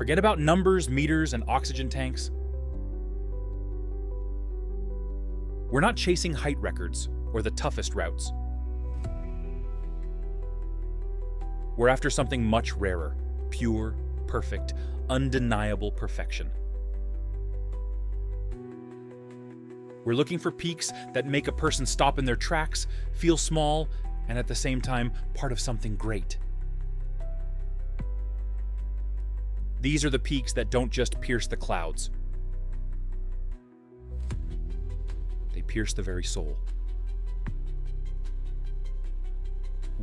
Forget about numbers, meters, and oxygen tanks. We're not chasing height records or the toughest routes. We're after something much rarer, pure, perfect, undeniable perfection. We're looking for peaks that make a person stop in their tracks, feel small, and at the same time, part of something great. These are the peaks that don't just pierce the clouds. They pierce the very soul.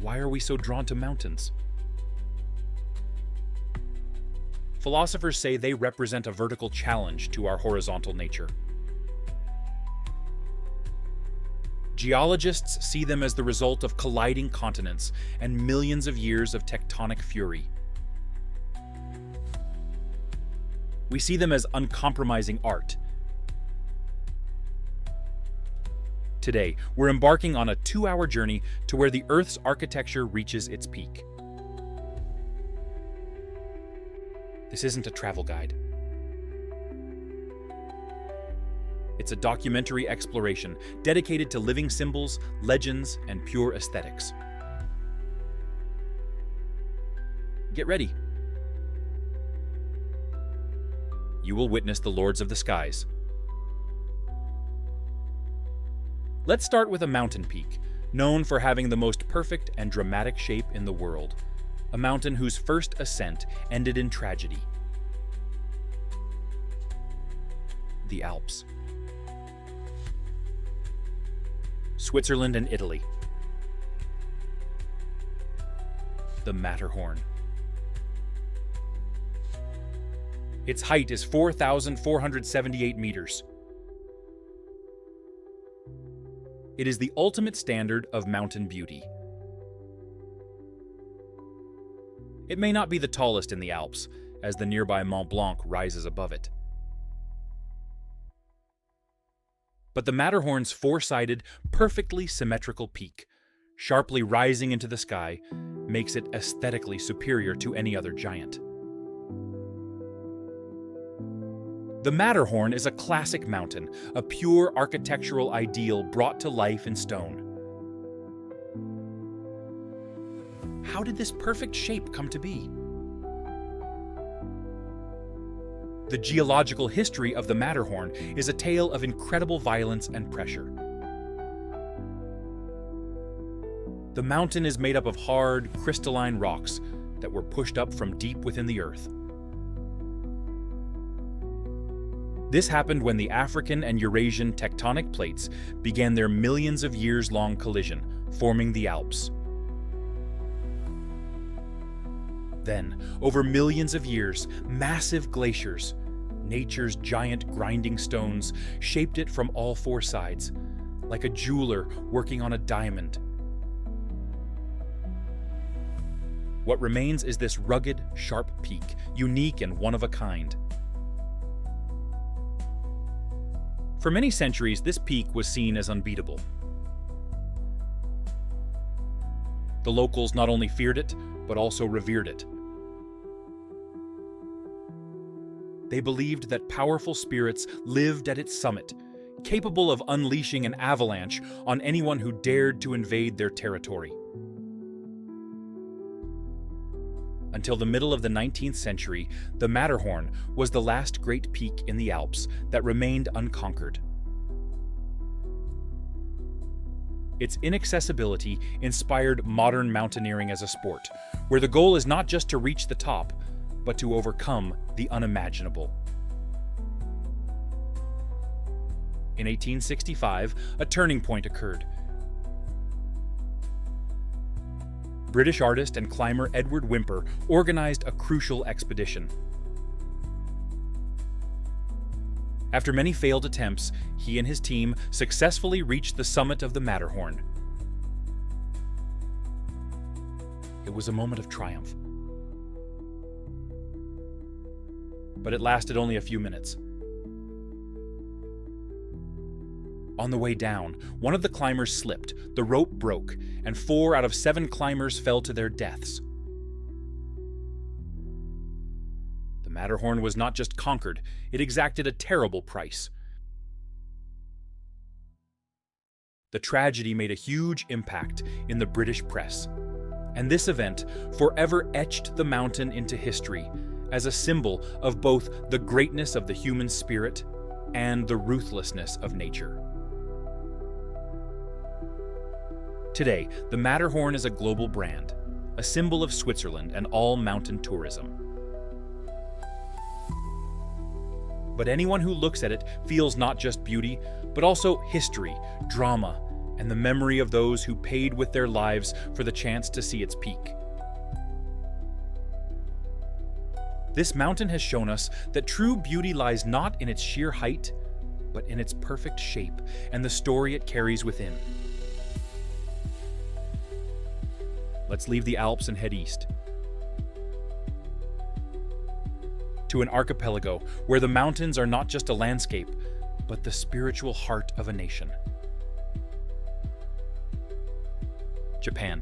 Why are we so drawn to mountains? Philosophers say they represent a vertical challenge to our horizontal nature. Geologists see them as the result of colliding continents and millions of years of tectonic fury. We see them as uncompromising art. Today, we're embarking on a 2-hour journey to where the Earth's architecture reaches its peak. This isn't a travel guide. It's a documentary exploration dedicated to living symbols, legends, and pure aesthetics. Get ready. You will witness the lords of the skies. Let's start with a mountain peak, known for having the most perfect and dramatic shape in the world. A mountain whose first ascent ended in tragedy. The Alps. Switzerland and Italy. The Matterhorn. Its height is 4,478 meters. It is the ultimate standard of mountain beauty. It may not be the tallest in the Alps, as the nearby Mont Blanc rises above it. But the Matterhorn's four-sided, perfectly symmetrical peak, sharply rising into the sky, makes it aesthetically superior to any other giant. The Matterhorn is a classic mountain, a pure architectural ideal brought to life in stone. How did this perfect shape come to be? The geological history of the Matterhorn is a tale of incredible violence and pressure. The mountain is made up of hard, crystalline rocks that were pushed up from deep within the earth. This happened when the African and Eurasian tectonic plates began their millions of years-long collision, forming the Alps. Then, over millions of years, massive glaciers, nature's giant grinding stones, shaped it from all four sides, like a jeweler working on a diamond. What remains is this rugged, sharp peak, unique and one of a kind. For many centuries, this peak was seen as unbeatable. The locals not only feared it, but also revered it. They believed that powerful spirits lived at its summit, capable of unleashing an avalanche on anyone who dared to invade their territory. Until the middle of the 19th century, the Matterhorn was the last great peak in the Alps that remained unconquered. Its inaccessibility inspired modern mountaineering as a sport, where the goal is not just to reach the top, but to overcome the unimaginable. In 1865, a turning point occurred. British artist and climber Edward Whymper organized a crucial expedition. After many failed attempts, he and his team successfully reached the summit of the Matterhorn. It was a moment of triumph. But it lasted only a few minutes. On the way down, one of the climbers slipped, the rope broke, and 4 out of 7 climbers fell to their deaths. The Matterhorn was not just conquered, it exacted a terrible price. The tragedy made a huge impact in the British press, and this event forever etched the mountain into history as a symbol of both the greatness of the human spirit and the ruthlessness of nature. Today, the Matterhorn is a global brand, a symbol of Switzerland and all mountain tourism. But anyone who looks at it feels not just beauty, but also history, drama, and the memory of those who paid with their lives for the chance to see its peak. This mountain has shown us that true beauty lies not in its sheer height, but in its perfect shape and the story it carries within. Let's leave the Alps and head east to an archipelago where the mountains are not just a landscape, but the spiritual heart of a nation. Japan.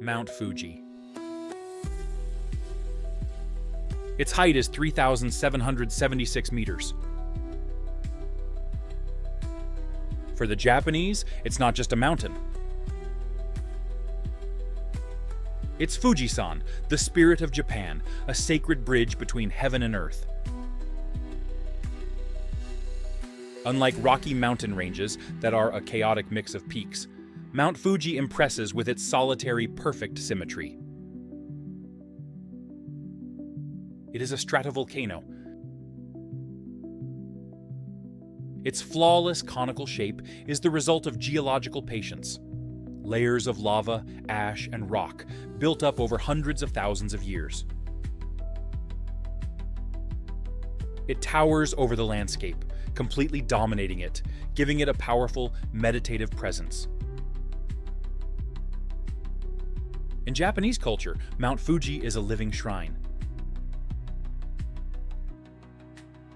Mount Fuji. Its height is 3,776 meters. For the Japanese, it's not just a mountain. It's Fujisan, the spirit of Japan, a sacred bridge between heaven and earth. Unlike rocky mountain ranges that are a chaotic mix of peaks, Mount Fuji impresses with its solitary, perfect symmetry. It is a stratovolcano. Its flawless conical shape is the result of geological patience. Layers of lava, ash, and rock built up over hundreds of thousands of years. It towers over the landscape, completely dominating it, giving it a powerful, meditative presence. In Japanese culture, Mount Fuji is a living shrine.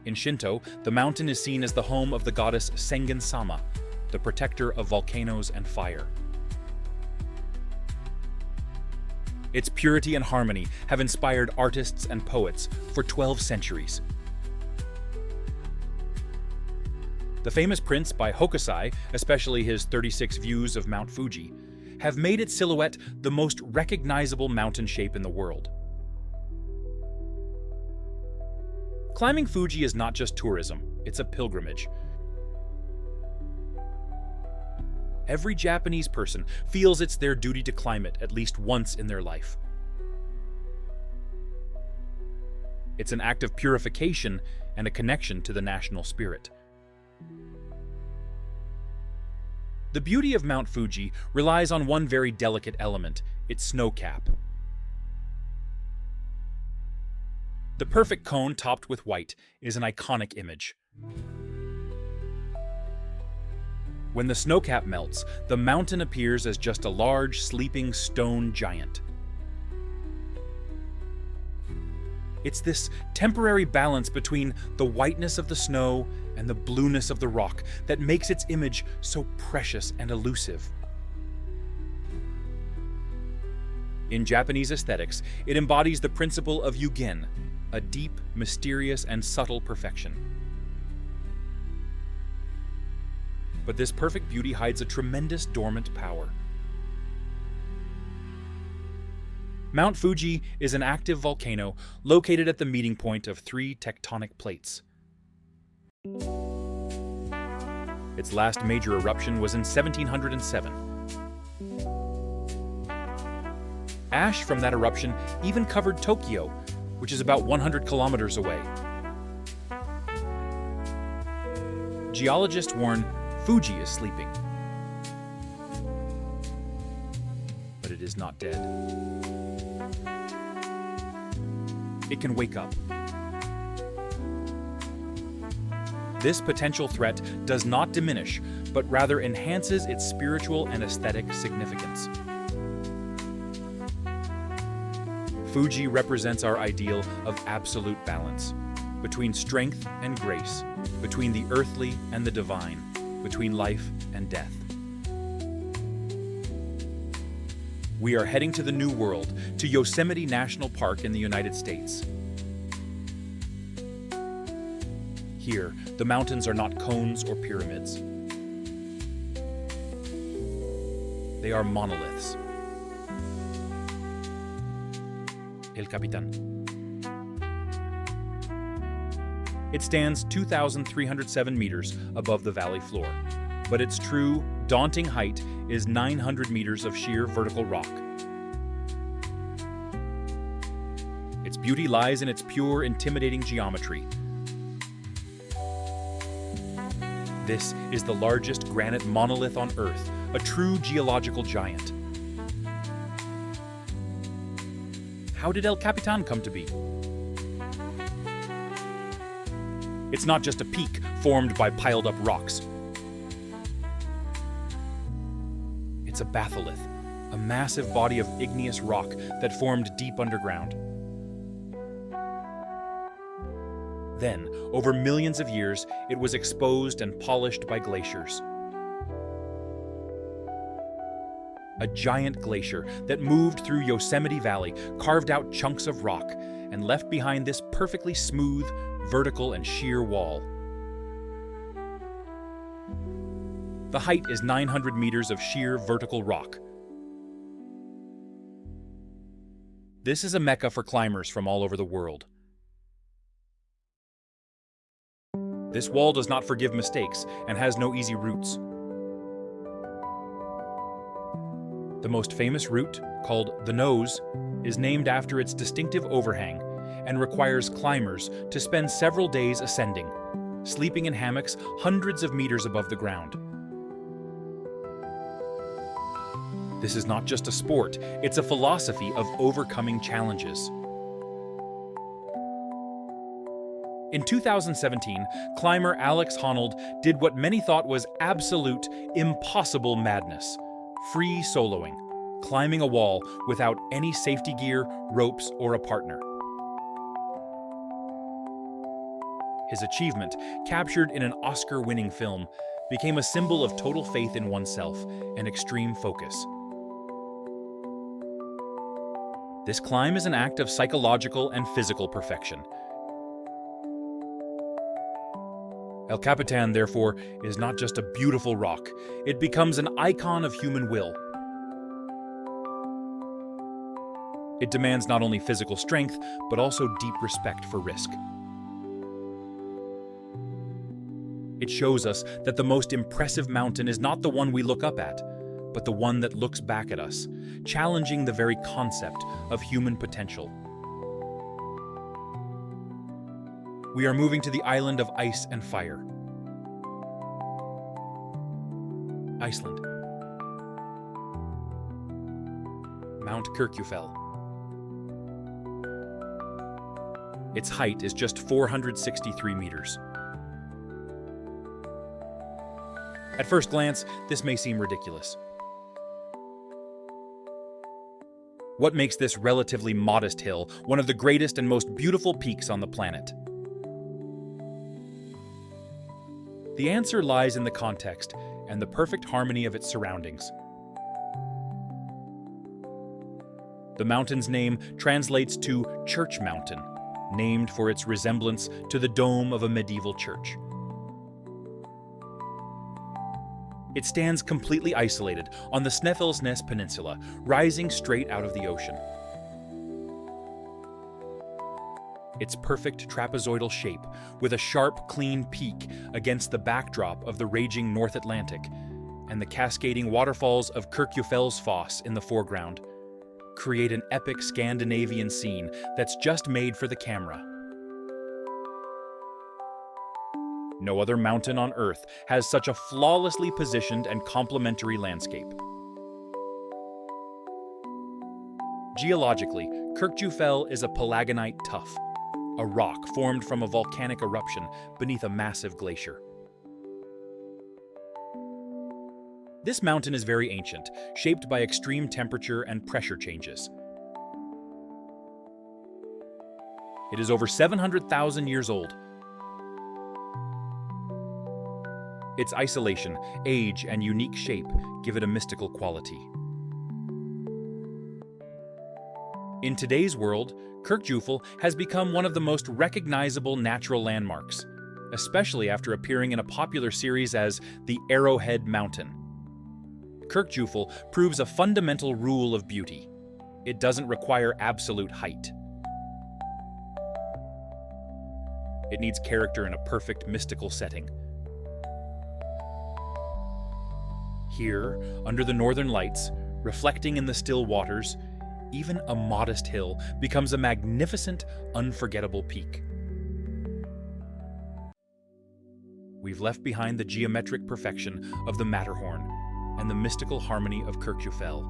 In Shinto, the mountain is seen as the home of the goddess Sengen-sama, the protector of volcanoes and fire. Its purity and harmony have inspired artists and poets for 12 centuries. The famous prints by Hokusai, especially his 36 views of Mount Fuji, have made its silhouette the most recognizable mountain shape in the world. Climbing Fuji is not just tourism, it's a pilgrimage. Every Japanese person feels it's their duty to climb it at least once in their life. It's an act of purification and a connection to the national spirit. The beauty of Mount Fuji relies on one very delicate element, its snow cap. The perfect cone topped with white is an iconic image. When the snowcap melts, the mountain appears as just a large, sleeping stone giant. It's this temporary balance between the whiteness of the snow and the blueness of the rock that makes its image so precious and elusive. In Japanese aesthetics, it embodies the principle of yugen, a deep, mysterious, and subtle perfection. But this perfect beauty hides a tremendous dormant power. Mount Fuji is an active volcano located at the meeting point of 3 tectonic plates. Its last major eruption was in 1707. Ash from that eruption even covered Tokyo, which is about 100 kilometers away. Geologists warn Fuji is sleeping, but it is not dead. It can wake up. This potential threat does not diminish, but rather enhances its spiritual and aesthetic significance. Fuji represents our ideal of absolute balance, between strength and grace, between the earthly and the divine, between life and death. We are heading to the New World, to Yosemite National Park in the United States. Here, the mountains are not cones or pyramids. They are monoliths. El Capitan. It stands 2,307 meters above the valley floor, but its true, daunting height is 900 meters of sheer vertical rock. Its beauty lies in its pure, intimidating geometry. This is the largest granite monolith on Earth, a true geological giant. How did El Capitan come to be? It's not just a peak formed by piled up rocks. It's a batholith, a massive body of igneous rock that formed deep underground. Then, over millions of years, it was exposed and polished by glaciers. A giant glacier that moved through Yosemite Valley, carved out chunks of rock, and left behind this perfectly smooth, vertical, and sheer wall. The height is 900 meters of sheer vertical rock. This is a mecca for climbers from all over the world. This wall does not forgive mistakes and has no easy routes. The most famous route, called the Nose, is named after its distinctive overhang and requires climbers to spend several days ascending, sleeping in hammocks hundreds of meters above the ground. This is not just a sport, it's a philosophy of overcoming challenges. In 2017, climber Alex Honnold did what many thought was absolute, impossible madness: free soloing, climbing a wall without any safety gear, ropes, or a partner. His achievement, captured in an Oscar-winning film, became a symbol of total faith in oneself and extreme focus. This climb is an act of psychological and physical perfection. El Capitan, therefore, is not just a beautiful rock, it becomes an icon of human will. It demands not only physical strength, but also deep respect for risk. It shows us that the most impressive mountain is not the one we look up at, but the one that looks back at us, challenging the very concept of human potential. We are moving to the island of ice and fire. Iceland. Mount Kirkjufell. Its height is just 463 meters. At first glance, this may seem ridiculous. What makes this relatively modest hill one of the greatest and most beautiful peaks on the planet? The answer lies in the context and the perfect harmony of its surroundings. The mountain's name translates to Church Mountain, named for its resemblance to the dome of a medieval church. It stands completely isolated on the Snæfellsnes Peninsula, rising straight out of the ocean. Its perfect trapezoidal shape, with a sharp, clean peak against the backdrop of the raging North Atlantic, and the cascading waterfalls of Kirkjufell's Foss in the foreground, create an epic Scandinavian scene that's just made for the camera. No other mountain on Earth has such a flawlessly positioned and complementary landscape. Geologically, Kirkjufell is a palagonite tuff, a rock formed from a volcanic eruption beneath a massive glacier. This mountain is very ancient, shaped by extreme temperature and pressure changes. It is over 700,000 years old. Its isolation, age, and unique shape give it a mystical quality. In today's world, Kirkjufell has become one of the most recognizable natural landmarks, especially after appearing in a popular series as the Arrowhead Mountain. Kirkjufell proves a fundamental rule of beauty. It doesn't require absolute height. It needs character in a perfect mystical setting. Here, under the northern lights, reflecting in the still waters, even a modest hill becomes a magnificent, unforgettable peak. We've left behind the geometric perfection of the Matterhorn and the mystical harmony of Kirkjufell.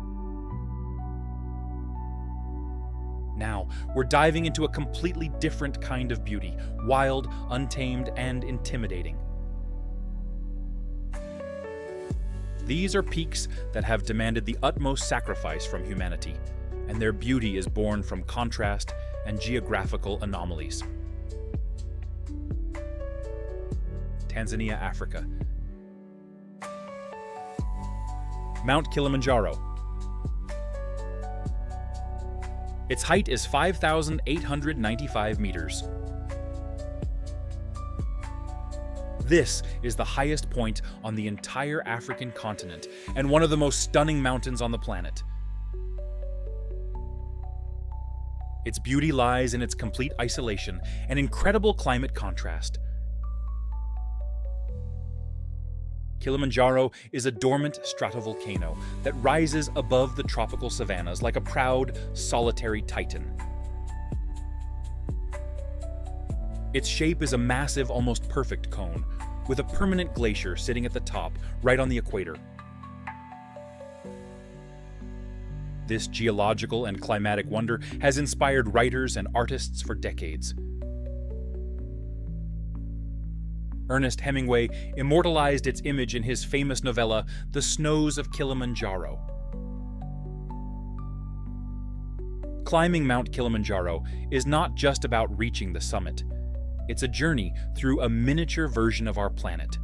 Now, we're diving into a completely different kind of beauty, wild, untamed, and intimidating. These are peaks that have demanded the utmost sacrifice from humanity, and their beauty is born from contrast and geographical anomalies. Tanzania, Africa. Mount Kilimanjaro. Its height is 5,895 meters. This is the highest point on the entire African continent and one of the most stunning mountains on the planet. Its beauty lies in its complete isolation and incredible climate contrast. Kilimanjaro is a dormant stratovolcano that rises above the tropical savannas like a proud, solitary titan. Its shape is a massive, almost perfect cone, with a permanent glacier sitting at the top, right on the equator. This geological and climatic wonder has inspired writers and artists for decades. Ernest Hemingway immortalized its image in his famous novella, The Snows of Kilimanjaro. Climbing Mount Kilimanjaro is not just about reaching the summit. It's a journey through a miniature version of our planet.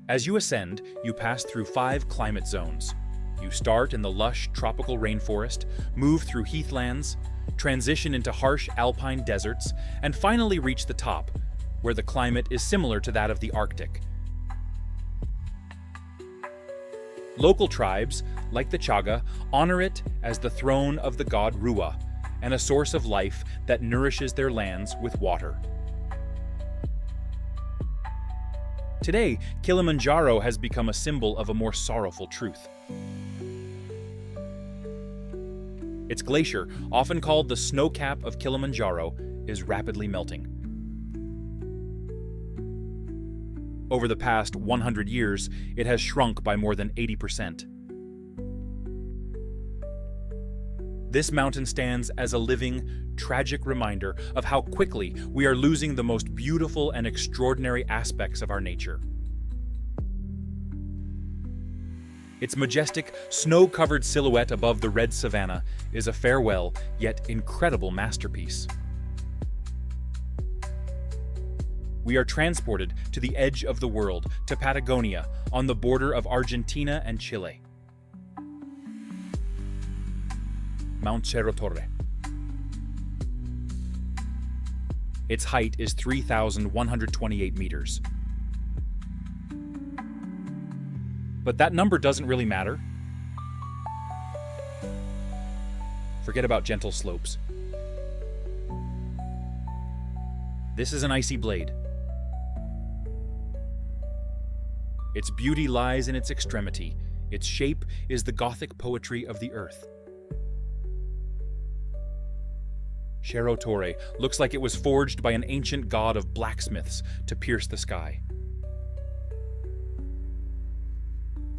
As you ascend, you pass through 5 climate zones. You start in the lush tropical rainforest, move through heathlands, transition into harsh alpine deserts, and finally reach the top, where the climate is similar to that of the Arctic. Local tribes, like the Chaga, honor it as the throne of the god Rua, and a source of life that nourishes their lands with water. Today, Kilimanjaro has become a symbol of a more sorrowful truth. Its glacier, often called the snow cap of Kilimanjaro, is rapidly melting. Over the past 100 years, it has shrunk by more than 80%. This mountain stands as a living, tragic reminder of how quickly we are losing the most beautiful and extraordinary aspects of our nature. Its majestic, snow-covered silhouette above the red savanna is a farewell, yet incredible masterpiece. We are transported to the edge of the world, to Patagonia, on the border of Argentina and Chile. Mount Cerro Torre. Its height is 3,128 meters. But that number doesn't really matter. Forget about gentle slopes. This is an icy blade. Its beauty lies in its extremity. Its shape is the Gothic poetry of the earth. Cerro Torre looks like it was forged by an ancient god of blacksmiths to pierce the sky.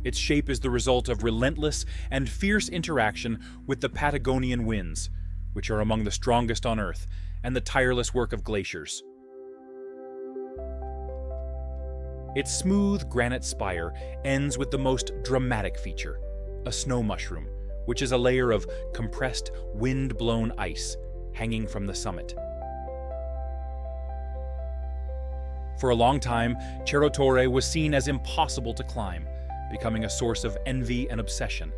Its shape is the result of relentless and fierce interaction with the Patagonian winds, which are among the strongest on Earth, and the tireless work of glaciers. Its smooth granite spire ends with the most dramatic feature, a snow mushroom, which is a layer of compressed, wind-blown ice hanging from the summit. For a long time, Cerro Torre was seen as impossible to climb, becoming a source of envy and obsession.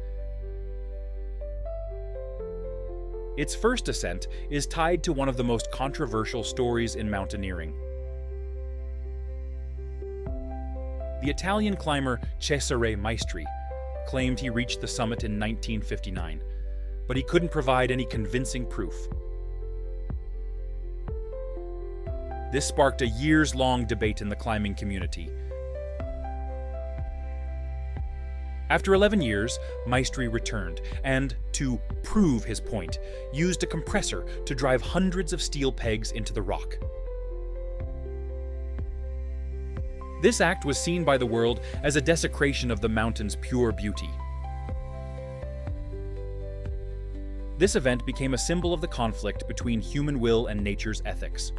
Its first ascent is tied to one of the most controversial stories in mountaineering. The Italian climber Cesare Maestri claimed he reached the summit in 1959, but he couldn't provide any convincing proof. This sparked a years-long debate in the climbing community. After 11 years, Maestri returned and, to prove his point, used a compressor to drive hundreds of steel pegs into the rock. This act was seen by the world as a desecration of the mountain's pure beauty. This event became a symbol of the conflict between human will and nature's ethics.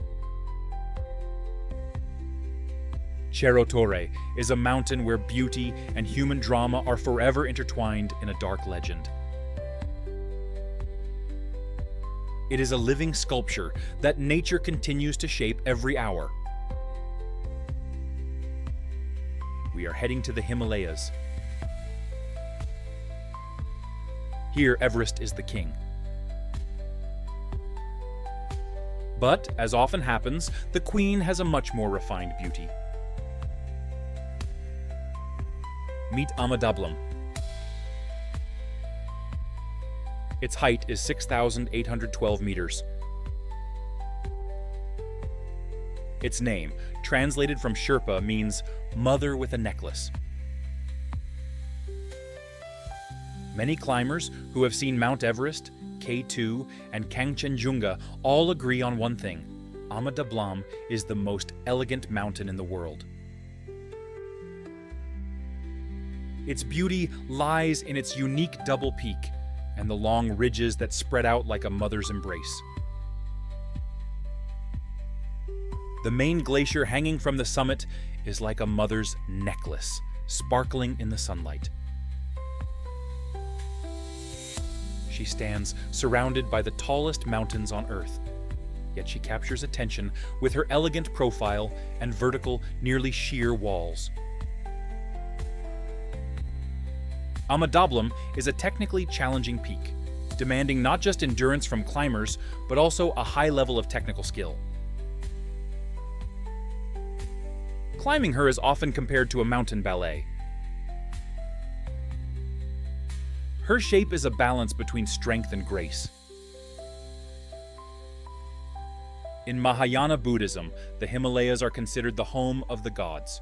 Cerro Torre is a mountain where beauty and human drama are forever intertwined in a dark legend. It is a living sculpture that nature continues to shape every hour. We are heading to the Himalayas. Here, Everest is the king. But, as often happens, the queen has a much more refined beauty. Meet Ama Dablam. Its height is 6,812 meters. Its name, translated from Sherpa, means "mother with a necklace." Many climbers who have seen Mount Everest, K2, and Kangchenjunga all agree on one thing: Ama Dablam is the most elegant mountain in the world. Its beauty lies in its unique double peak and the long ridges that spread out like a mother's embrace. The main glacier hanging from the summit is like a mother's necklace, sparkling in the sunlight. She stands surrounded by the tallest mountains on Earth, yet she captures attention with her elegant profile and vertical, nearly sheer walls. Ama Dablam is a technically challenging peak, demanding not just endurance from climbers, but also a high level of technical skill. Climbing her is often compared to a mountain ballet. Her shape is a balance between strength and grace. In Mahayana Buddhism, the Himalayas are considered the home of the gods.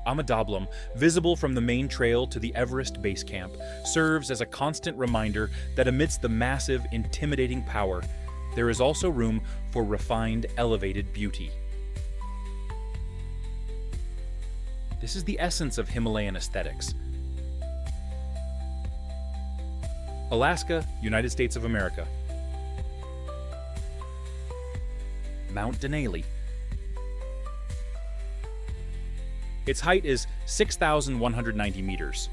Ama Dablam, visible from the main trail to the Everest base camp, serves as a constant reminder that amidst the massive, intimidating power, there is also room for refined, elevated beauty. This is the essence of Himalayan aesthetics. Alaska, United States of America. Mount Denali. Its height is 6,190 meters.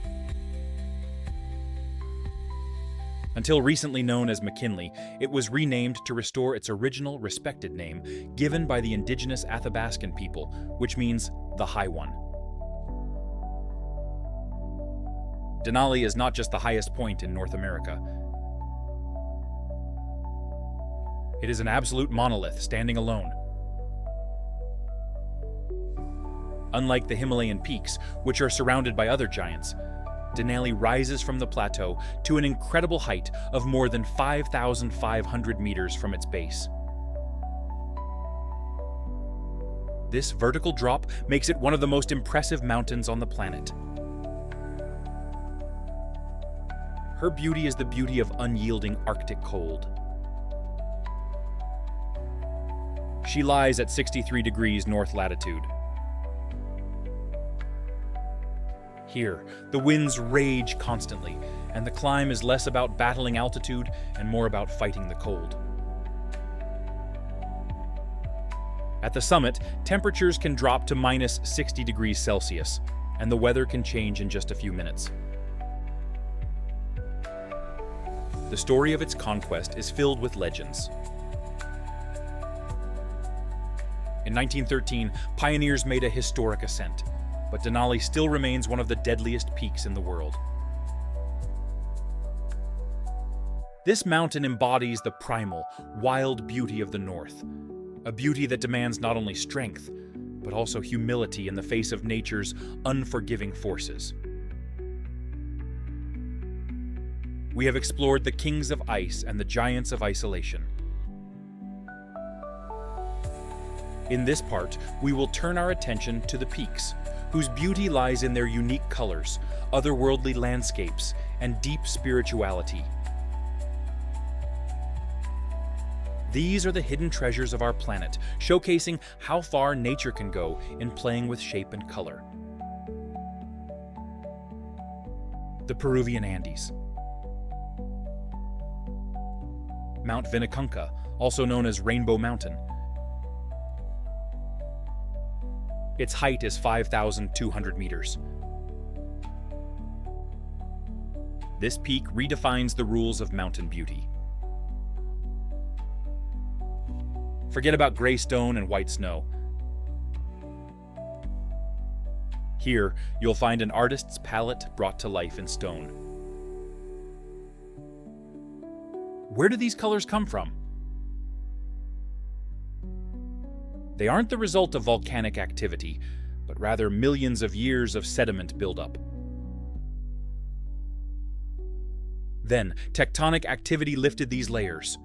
Until recently known as McKinley, it was renamed to restore its original respected name given by the indigenous Athabascan people, which means the High One. Denali is not just the highest point in North America. It is an absolute monolith standing alone. Unlike the Himalayan peaks, which are surrounded by other giants, Denali rises from the plateau to an incredible height of more than 5,500 meters from its base. This vertical drop makes it one of the most impressive mountains on the planet. Her beauty is the beauty of unyielding Arctic cold. She lies at 63 degrees north latitude. Here, the winds rage constantly, and the climb is less about battling altitude and more about fighting the cold. At the summit, temperatures can drop to minus 60 degrees Celsius, and the weather can change in just a few minutes. The story of its conquest is filled with legends. In 1913, pioneers made a historic ascent, but Denali still remains one of the deadliest peaks in the world. This mountain embodies the primal, wild beauty of the north, a beauty that demands not only strength, but also humility in the face of nature's unforgiving forces. We have explored the kings of ice and the giants of isolation. In this part, we will turn our attention to the peaks, whose beauty lies in their unique colors, otherworldly landscapes, and deep spirituality. These are the hidden treasures of our planet, showcasing how far nature can go in playing with shape and color. The Peruvian Andes. Mount Vinicunca, also known as Rainbow Mountain. Its height is 5,200 meters. This peak redefines the rules of mountain beauty. Forget about gray stone and white snow. Here, you'll find an artist's palette brought to life in stone. Where do these colors come from? They aren't the result of volcanic activity, but rather millions of years of sediment buildup. Then, tectonic activity lifted these layers.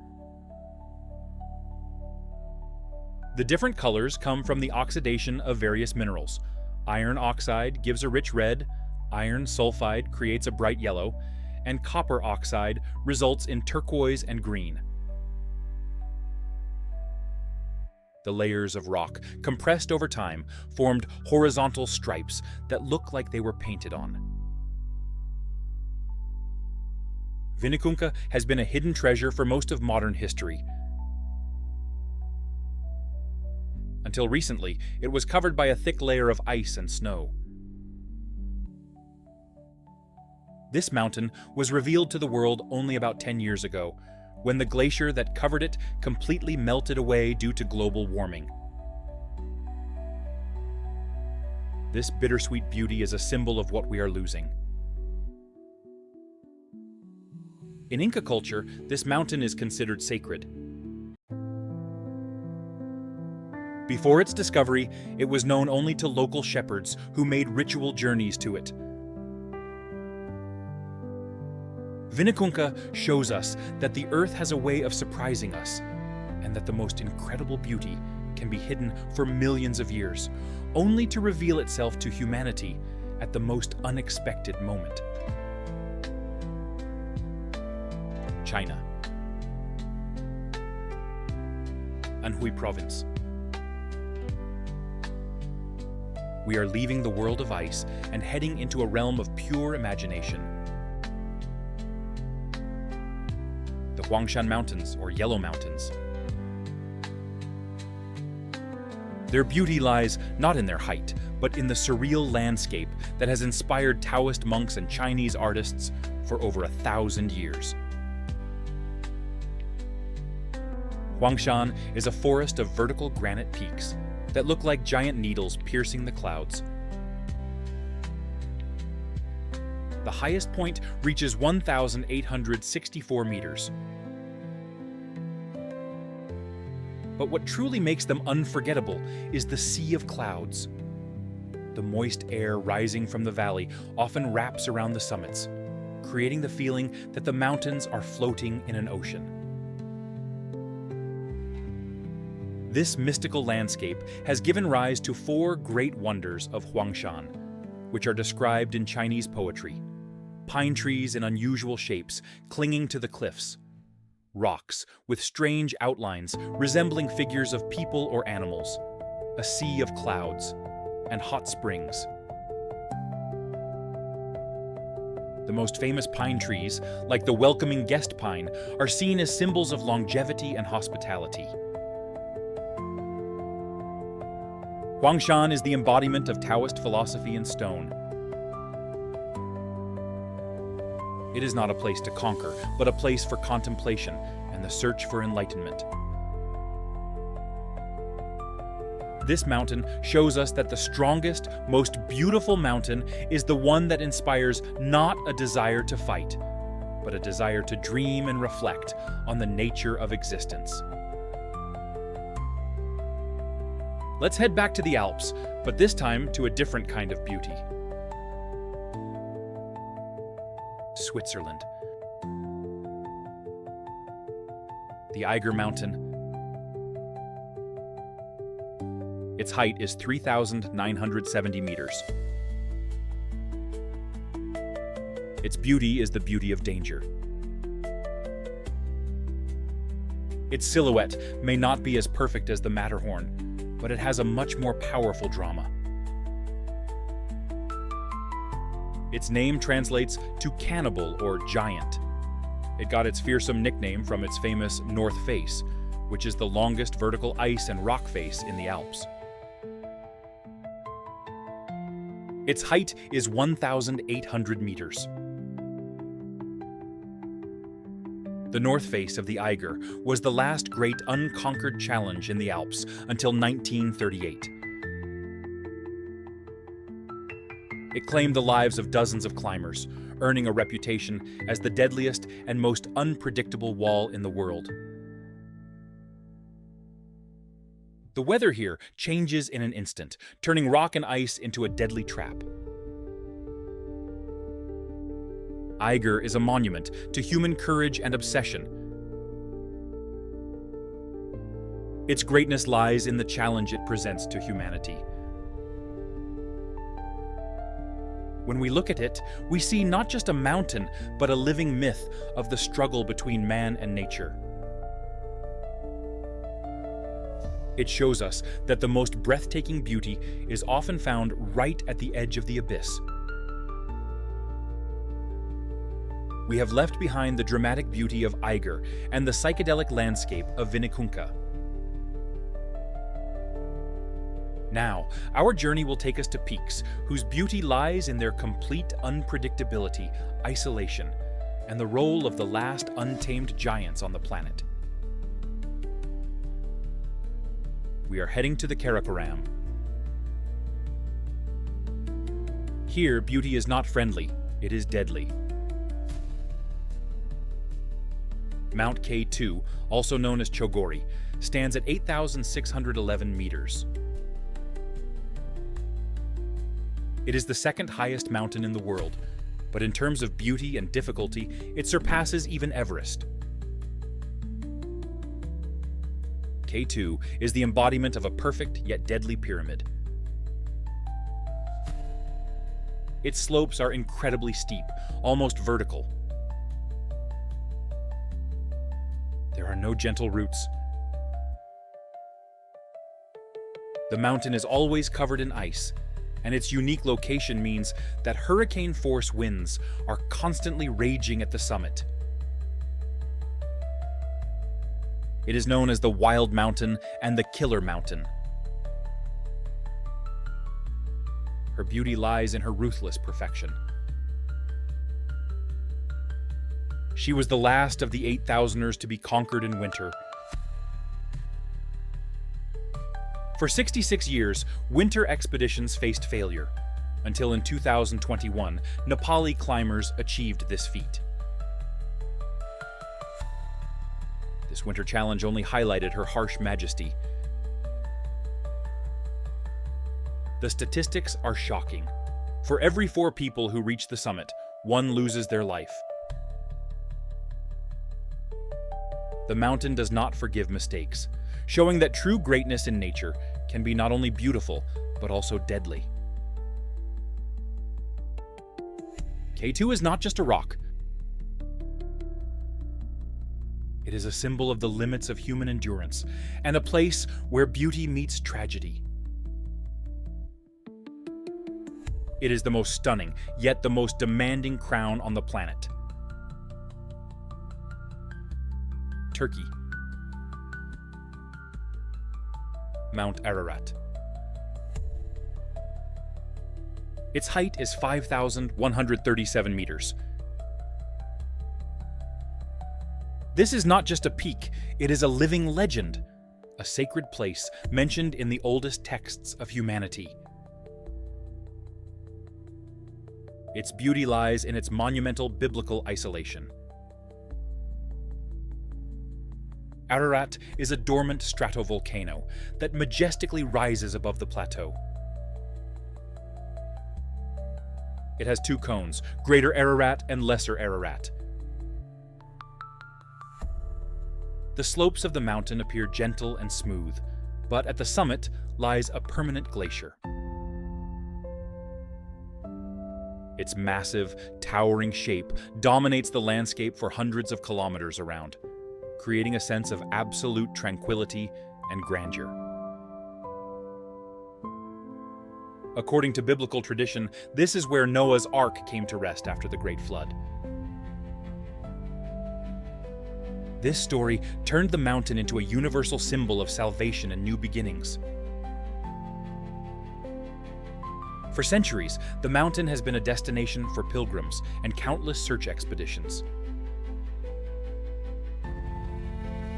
The different colors come from the oxidation of various minerals. Iron oxide gives a rich red, iron sulfide creates a bright yellow, and copper oxide results in turquoise and green. The layers of rock, compressed over time, formed horizontal stripes that look like they were painted on. Vinicunca has been a hidden treasure for most of modern history. Until recently, it was covered by a thick layer of ice and snow. This mountain was revealed to the world only about 10 years ago, when the glacier that covered it completely melted away due to global warming. This bittersweet beauty is a symbol of what we are losing. In Inca culture, this mountain is considered sacred. Before its discovery, it was known only to local shepherds who made ritual journeys to it. Vinicunca shows us that the earth has a way of surprising us, and that the most incredible beauty can be hidden for millions of years, only to reveal itself to humanity at the most unexpected moment. China. Anhui Province. We are leaving the world of ice and heading into a realm of pure imagination. The Huangshan Mountains, or Yellow Mountains. Their beauty lies not in their height, but in the surreal landscape that has inspired Taoist monks and Chinese artists for over 1,000 years. Huangshan is a forest of vertical granite peaks that look like giant needles piercing the clouds. The highest point reaches 1,864 meters. But what truly makes them unforgettable is the sea of clouds. The moist air rising from the valley often wraps around the summits, creating the feeling that the mountains are floating in an ocean. This mystical landscape has given rise to 4 great wonders of Huangshan, which are described in Chinese poetry. Pine trees in unusual shapes clinging to the cliffs. Rocks with strange outlines resembling figures of people or animals. A sea of clouds. And hot springs. The most famous pine trees, like the welcoming guest pine, are seen as symbols of longevity and hospitality. Huangshan is the embodiment of Taoist philosophy in stone. It is not a place to conquer, but a place for contemplation and the search for enlightenment. This mountain shows us that the strongest, most beautiful mountain is the one that inspires not a desire to fight, but a desire to dream and reflect on the nature of existence. Let's head back to the Alps, but this time to a different kind of beauty. Switzerland. The Eiger Mountain. Its height is 3,970 meters. Its beauty is the beauty of danger. Its silhouette may not be as perfect as the Matterhorn, but it has a much more powerful drama. Its name translates to cannibal or giant. It got its fearsome nickname from its famous North Face, which is the longest vertical ice and rock face in the Alps. Its height is 1,800 meters. The north face of the Eiger was the last great unconquered challenge in the Alps until 1938. It claimed the lives of dozens of climbers, earning a reputation as the deadliest and most unpredictable wall in the world. The weather here changes in an instant, turning rock and ice into a deadly trap. Eiger is a monument to human courage and obsession. Its greatness lies in the challenge it presents to humanity. When we look at it, we see not just a mountain, but a living myth of the struggle between man and nature. It shows us that the most breathtaking beauty is often found right at the edge of the abyss. We have left behind the dramatic beauty of Eiger and the psychedelic landscape of Vinicunca. Now, our journey will take us to peaks whose beauty lies in their complete unpredictability, isolation, and the role of the last untamed giants on the planet. We are heading to the Karakoram. Here, beauty is not friendly, it is deadly. Mount K2, also known as Chogori, stands at 8,611 meters. It is the second highest mountain in the world, but in terms of beauty and difficulty, it surpasses even Everest. K2 is the embodiment of a perfect yet deadly pyramid. Its slopes are incredibly steep, almost vertical. There are no gentle routes. The mountain is always covered in ice, and its unique location means that hurricane-force winds are constantly raging at the summit. It is known as the Wild Mountain and the Killer Mountain. Her beauty lies in her ruthless perfection. She was the last of the 8,000ers to be conquered in winter. For 66 years, winter expeditions faced failure, until in 2021, Nepali climbers achieved this feat. This winter challenge only highlighted her harsh majesty. The statistics are shocking. For every 4 people who reach the summit, 1 loses their life. The mountain does not forgive mistakes, showing that true greatness in nature can be not only beautiful, but also deadly. K2 is not just a rock. It is a symbol of the limits of human endurance, and a place where beauty meets tragedy. It is the most stunning, yet the most demanding crown on the planet. Turkey. Mount Ararat. Its height is 5,137 meters. This is not just a peak, it is a living legend, a sacred place mentioned in the oldest texts of humanity. Its beauty lies in its monumental biblical isolation. Ararat is a dormant stratovolcano that majestically rises above the plateau. It has two cones, Greater Ararat and Lesser Ararat. The slopes of the mountain appear gentle and smooth, but at the summit lies a permanent glacier. Its massive, towering shape dominates the landscape for hundreds of kilometers around, creating a sense of absolute tranquility and grandeur. According to biblical tradition, this is where Noah's Ark came to rest after the Great Flood. This story turned the mountain into a universal symbol of salvation and new beginnings. For centuries, the mountain has been a destination for pilgrims and countless search expeditions.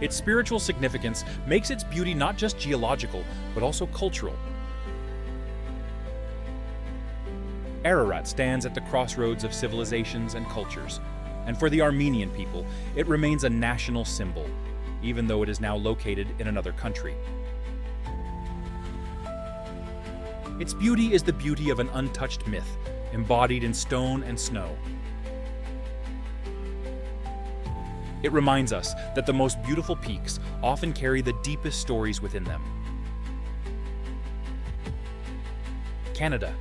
Its spiritual significance makes its beauty not just geological, but also cultural. Ararat stands at the crossroads of civilizations and cultures, and for the Armenian people, it remains a national symbol, even though it is now located in another country. Its beauty is the beauty of an untouched myth, embodied in stone and snow. It reminds us that the most beautiful peaks often carry the deepest stories within them. Canada.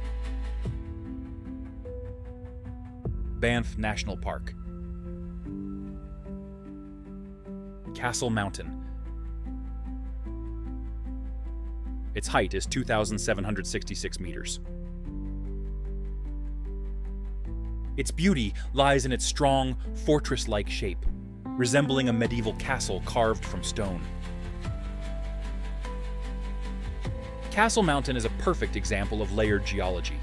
Banff National Park. Castle Mountain. Its height is 2,766 meters. Its beauty lies in its strong, fortress-like shape, resembling a medieval castle carved from stone. Castle Mountain is a perfect example of layered geology.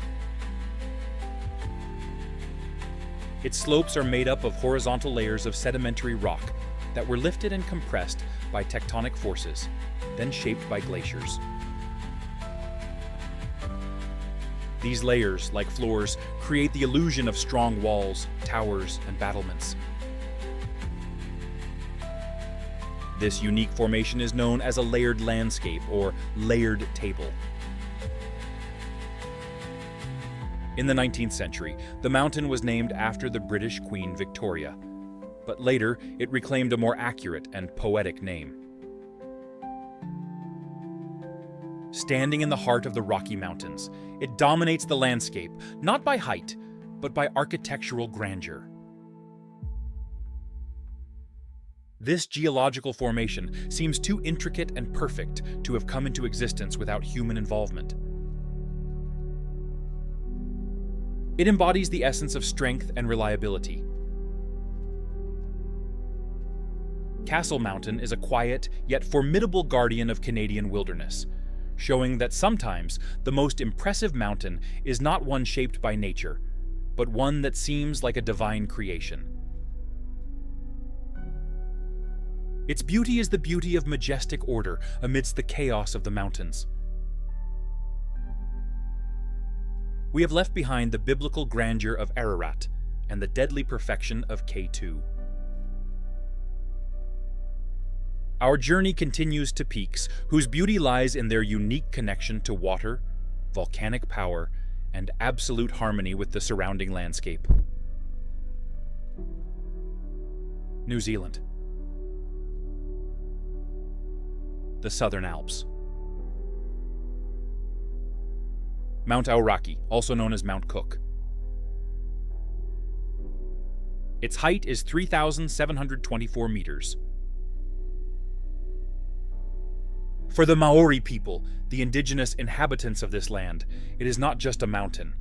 Its slopes are made up of horizontal layers of sedimentary rock that were lifted and compressed by tectonic forces, then shaped by glaciers. These layers, like floors, create the illusion of strong walls, towers, and battlements. This unique formation is known as a layered landscape or layered table. In the 19th century, the mountain was named after the British Queen Victoria, but later it reclaimed a more accurate and poetic name. Standing in the heart of the Rocky Mountains, it dominates the landscape, not by height, but by architectural grandeur. This geological formation seems too intricate and perfect to have come into existence without human involvement. It embodies the essence of strength and reliability. Castle Mountain is a quiet yet formidable guardian of Canadian wilderness, showing that sometimes the most impressive mountain is not one shaped by nature, but one that seems like a divine creation. Its beauty is the beauty of majestic order amidst the chaos of the mountains. We have left behind the biblical grandeur of Ararat and the deadly perfection of K2. Our journey continues to peaks whose beauty lies in their unique connection to water, volcanic power, and absolute harmony with the surrounding landscape. New Zealand. The Southern Alps. Mount Aoraki, also known as Mount Cook. Its height is 3,724 meters. For the Maori people, the indigenous inhabitants of this land, it is not just a mountain.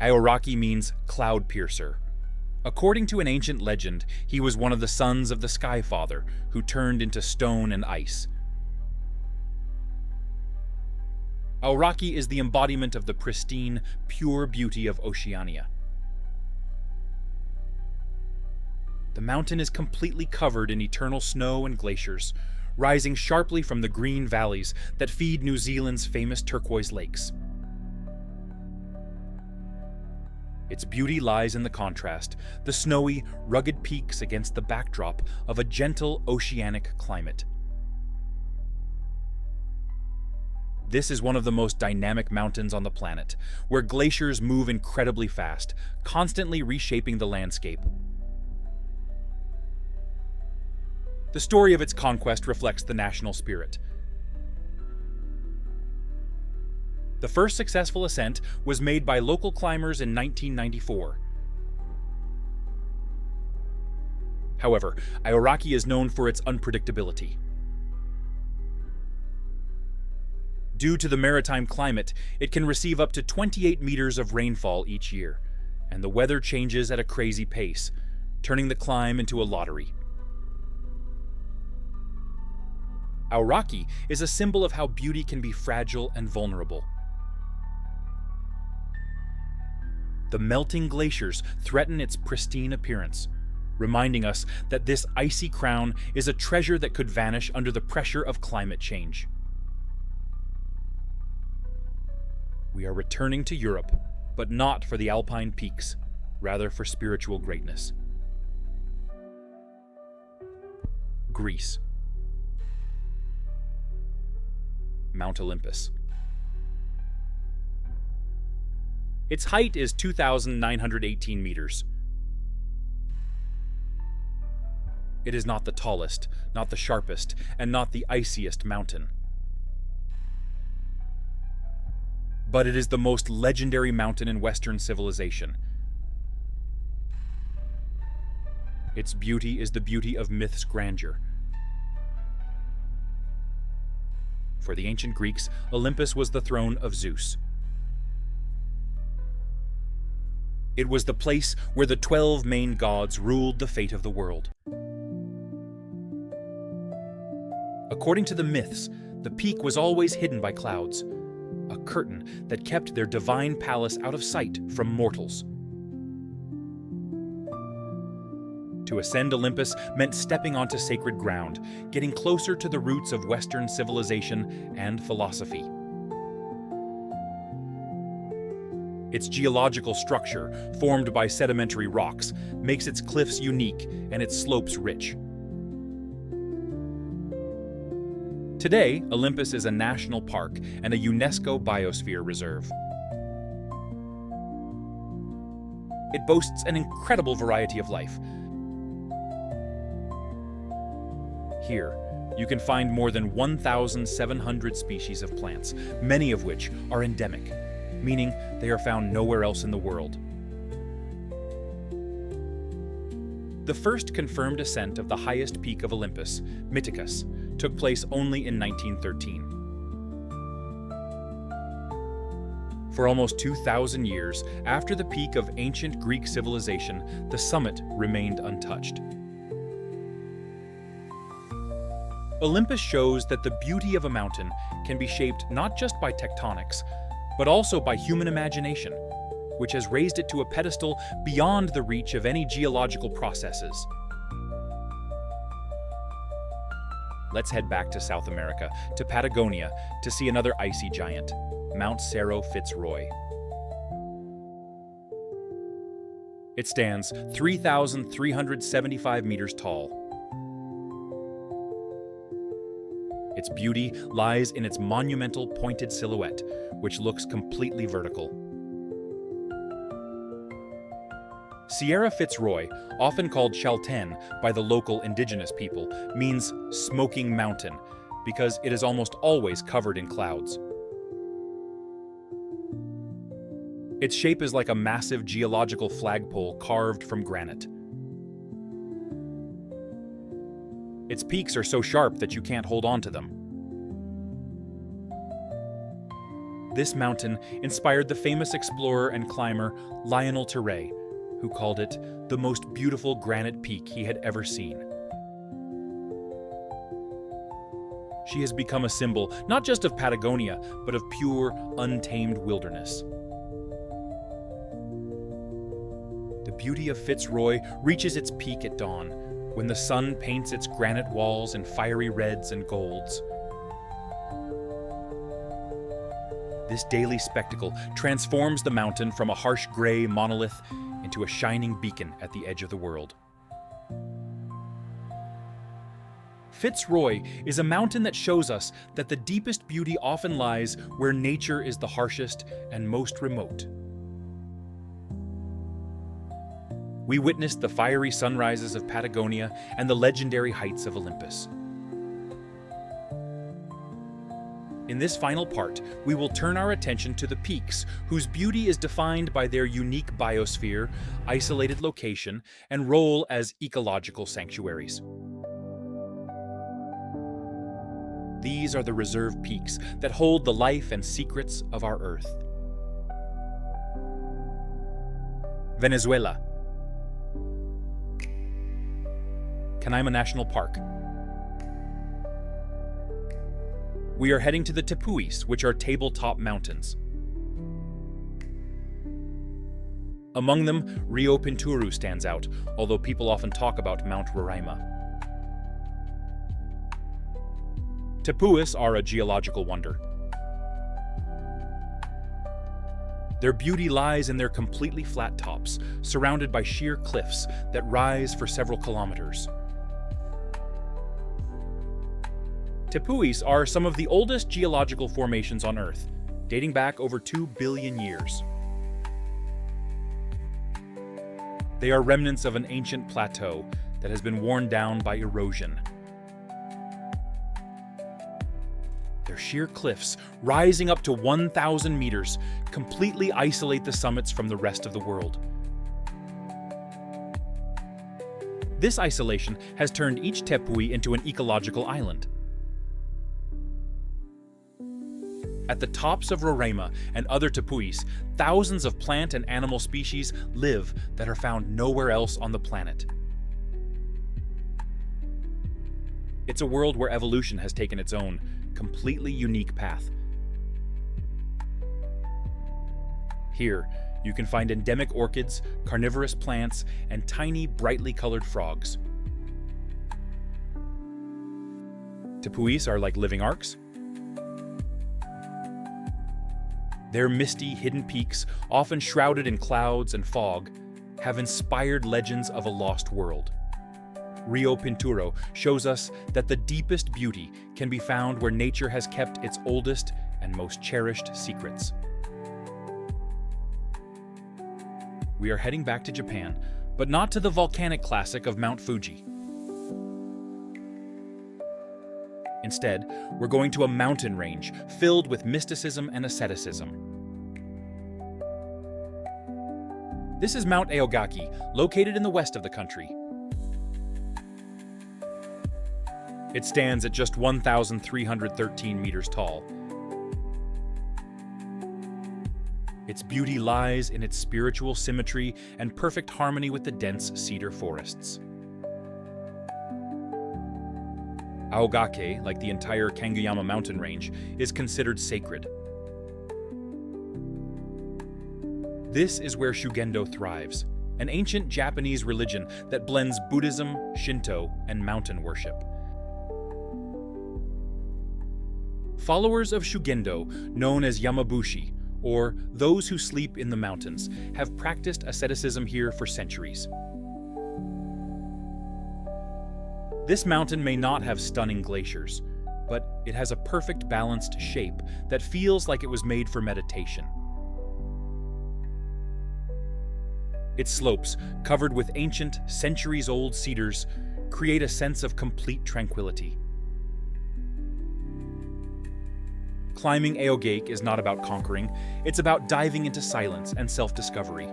Aoraki means cloud piercer. According to an ancient legend, he was one of the sons of the Sky Father, who turned into stone and ice. Aoraki is the embodiment of the pristine, pure beauty of Oceania. The mountain is completely covered in eternal snow and glaciers, rising sharply from the green valleys that feed New Zealand's famous turquoise lakes. Its beauty lies in the contrast, the snowy, rugged peaks against the backdrop of a gentle oceanic climate. This is one of the most dynamic mountains on the planet, where glaciers move incredibly fast, constantly reshaping the landscape. The story of its conquest reflects the national spirit. The first successful ascent was made by local climbers in 1994. However, Ararat is known for its unpredictability. Due to the maritime climate, it can receive up to 28 meters of rainfall each year, and the weather changes at a crazy pace, turning the climb into a lottery. Ararat is a symbol of how beauty can be fragile and vulnerable. The melting glaciers threaten its pristine appearance, reminding us that this icy crown is a treasure that could vanish under the pressure of climate change. We are returning to Europe, but not for the alpine peaks, rather for spiritual greatness. Greece. Mount Olympus. Its height is 2,918 meters. It is not the tallest, not the sharpest, and not the iciest mountain. But it is the most legendary mountain in Western civilization. Its beauty is the beauty of myth's grandeur. For the ancient Greeks, Olympus was the throne of Zeus. It was the place where the 12 main gods ruled the fate of the world. According to the myths, the peak was always hidden by clouds, a curtain that kept their divine palace out of sight from mortals. To ascend Olympus meant stepping onto sacred ground, getting closer to the roots of Western civilization and philosophy. Its geological structure, formed by sedimentary rocks, makes its cliffs unique and its slopes rich. Today, Olympus is a national park and a UNESCO biosphere reserve. It boasts an incredible variety of life. Here, you can find more than 1,700 species of plants, many of which are endemic, meaning they are found nowhere else in the world. The first confirmed ascent of the highest peak of Olympus, Mytikas, took place only in 1913. For almost 2,000 years after the peak of ancient Greek civilization, the summit remained untouched. Olympus shows that the beauty of a mountain can be shaped not just by tectonics, but also by human imagination, which has raised it to a pedestal beyond the reach of any geological processes. Let's head back to South America, to Patagonia, to see another icy giant, Mount Cerro Fitzroy. It stands 3,375 meters tall. Its beauty lies in its monumental pointed silhouette, which looks completely vertical. Sierra Fitzroy, often called Chaltén by the local indigenous people, means smoking mountain because it is almost always covered in clouds. Its shape is like a massive geological flagpole carved from granite. Its peaks are so sharp that you can't hold on to them. This mountain inspired the famous explorer and climber Lionel Terray, who called it the most beautiful granite peak he had ever seen. She has become a symbol not just of Patagonia, but of pure, untamed wilderness. The beauty of Fitzroy reaches its peak at dawn, when the sun paints its granite walls in fiery reds and golds. This daily spectacle transforms the mountain from a harsh gray monolith into a shining beacon at the edge of the world. Fitzroy is a mountain that shows us that the deepest beauty often lies where nature is the harshest and most remote. We witnessed the fiery sunrises of Patagonia and the legendary heights of Olympus. In this final part, we will turn our attention to the peaks, whose beauty is defined by their unique biosphere, isolated location, and role as ecological sanctuaries. These are the reserve peaks that hold the life and secrets of our Earth. Venezuela. Canaima National Park. We are heading to the Tepuis, which are tabletop mountains. Among them, Rio Pinturu stands out, although people often talk about Mount Roraima. Tepuis are a geological wonder. Their beauty lies in their completely flat tops, surrounded by sheer cliffs that rise for several kilometers. Tepuis are some of the oldest geological formations on Earth, dating back over 2 billion years. They are remnants of an ancient plateau that has been worn down by erosion. Their sheer cliffs, rising up to 1,000 meters, completely isolate the summits from the rest of the world. This isolation has turned each tepui into an ecological island. At the tops of Roraima and other tepuis, thousands of plant and animal species live that are found nowhere else on the planet. It's a world where evolution has taken its own, completely unique path. Here, you can find endemic orchids, carnivorous plants, and tiny, brightly colored frogs. Tepuis are like living arcs. Their misty, hidden peaks, often shrouded in clouds and fog, have inspired legends of a lost world. Rio Pinturo shows us that the deepest beauty can be found where nature has kept its oldest and most cherished secrets. We are heading back to Japan, but not to the volcanic classic of Mount Fuji. Instead, we're going to a mountain range filled with mysticism and asceticism. This is Mount Aogaki, located in the west of the country. It stands at just 1,313 meters tall. Its beauty lies in its spiritual symmetry and perfect harmony with the dense cedar forests. Aogake, like the entire Kanguyama mountain range, is considered sacred. This is where Shugendo thrives, an ancient Japanese religion that blends Buddhism, Shinto, and mountain worship. Followers of Shugendo, known as Yamabushi, or those who sleep in the mountains, have practiced asceticism here for centuries. This mountain may not have stunning glaciers, but it has a perfect balanced shape that feels like it was made for meditation. Its slopes, covered with ancient, centuries-old cedars, create a sense of complete tranquility. Climbing Aogake is not about conquering, it's about diving into silence and self-discovery.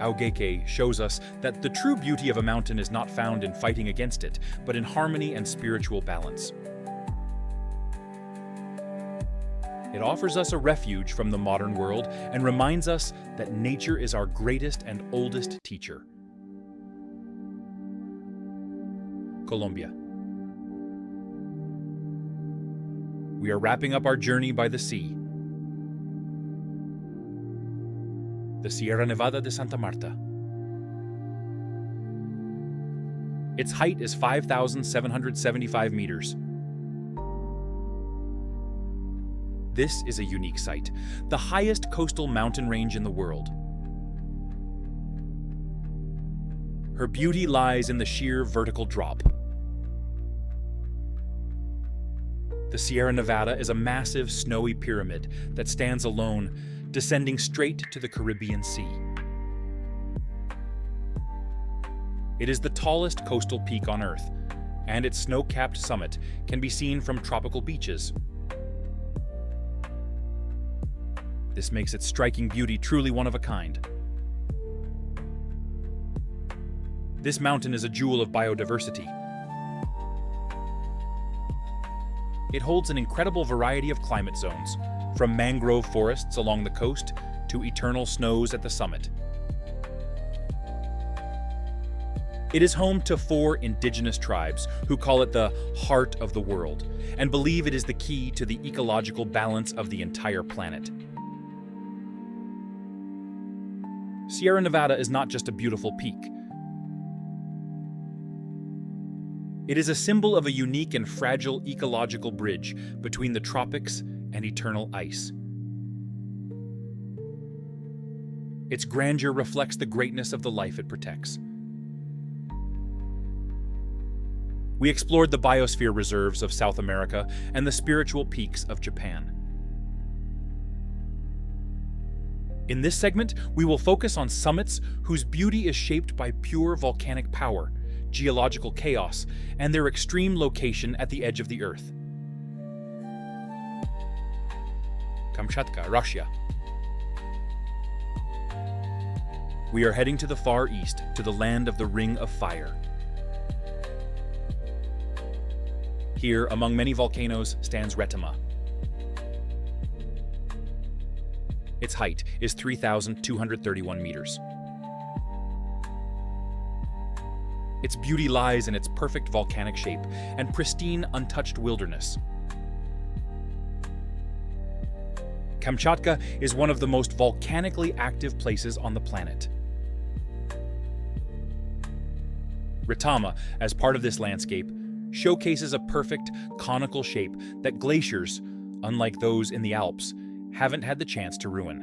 Aogake shows us that the true beauty of a mountain is not found in fighting against it, but in harmony and spiritual balance. It offers us a refuge from the modern world and reminds us that nature is our greatest and oldest teacher. Colombia. We are wrapping up our journey by the sea. The Sierra Nevada de Santa Marta. Its height is 5,775 meters. This is a unique sight, the highest coastal mountain range in the world. Her beauty lies in the sheer vertical drop. The Sierra Nevada is a massive snowy pyramid that stands alone, descending straight to the Caribbean Sea. It is the tallest coastal peak on Earth, and its snow-capped summit can be seen from tropical beaches. This makes its striking beauty truly one of a kind. This mountain is a jewel of biodiversity. It holds an incredible variety of climate zones, from mangrove forests along the coast to eternal snows at the summit. It is home to 4 indigenous tribes who call it the heart of the world and believe it is the key to the ecological balance of the entire planet. Sierra Nevada is not just a beautiful peak. It is a symbol of a unique and fragile ecological bridge between the tropics and eternal ice. Its grandeur reflects the greatness of the life it protects. We explored the biosphere reserves of South America and the spiritual peaks of Japan. In this segment, we will focus on summits whose beauty is shaped by pure volcanic power, geological chaos, and their extreme location at the edge of the Earth. Kamchatka, Russia. We are heading to the Far East, to the land of the Ring of Fire. Here, among many volcanoes, stands Roraima. Its height is 3,231 meters. Its beauty lies in its perfect volcanic shape and pristine, untouched wilderness. Kamchatka is one of the most volcanically active places on the planet. Roraima, as part of this landscape, showcases a perfect, conical shape that glaciers, unlike those in the Alps, haven't had the chance to ruin.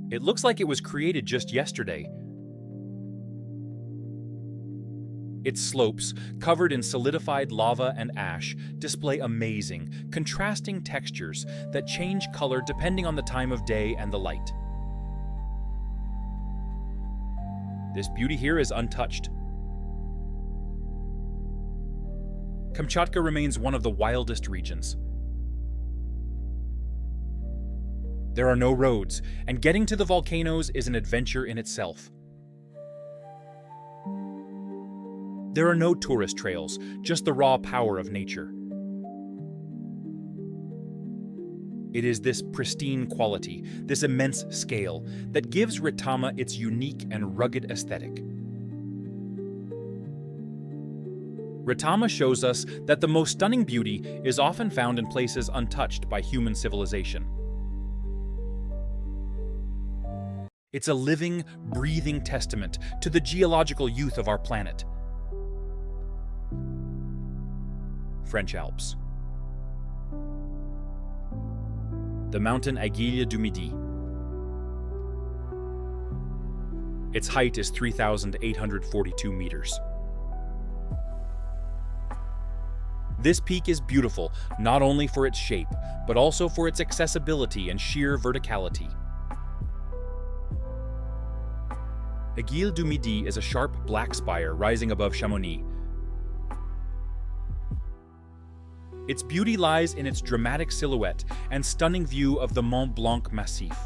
It looks like it was created just yesterday. Its slopes, covered in solidified lava and ash, display amazing, contrasting textures that change color depending on the time of day and the light. This beauty here is untouched. Kamchatka remains one of the wildest regions. There are no roads, and getting to the volcanoes is an adventure in itself. There are no tourist trails, just the raw power of nature. It is this pristine quality, this immense scale, that gives Roraima its unique and rugged aesthetic. Roraima shows us that the most stunning beauty is often found in places untouched by human civilization. It's a living, breathing testament to the geological youth of our planet. French Alps. The mountain Aiguille du Midi. Its height is 3,842 meters. This peak is beautiful not only for its shape, but also for its accessibility and sheer verticality. Aiguille du Midi is a sharp black spire rising above Chamonix. Its beauty lies in its dramatic silhouette and stunning view of the Mont Blanc Massif.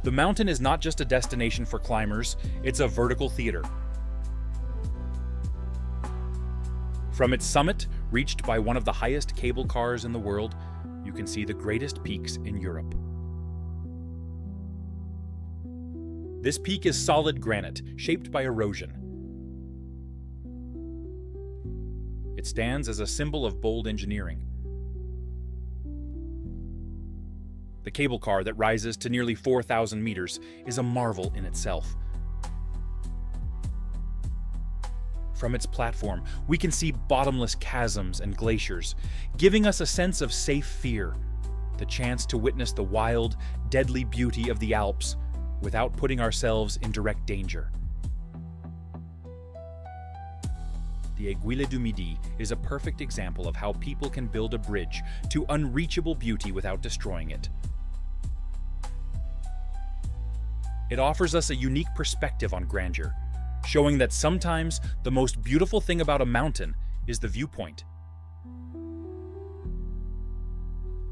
The mountain is not just a destination for climbers, it's a vertical theater. From its summit, reached by one of the highest cable cars in the world, you can see the greatest peaks in Europe. This peak is solid granite, shaped by erosion. It stands as a symbol of bold engineering. The cable car that rises to nearly 4,000 meters is a marvel in itself. From its platform, we can see bottomless chasms and glaciers, giving us a sense of safe fear, the chance to witness the wild, deadly beauty of the Alps without putting ourselves in direct danger. The Aiguille du Midi is a perfect example of how people can build a bridge to unreachable beauty without destroying it. It offers us a unique perspective on grandeur, showing that sometimes the most beautiful thing about a mountain is the viewpoint.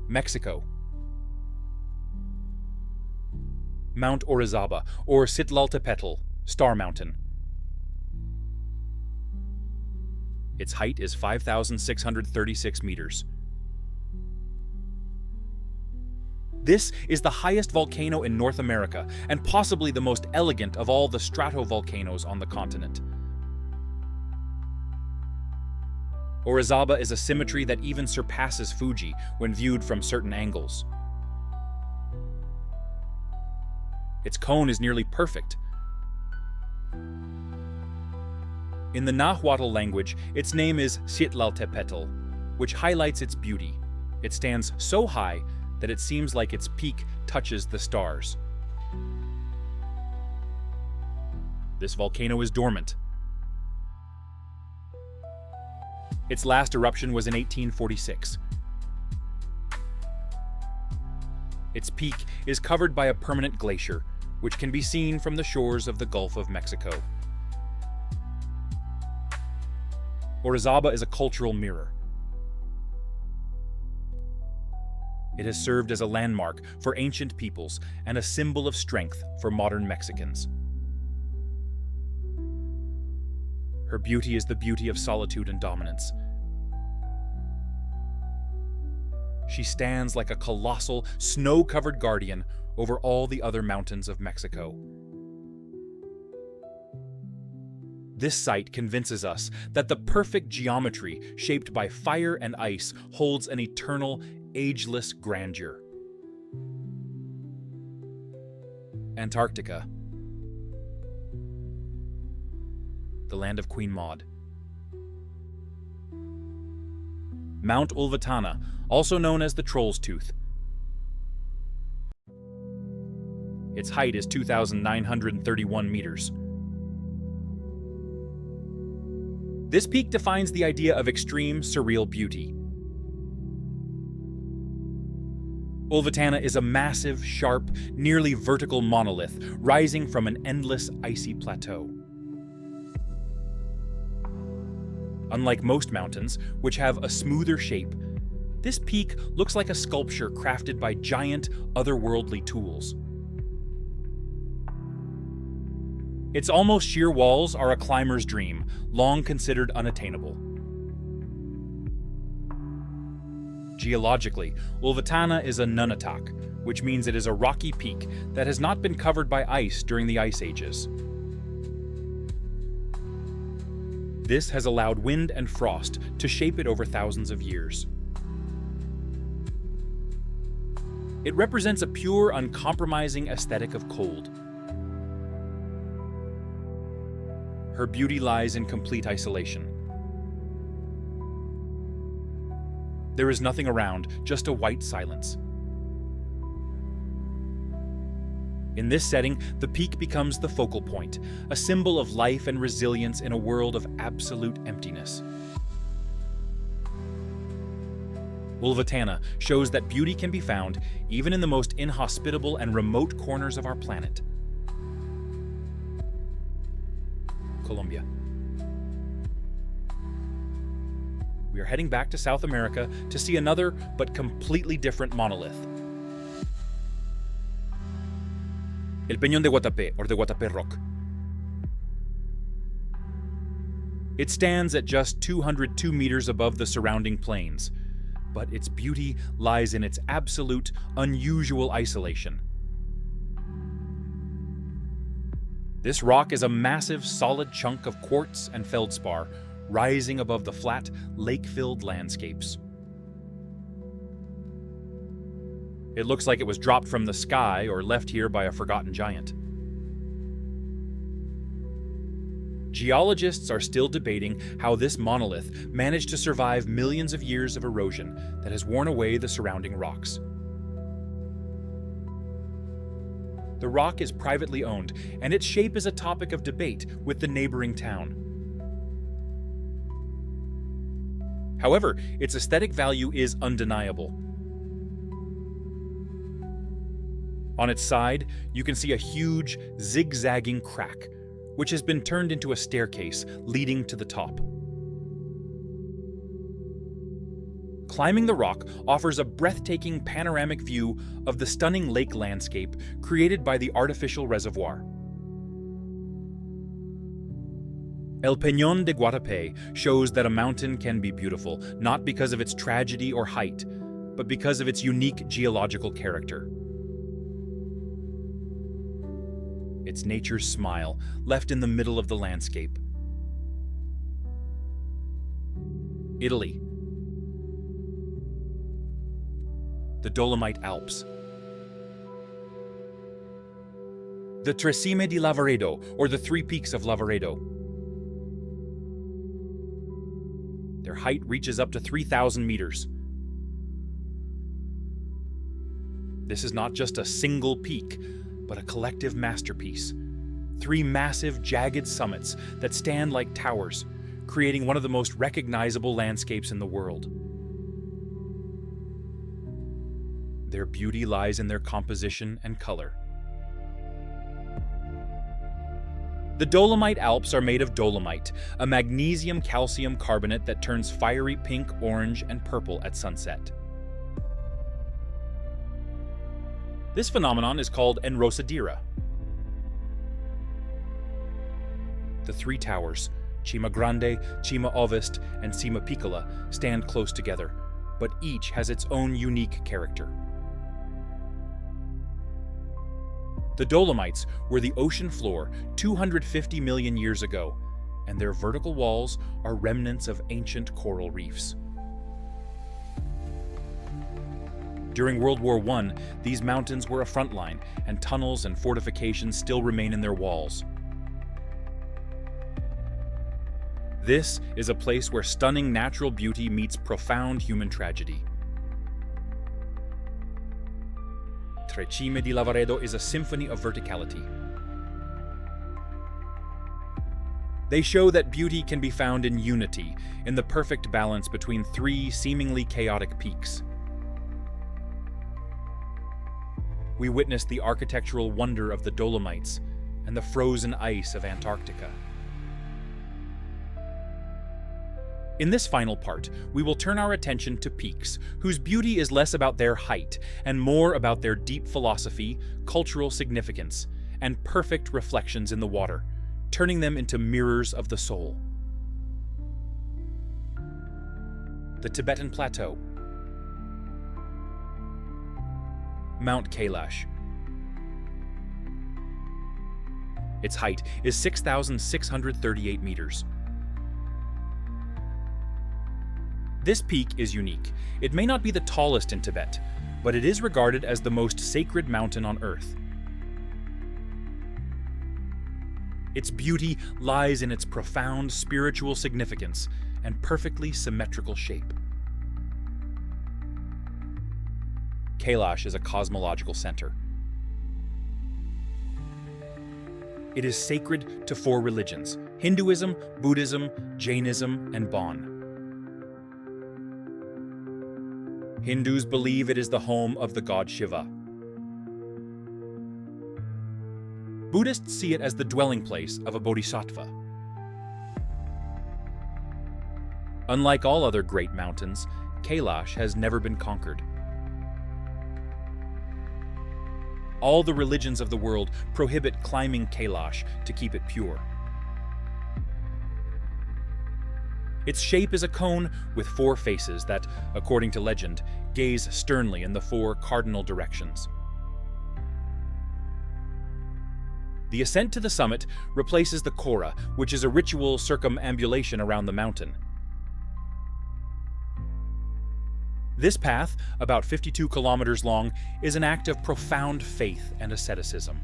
Mexico. Mount Orizaba, or Citlaltépetl, Star Mountain. Its height is 5,636 meters. This is the highest volcano in North America and possibly the most elegant of all the stratovolcanoes on the continent. Orizaba is a symmetry that even surpasses Fuji when viewed from certain angles. Its cone is nearly perfect. In the Nahuatl language, its name is Citlaltépetl, which highlights its beauty. It stands so high that it seems like its peak touches the stars. This volcano is dormant. Its last eruption was in 1846. Its peak is covered by a permanent glacier, which can be seen from the shores of the Gulf of Mexico. Orizaba is a cultural mirror. It has served as a landmark for ancient peoples and a symbol of strength for modern Mexicans. Her beauty is the beauty of solitude and dominance. She stands like a colossal, snow-covered guardian over all the other mountains of Mexico. This site convinces us that the perfect geometry shaped by fire and ice holds an eternal, ageless grandeur. Antarctica. The land of Queen Maud. Mount Ulvatana, also known as the Troll's Tooth. Its height is 2,931 meters. This peak defines the idea of extreme, surreal beauty. Ulvatana is a massive, sharp, nearly vertical monolith rising from an endless icy plateau. Unlike most mountains, which have a smoother shape, this peak looks like a sculpture crafted by giant, otherworldly tools. Its almost sheer walls are a climber's dream, long considered unattainable. Geologically, Ulvatana is a nunatak, which means it is a rocky peak that has not been covered by ice during the ice ages. This has allowed wind and frost to shape it over thousands of years. It represents a pure, uncompromising aesthetic of cold. Her beauty lies in complete isolation. There is nothing around, just a white silence. In this setting, the peak becomes the focal point, a symbol of life and resilience in a world of absolute emptiness. Ulvatana shows that beauty can be found even in the most inhospitable and remote corners of our planet. Colombia. We are heading back to South America to see another but completely different monolith. El Peñón de Guatapé, or the Guatapé Rock. It stands at just 202 meters above the surrounding plains, but its beauty lies in its absolute, unusual isolation. This rock is a massive, solid chunk of quartz and feldspar, rising above the flat, lake-filled landscapes. It looks like it was dropped from the sky or left here by a forgotten giant. Geologists are still debating how this monolith managed to survive millions of years of erosion that has worn away the surrounding rocks. The rock is privately owned, and its shape is a topic of debate with the neighboring town. However, its aesthetic value is undeniable. On its side, you can see a huge, zigzagging crack, which has been turned into a staircase leading to the top. Climbing the rock offers a breathtaking panoramic view of the stunning lake landscape created by the artificial reservoir. El Peñón de Guatapé shows that a mountain can be beautiful, not because of its tragedy or height, but because of its unique geological character. It's nature's smile, left in the middle of the landscape. Italy. The Dolomite Alps. The Tre Cime di Lavaredo, or the Three Peaks of Lavaredo. Their height reaches up to 3,000 meters. This is not just a single peak, but a collective masterpiece. Three massive, jagged summits that stand like towers, creating one of the most recognizable landscapes in the world. Their beauty lies in their composition and color. The Dolomite Alps are made of dolomite, a magnesium-calcium carbonate that turns fiery pink, orange, and purple at sunset. This phenomenon is called enrosadira. The three towers, Cima Grande, Cima Ovest, and Cima Piccola, stand close together, but each has its own unique character. The Dolomites were the ocean floor 250 million years ago, and their vertical walls are remnants of ancient coral reefs. During World War I, these mountains were a front line, and tunnels and fortifications still remain in their walls. This is a place where stunning natural beauty meets profound human tragedy. Tre Cime di Lavaredo is a symphony of verticality. They show that beauty can be found in unity, in the perfect balance between three seemingly chaotic peaks. We witness the architectural wonder of the Dolomites and the frozen ice of Antarctica. In this final part, we will turn our attention to peaks, whose beauty is less about their height and more about their deep philosophy, cultural significance, and perfect reflections in the water, turning them into mirrors of the soul. The Tibetan Plateau. Mount Kailash. Its height is 6,638 meters. This peak is unique. It may not be the tallest in Tibet, but it is regarded as the most sacred mountain on Earth. Its beauty lies in its profound spiritual significance and perfectly symmetrical shape. Kailash is a cosmological center. It is sacred to four religions: Hinduism, Buddhism, Jainism, and Bon. Hindus believe it is the home of the god Shiva. Buddhists see it as the dwelling place of a bodhisattva. Unlike all other great mountains, Kailash has never been conquered. All the religions of the world prohibit climbing Kailash to keep it pure. Its shape is a cone with four faces that, according to legend, gaze sternly in the four cardinal directions. The ascent to the summit replaces the Kora, which is a ritual circumambulation around the mountain. This path, about 52 kilometers long, is an act of profound faith and asceticism.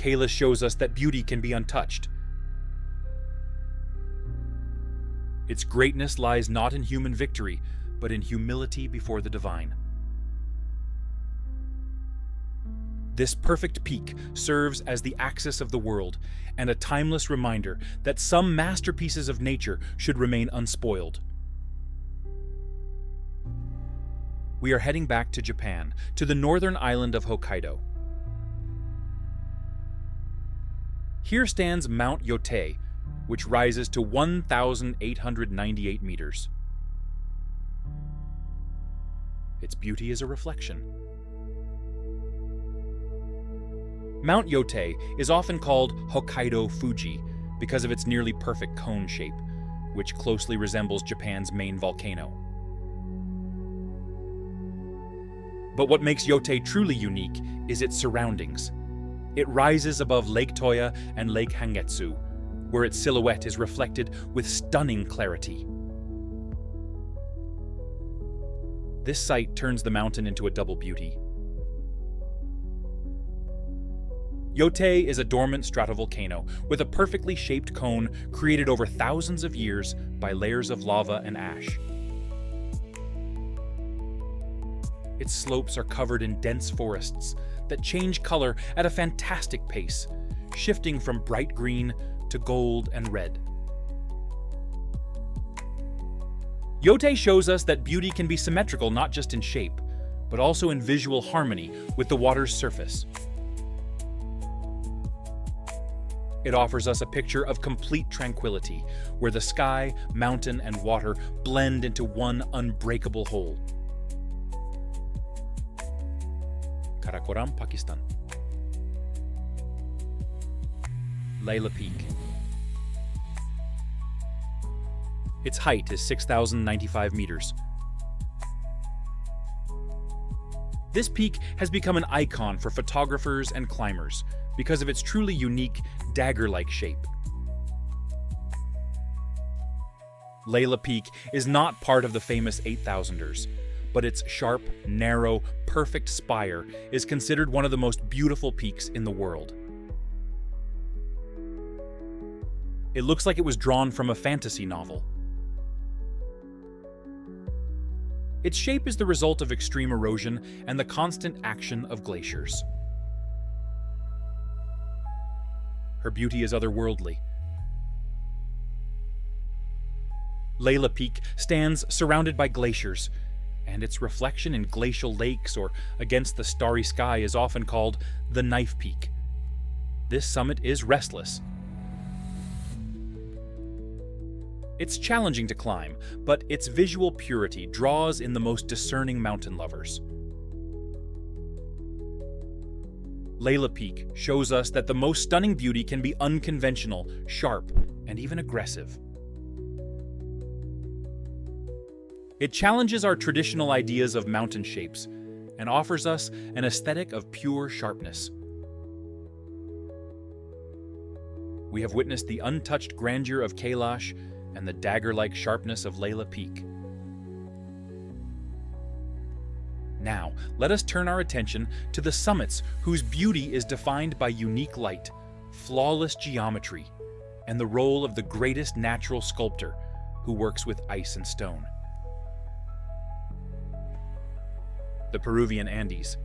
Kailash shows us that beauty can be untouched. Its greatness lies not in human victory, but in humility before the divine. This perfect peak serves as the axis of the world and a timeless reminder that some masterpieces of nature should remain unspoiled. We are heading back to Japan, to the northern island of Hokkaido. Here stands Mount Yotei, which rises to 1,898 meters. Its beauty is a reflection. Mount Yotei is often called Hokkaido Fuji because of its nearly perfect cone shape, which closely resembles Japan's main volcano. But what makes Yotei truly unique is its surroundings. It rises above Lake Toya and Lake Hangetsu, where its silhouette is reflected with stunning clarity. This sight turns the mountain into a double beauty. Yotei is a dormant stratovolcano with a perfectly shaped cone created over thousands of years by layers of lava and ash. Its slopes are covered in dense forests that change color at a fantastic pace, shifting from bright green to gold and red. Yotei shows us that beauty can be symmetrical not just in shape, but also in visual harmony with the water's surface. It offers us a picture of complete tranquility, where the sky, mountain, and water blend into one unbreakable whole. Karakoram, Pakistan. Layla Peak. Its height is 6,095 meters. This peak has become an icon for photographers and climbers because of its truly unique, dagger-like shape. Layla Peak is not part of the famous 8,000ers, but its sharp, narrow, perfect spire is considered one of the most beautiful peaks in the world. It looks like it was drawn from a fantasy novel. Its shape is the result of extreme erosion and the constant action of glaciers. Her beauty is otherworldly. Layla Peak stands surrounded by glaciers, and its reflection in glacial lakes or against the starry sky is often called the Knife Peak. This summit is restless. It's challenging to climb, but its visual purity draws in the most discerning mountain lovers. Layla Peak shows us that the most stunning beauty can be unconventional, sharp, and even aggressive. It challenges our traditional ideas of mountain shapes and offers us an aesthetic of pure sharpness. We have witnessed the untouched grandeur of Kailash and the dagger-like sharpness of Layla Peak. Now, let us turn our attention to the summits whose beauty is defined by unique light, flawless geometry, and the role of the greatest natural sculptor who works with ice and stone. The Peruvian Andes.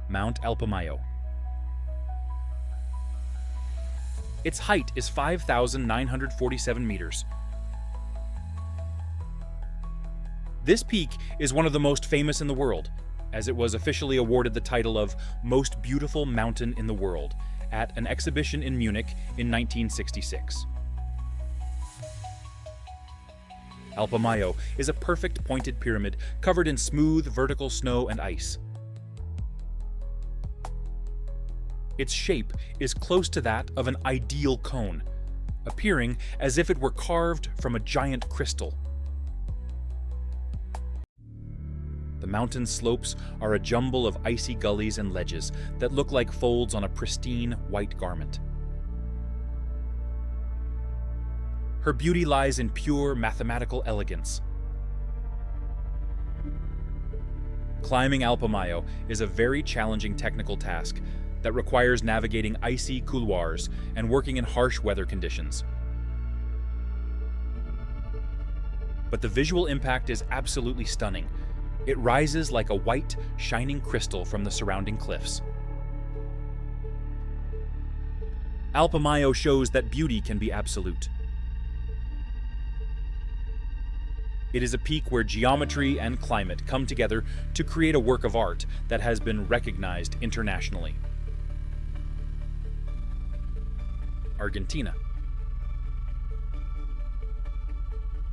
Mount Alpamayo. Its height is 5,947 meters. This peak is one of the most famous in the world, as it was officially awarded the title of Most Beautiful Mountain in the World at an exhibition in Munich in 1966. Alpamayo is a perfect pointed pyramid covered in smooth vertical snow and ice. Its shape is close to that of an ideal cone, appearing as if it were carved from a giant crystal. The mountain slopes are a jumble of icy gullies and ledges that look like folds on a pristine white garment. Her beauty lies in pure mathematical elegance. Climbing Alpamayo is a very challenging technical task that requires navigating icy couloirs and working in harsh weather conditions. But the visual impact is absolutely stunning. It rises like a white, shining crystal from the surrounding cliffs. Alpamayo shows that beauty can be absolute. It is a peak where geometry and climate come together to create a work of art that has been recognized internationally. Argentina.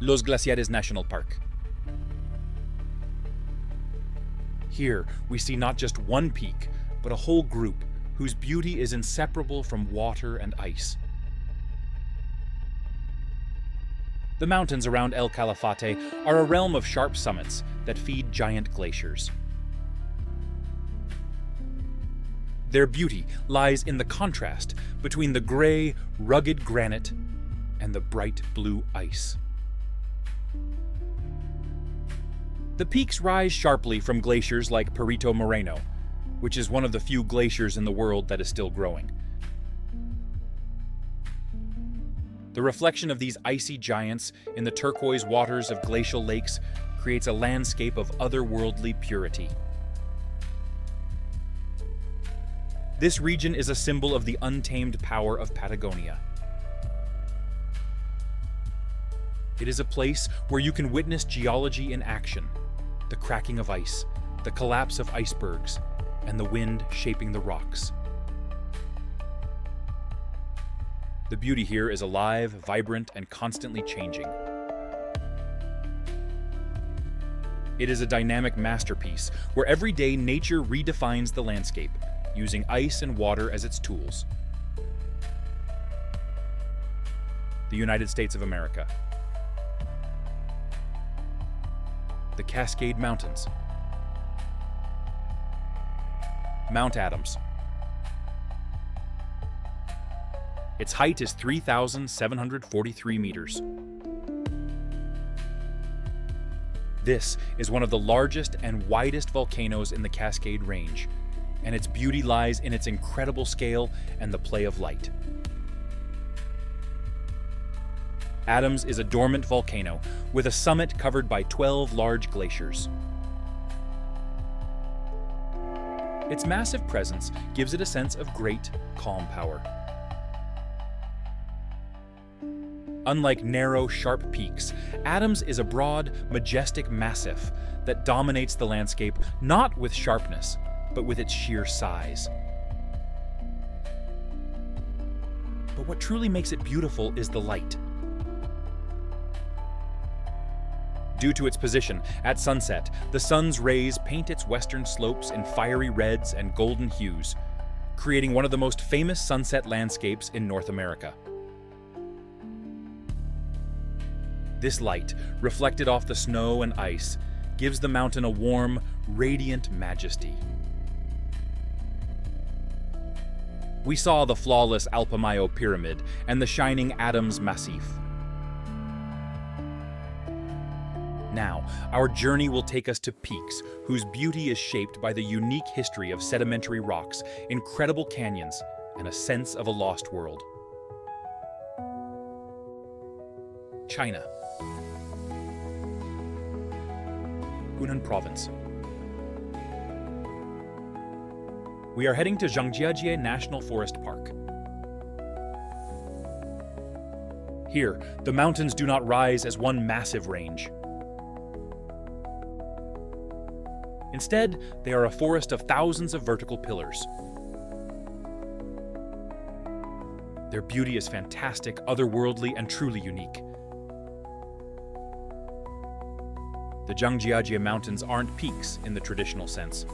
Los Glaciares National Park. Here, we see not just one peak, but a whole group whose beauty is inseparable from water and ice. The mountains around El Calafate are a realm of sharp summits that feed giant glaciers. Their beauty lies in the contrast between the gray, rugged granite and the bright blue ice. The peaks rise sharply from glaciers like Perito Moreno, which is one of the few glaciers in the world that is still growing. The reflection of these icy giants in the turquoise waters of glacial lakes creates a landscape of otherworldly purity. This region is a symbol of the untamed power of Patagonia. It is a place where you can witness geology in action, the cracking of ice, the collapse of icebergs, and the wind shaping the rocks. The beauty here is alive, vibrant, and constantly changing. It is a dynamic masterpiece where every day nature redefines the landscape, using ice and water as its tools. The United States of America. The Cascade Mountains. Mount Adams. Its height is 3,743 meters. This is one of the largest and widest volcanoes in the Cascade Range, and its beauty lies in its incredible scale and the play of light. Adams is a dormant volcano with a summit covered by 12 large glaciers. Its massive presence gives it a sense of great, calm power. Unlike narrow, sharp peaks, Adams is a broad, majestic massif that dominates the landscape not with sharpness, but with its sheer size. But what truly makes it beautiful is the light. Due to its position, at sunset, the sun's rays paint its western slopes in fiery reds and golden hues, creating one of the most famous sunset landscapes in North America. This light, reflected off the snow and ice, gives the mountain a warm, radiant majesty. We saw the flawless Alpamayo Pyramid and the shining Adams Massif. Now, our journey will take us to peaks whose beauty is shaped by the unique history of sedimentary rocks, incredible canyons, and a sense of a lost world. China. Hunan Province. We are heading to Zhangjiajie National Forest Park. Here, the mountains do not rise as one massive range. Instead, they are a forest of thousands of vertical pillars. Their beauty is fantastic, otherworldly, and truly unique. The Zhangjiajie Mountains aren't peaks in the traditional sense.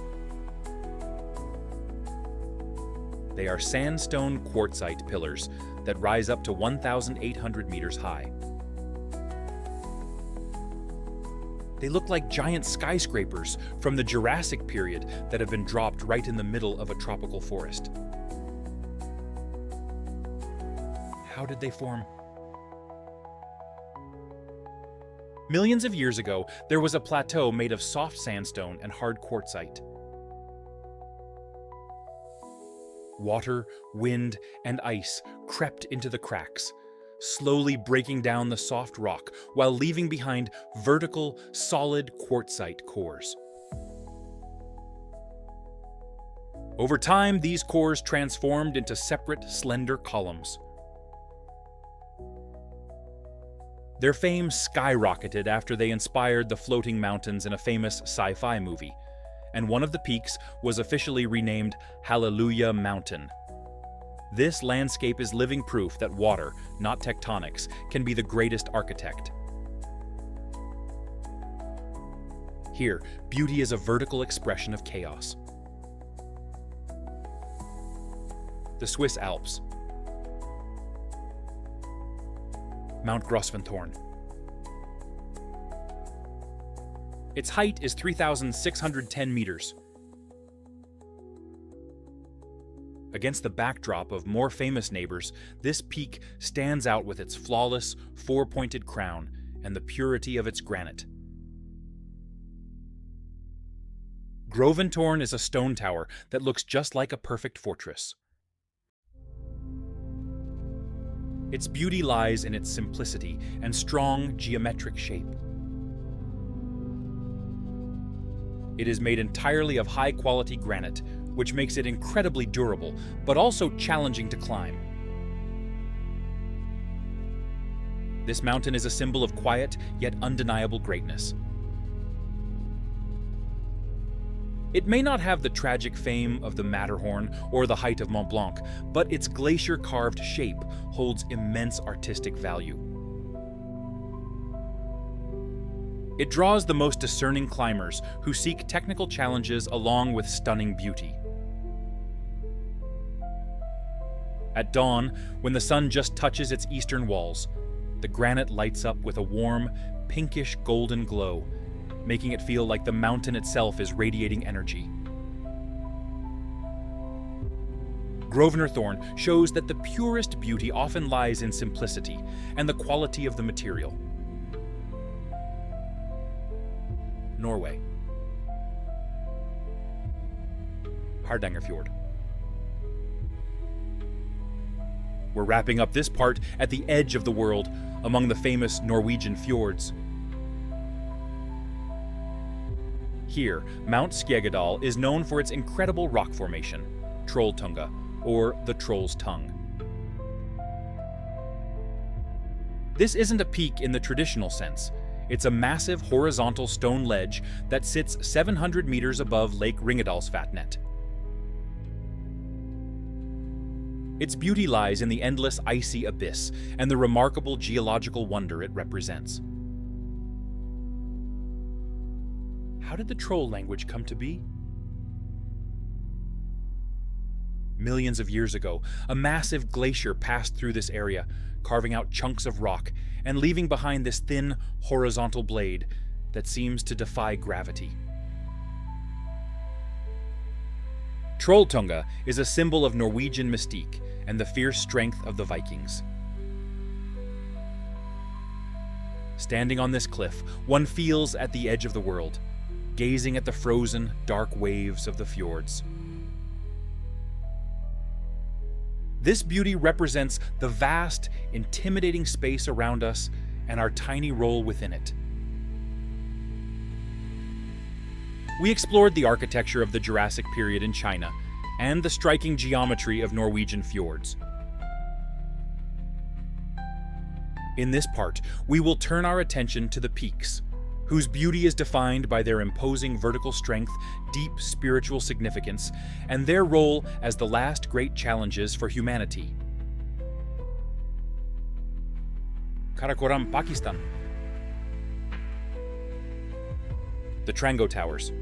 They are sandstone quartzite pillars that rise up to 1,800 meters high. They look like giant skyscrapers from the Jurassic period that have been dropped right in the middle of a tropical forest. How did they form? Millions of years ago, there was a plateau made of soft sandstone and hard quartzite. Water, wind, and ice crept into the cracks, slowly breaking down the soft rock while leaving behind vertical, solid quartzite cores. Over time, these cores transformed into separate, slender columns. Their fame skyrocketed after they inspired the floating mountains in a famous sci-fi movie, and one of the peaks was officially renamed Hallelujah Mountain. This landscape is living proof that water, not tectonics, can be the greatest architect. Here, beauty is a vertical expression of chaos. The Swiss Alps. Mount Grossventorn. Its height is 3,610 meters. Against the backdrop of more famous neighbors, this peak stands out with its flawless, four-pointed crown and the purity of its granite. Groventorn is a stone tower that looks just like a perfect fortress. Its beauty lies in its simplicity and strong geometric shape. It is made entirely of high-quality granite, which makes it incredibly durable, but also challenging to climb. This mountain is a symbol of quiet, yet undeniable greatness. It may not have the tragic fame of the Matterhorn or the height of Mont Blanc, but its glacier-carved shape holds immense artistic value. It draws the most discerning climbers who seek technical challenges along with stunning beauty. At dawn, when the sun just touches its eastern walls, the granite lights up with a warm, pinkish golden glow, making it feel like the mountain itself is radiating energy. Grosvenor Thorn shows that the purest beauty often lies in simplicity and the quality of the material. Norway. Hardangerfjord. We're wrapping up this part at the edge of the world, among the famous Norwegian fjords. Here, Mount Skjegedal is known for its incredible rock formation, Trolltunga, or the Troll's Tongue. This isn't a peak in the traditional sense. It's a massive horizontal stone ledge that sits 700 meters above Lake Ringedalsvatnet. Its beauty lies in the endless icy abyss and the remarkable geological wonder it represents. How did the troll language come to be? Millions of years ago, a massive glacier passed through this area, carving out chunks of rock and leaving behind this thin, horizontal blade that seems to defy gravity. Trolltunga is a symbol of Norwegian mystique and the fierce strength of the Vikings. Standing on this cliff, one feels at the edge of the world, gazing at the frozen, dark waves of the fjords. This beauty represents the vast, intimidating space around us and our tiny role within it. We explored the architecture of the Jurassic period in China and the striking geometry of Norwegian fjords. In this part, we will turn our attention to the peaks, whose beauty is defined by their imposing vertical strength, deep spiritual significance, and their role as the last great challenges for humanity. Karakoram, Pakistan. The Trango Towers.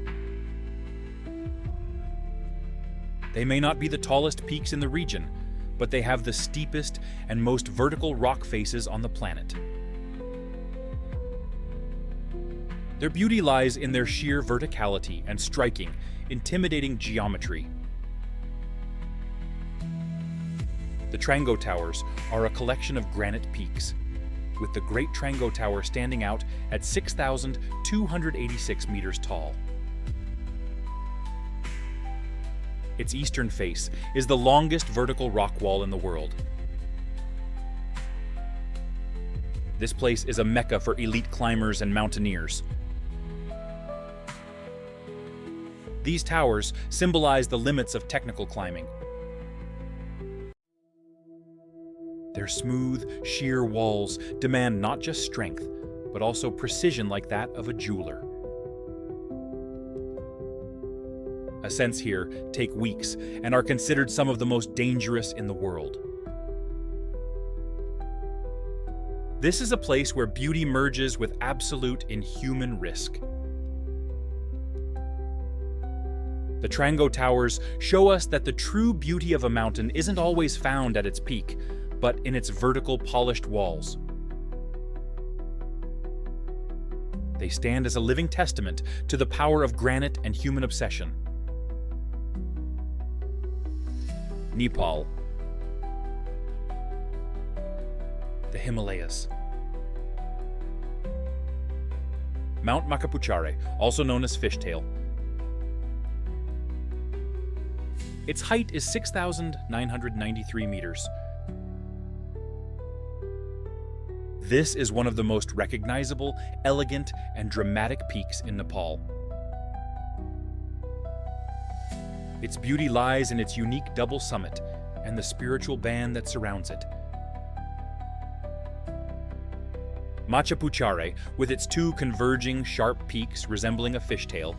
They may not be the tallest peaks in the region, but they have the steepest and most vertical rock faces on the planet. Their beauty lies in their sheer verticality and striking, intimidating geometry. The Trango Towers are a collection of granite peaks. with the Great Trango Tower standing out at 6,286 meters tall. Its eastern face is the longest vertical rock wall in the world. This place is a mecca for elite climbers and mountaineers. These towers symbolize the limits of technical climbing. Their smooth, sheer walls demand not just strength, but also precision like that of a jeweler. Ascents here take weeks and are considered some of the most dangerous in the world. This is a place where beauty merges with absolute inhuman risk. The Trango Towers show us that the true beauty of a mountain isn't always found at its peak, but in its vertical, polished walls. They stand as a living testament to the power of granite and human obsession. Nepal. The Himalayas. Mount Makapuchare, also known as Fishtail. Its height is 6,993 meters. This is one of the most recognizable, elegant, and dramatic peaks in Nepal. Its beauty lies in its unique double summit and the spiritual band that surrounds it. Makapuchare, with its two converging, sharp peaks resembling a fishtail,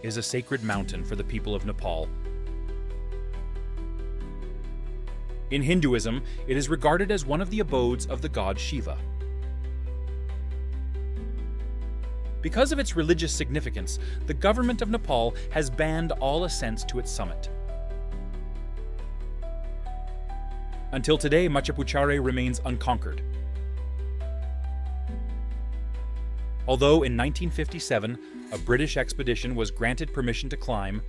is a sacred mountain for the people of Nepal. In Hinduism, it is regarded as one of the abodes of the god Shiva. Because of its religious significance, the government of Nepal has banned all ascents to its summit. Until today, Makapuchare remains unconquered. Although in 1957, a British expedition was granted permission to climb,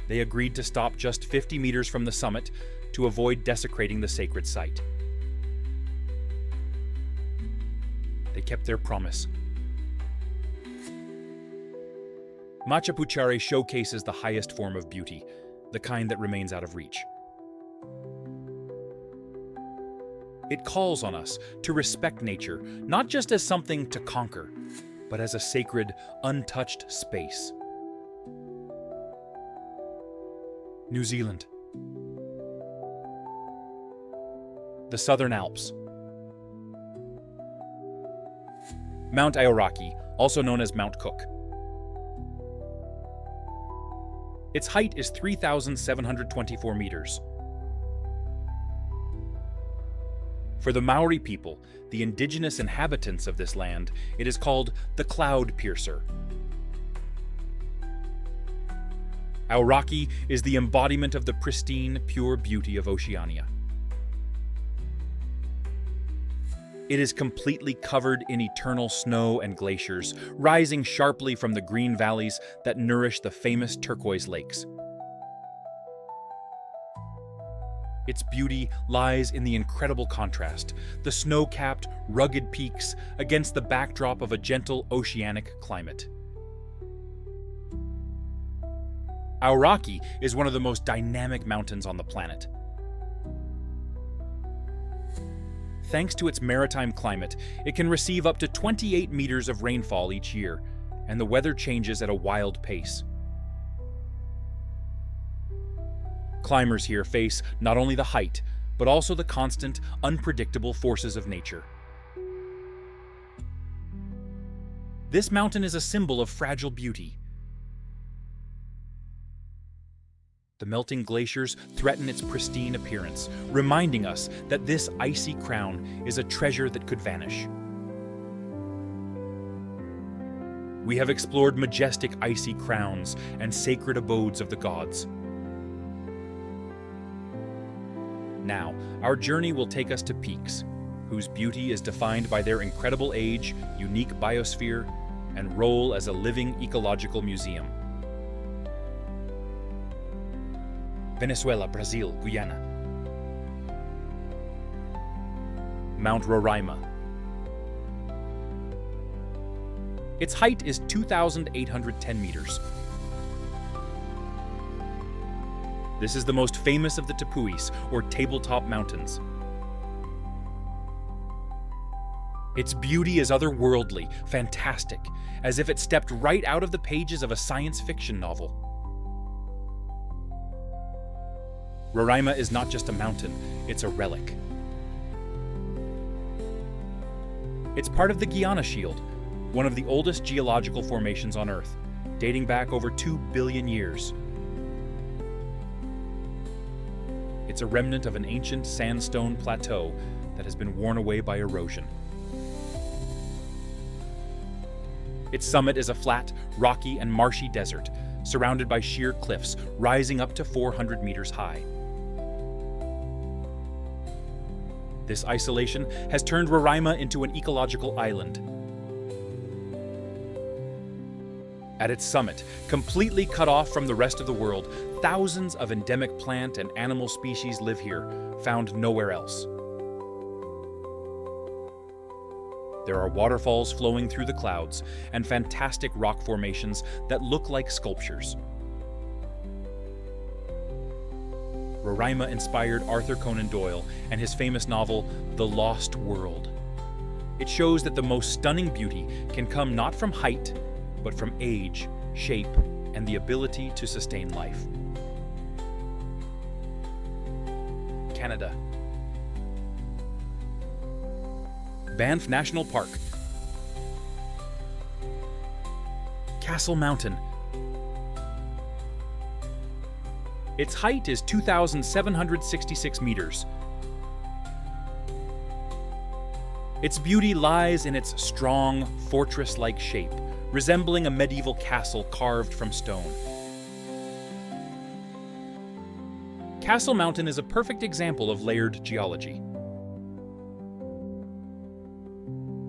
they agreed to stop just 50 meters from the summit to avoid desecrating the sacred site. They kept their promise. Makapuchare showcases the highest form of beauty, the kind that remains out of reach. It calls on us to respect nature, not just as something to conquer, but as a sacred, untouched space. New Zealand. The Southern Alps. Mount Aoraki, also known as Mount Cook. Its height is 3,724 meters. For the Maori people, the indigenous inhabitants of this land, it is called the Cloud Piercer. Aoraki is the embodiment of the pristine, pure beauty of Oceania. It is completely covered in eternal snow and glaciers, rising sharply from the green valleys that nourish the famous turquoise lakes. Its beauty lies in the incredible contrast, the snow-capped, rugged peaks against the backdrop of a gentle oceanic climate. Aoraki is one of the most dynamic mountains on the planet. Thanks to its maritime climate, it can receive up to 28 meters of rainfall each year, and the weather changes at a wild pace. Climbers here face not only the height, but also the constant, unpredictable forces of nature. This mountain is a symbol of fragile beauty. The melting glaciers threaten its pristine appearance, reminding us that this icy crown is a treasure that could vanish. We have explored majestic icy crowns and sacred abodes of the gods. Now, our journey will take us to peaks, whose beauty is defined by their incredible age, unique biosphere, and role as a living ecological museum. Venezuela, Brazil, Guyana. Mount Roraima. Its height is 2,810 meters. This is the most famous of the tepuis, or tabletop mountains. Its beauty is otherworldly, fantastic, as if it stepped right out of the pages of a science fiction novel. Roraima is not just a mountain, it's a relic. It's part of the Guiana Shield, one of the oldest geological formations on Earth, dating back over 2 billion years. It's a remnant of an ancient sandstone plateau that has been worn away by erosion. Its summit is a flat, rocky, and marshy desert, surrounded by sheer cliffs rising up to 400 meters high. This isolation has turned Roraima into an ecological island. At its summit, completely cut off from the rest of the world, thousands of endemic plant and animal species live here, found nowhere else. There are waterfalls flowing through the clouds and fantastic rock formations that look like sculptures. Roraima inspired Arthur Conan Doyle and his famous novel, The Lost World. It shows that the most stunning beauty can come not from height, but from age, shape, and the ability to sustain life. Canada. Banff National Park. Castle Mountain. Its height is 2,766 meters. Its beauty lies in its strong, fortress-like shape, resembling a medieval castle carved from stone. Castle Mountain is a perfect example of layered geology.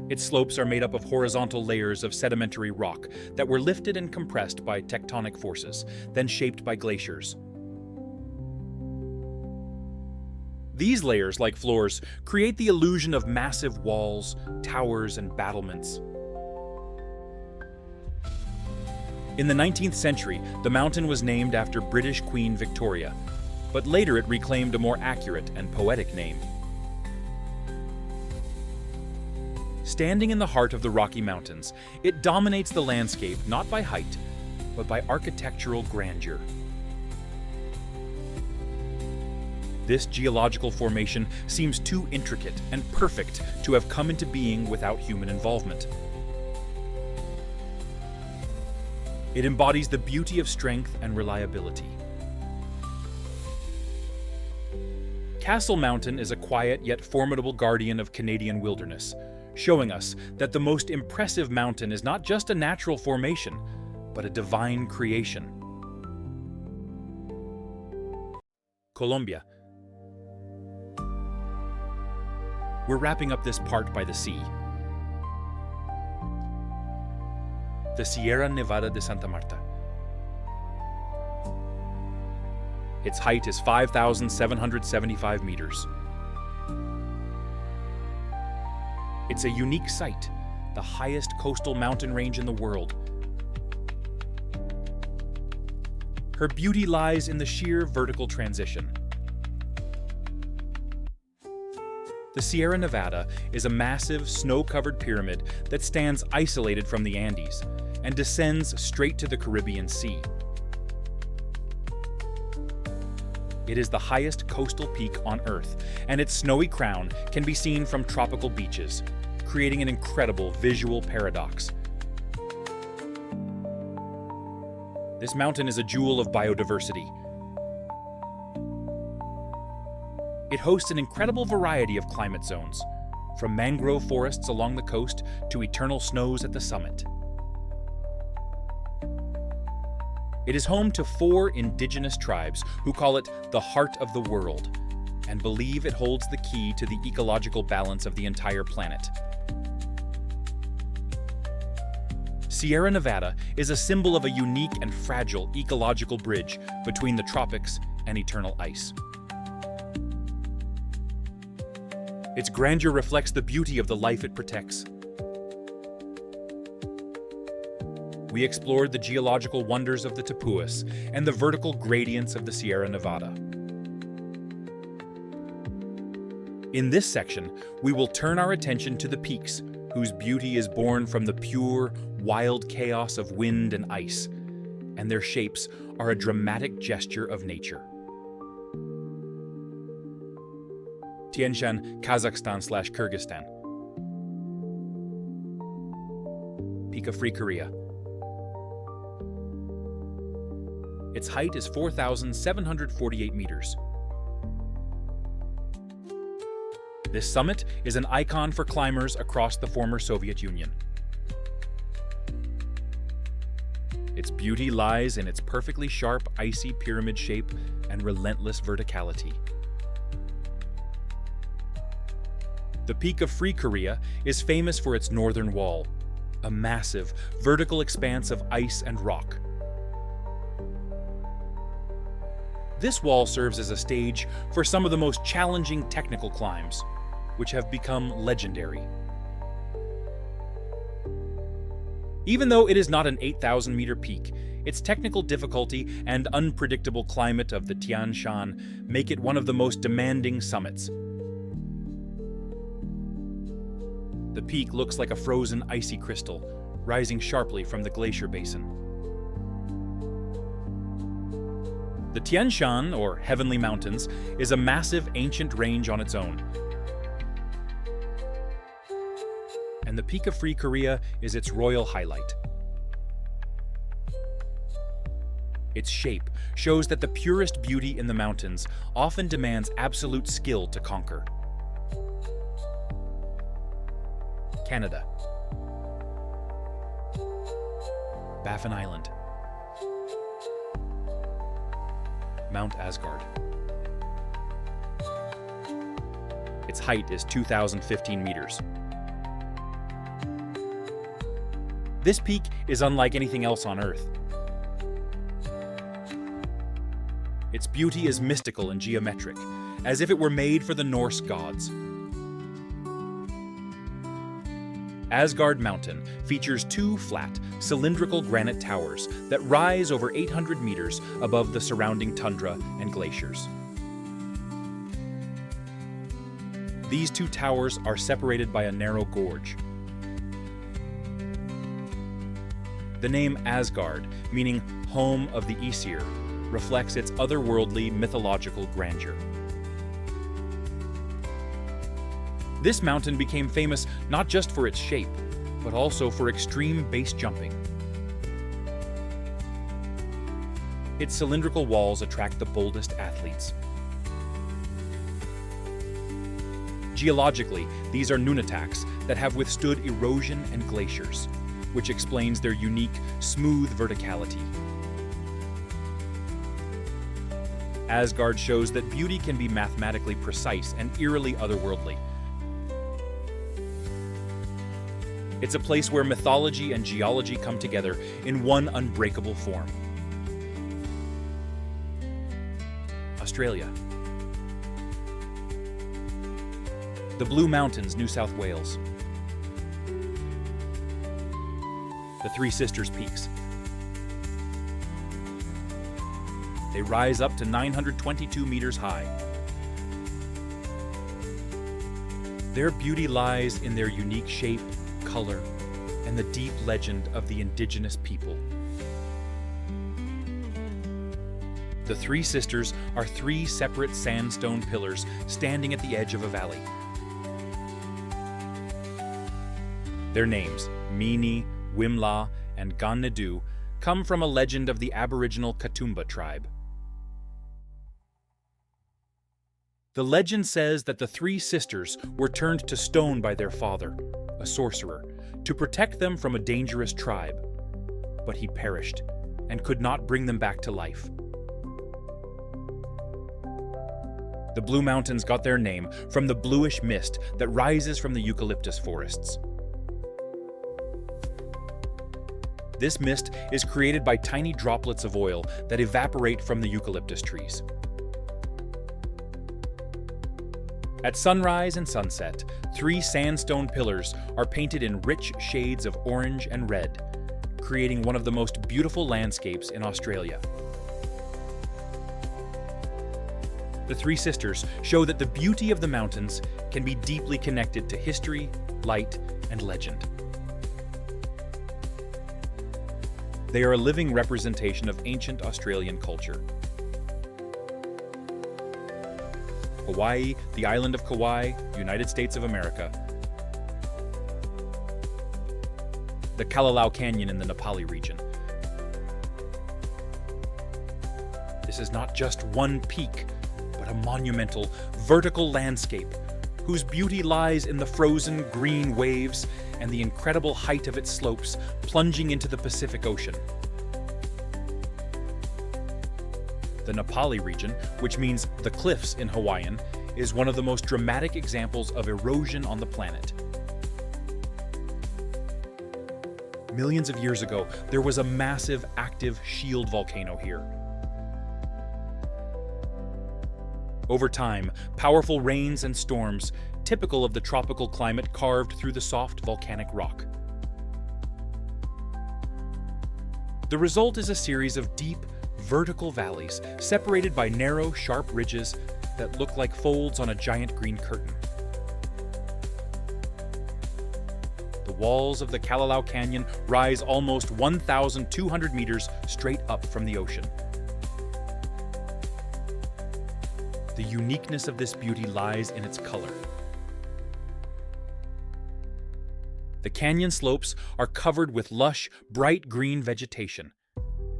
Its slopes are made up of horizontal layers of sedimentary rock that were lifted and compressed by tectonic forces, then shaped by glaciers. These layers, like floors, create the illusion of massive walls, towers, and battlements. In the 19th century, the mountain was named after British Queen Victoria, but later it reclaimed a more accurate and poetic name. Standing in the heart of the Rocky Mountains, it dominates the landscape not by height, but by architectural grandeur. This geological formation seems too intricate and perfect to have come into being without human involvement. It embodies the beauty of strength and reliability. Castle Mountain is a quiet yet formidable guardian of Canadian wilderness, showing us that the most impressive mountain is not just a natural formation, but a divine creation. Colombia. We're wrapping up this part by the sea. The Sierra Nevada de Santa Marta. Its height is 5,775 meters. It's a unique site, the highest coastal mountain range in the world. Her beauty lies in the sheer vertical transition. The Sierra Nevada is a massive, snow-covered pyramid that stands isolated from the Andes and descends straight to the Caribbean Sea. It is the highest coastal peak on Earth, and its snowy crown can be seen from tropical beaches, creating an incredible visual paradox. This mountain is a jewel of biodiversity. It hosts an incredible variety of climate zones, from mangrove forests along the coast to eternal snows at the summit. It is home to 4 indigenous tribes who call it the heart of the world and believe it holds the key to the ecological balance of the entire planet. Sierra Nevada is a symbol of a unique and fragile ecological bridge between the tropics and eternal ice. Its grandeur reflects the beauty of the life it protects. we explored the geological wonders of the Tepuis and the vertical gradients of the Sierra Nevada. In this section, we will turn our attention to the peaks, whose beauty is born from the pure, wild chaos of wind and ice, and their shapes are a dramatic gesture of nature. Tian Shan, Kazakhstan/Kyrgyzstan. Peak of Free Korea. Its height is 4,748 meters. This summit is an icon for climbers across the former Soviet Union. Its beauty lies in its perfectly sharp, icy pyramid shape and relentless verticality. The Peak of Free Korea is famous for its northern wall, a massive, vertical expanse of ice and rock. This wall serves as a stage for some of the most challenging technical climbs, which have become legendary. Even though it is not an 8,000-meter peak, its technical difficulty and unpredictable climate of the Tian Shan make it one of the most demanding summits. The peak looks like a frozen icy crystal, rising sharply from the glacier basin. The Tian Shan, or Heavenly Mountains, is a massive ancient range on its own. And the Peak of Free Korea is its royal highlight. Its shape shows that the purest beauty in the mountains often demands absolute skill to conquer. Canada. Baffin Island. Mount Asgard. Its height is 2,015 meters. This peak is unlike anything else on Earth. Its beauty is mystical and geometric, as if it were made for the Norse gods. Asgard Mountain features two flat, cylindrical granite towers that rise over 800 meters above the surrounding tundra and glaciers. These two towers are separated by a narrow gorge. The name Asgard, meaning home of the Aesir, reflects its otherworldly mythological grandeur. This mountain became famous not just for its shape, but also for extreme base jumping. Its cylindrical walls attract the boldest athletes. Geologically, these are nunataks that have withstood erosion and glaciers, which explains their unique, smooth verticality. Asgard shows that beauty can be mathematically precise and eerily otherworldly. It's a place where mythology and geology come together in one unbreakable form. Australia. The Blue Mountains, New South Wales. The Three Sisters Peaks. They rise up to 922 meters high. Their beauty lies in their unique shape, color, and the deep legend of the indigenous people. The Three Sisters are three separate sandstone pillars standing at the edge of a valley. Their names, Mini, Wimla, and Gannedu, come from a legend of the Aboriginal Katoomba tribe. The legend says that the Three Sisters were turned to stone by their father, a sorcerer, to protect them from a dangerous tribe, but he perished and could not bring them back to life. The Blue Mountains got their name from the bluish mist that rises from the eucalyptus forests. This mist is created by tiny droplets of oil that evaporate from the eucalyptus trees. At sunrise and sunset, three sandstone pillars are painted in rich shades of orange and red, creating one of the most beautiful landscapes in Australia. The Three Sisters show that the beauty of the mountains can be deeply connected to history, light, and legend. They are a living representation of ancient Australian culture. Hawaii, the island of Kauai, United States of America. The Kailash Canyon in the Nepali region. This is not just one peak, but a monumental, vertical landscape whose beauty lies in the frozen green waves and the incredible height of its slopes plunging into the Pacific Ocean. The Nepali region, which means the cliffs in Hawaiian, is one of the most dramatic examples of erosion on the planet. Millions of years ago, there was a massive active shield volcano here. Over time, powerful rains and storms, typical of the tropical climate, carved through the soft volcanic rock. The result is a series of deep, vertical valleys separated by narrow, sharp ridges that look like folds on a giant green curtain. The walls of the Kailash Canyon rise almost 1,200 meters straight up from the ocean. The uniqueness of this beauty lies in its color. The canyon slopes are covered with lush, bright green vegetation,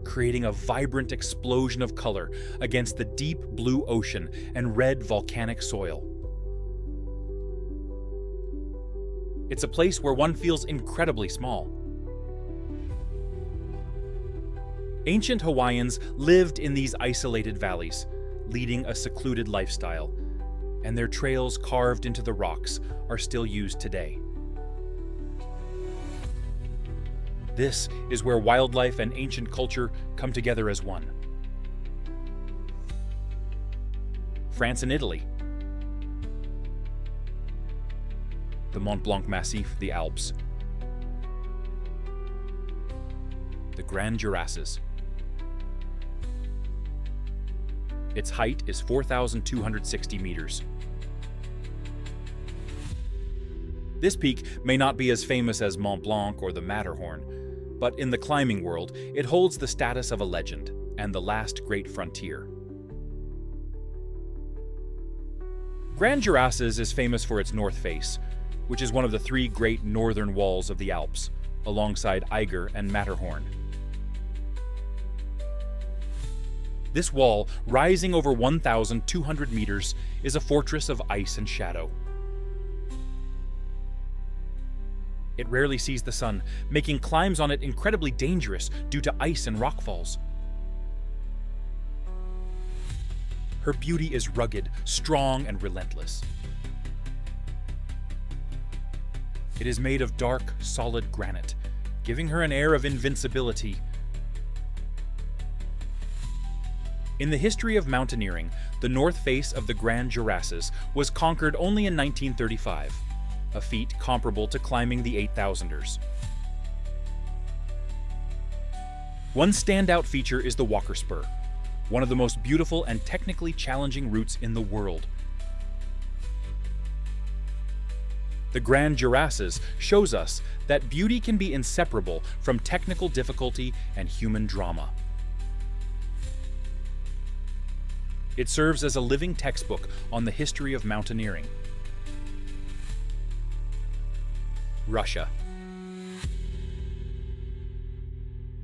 creating a vibrant explosion of color against the deep blue ocean and red volcanic soil. It's a place where one feels incredibly small. Ancient Hawaiians lived in these isolated valleys, leading a secluded lifestyle, and their trails carved into the rocks are still used today. This is where wildlife and ancient culture come together as one. France and Italy. The Mont Blanc Massif, the Alps. The Grand Jorasses. Its height is 4,260 meters. This peak may not be as famous as Mont Blanc or the Matterhorn, but in the climbing world, it holds the status of a legend and the last great frontier. Grand Jorasses is famous for its north face, which is one of the three great northern walls of the Alps, alongside Eiger and Matterhorn. This wall, rising over 1,200 meters, is a fortress of ice and shadow. It rarely sees the sun, making climbs on it incredibly dangerous due to ice and rockfalls. Her beauty is rugged, strong, and relentless. It is made of dark, solid granite, giving her an air of invincibility. In the history of mountaineering, the north face of the Grand Jorasses was conquered only in 1935, a feat comparable to climbing the 8,000ers. One standout feature is the Walker Spur, one of the most beautiful and technically challenging routes in the world. The Grand Jorasses shows us that beauty can be inseparable from technical difficulty and human drama. It serves as a living textbook on the history of mountaineering. Russia.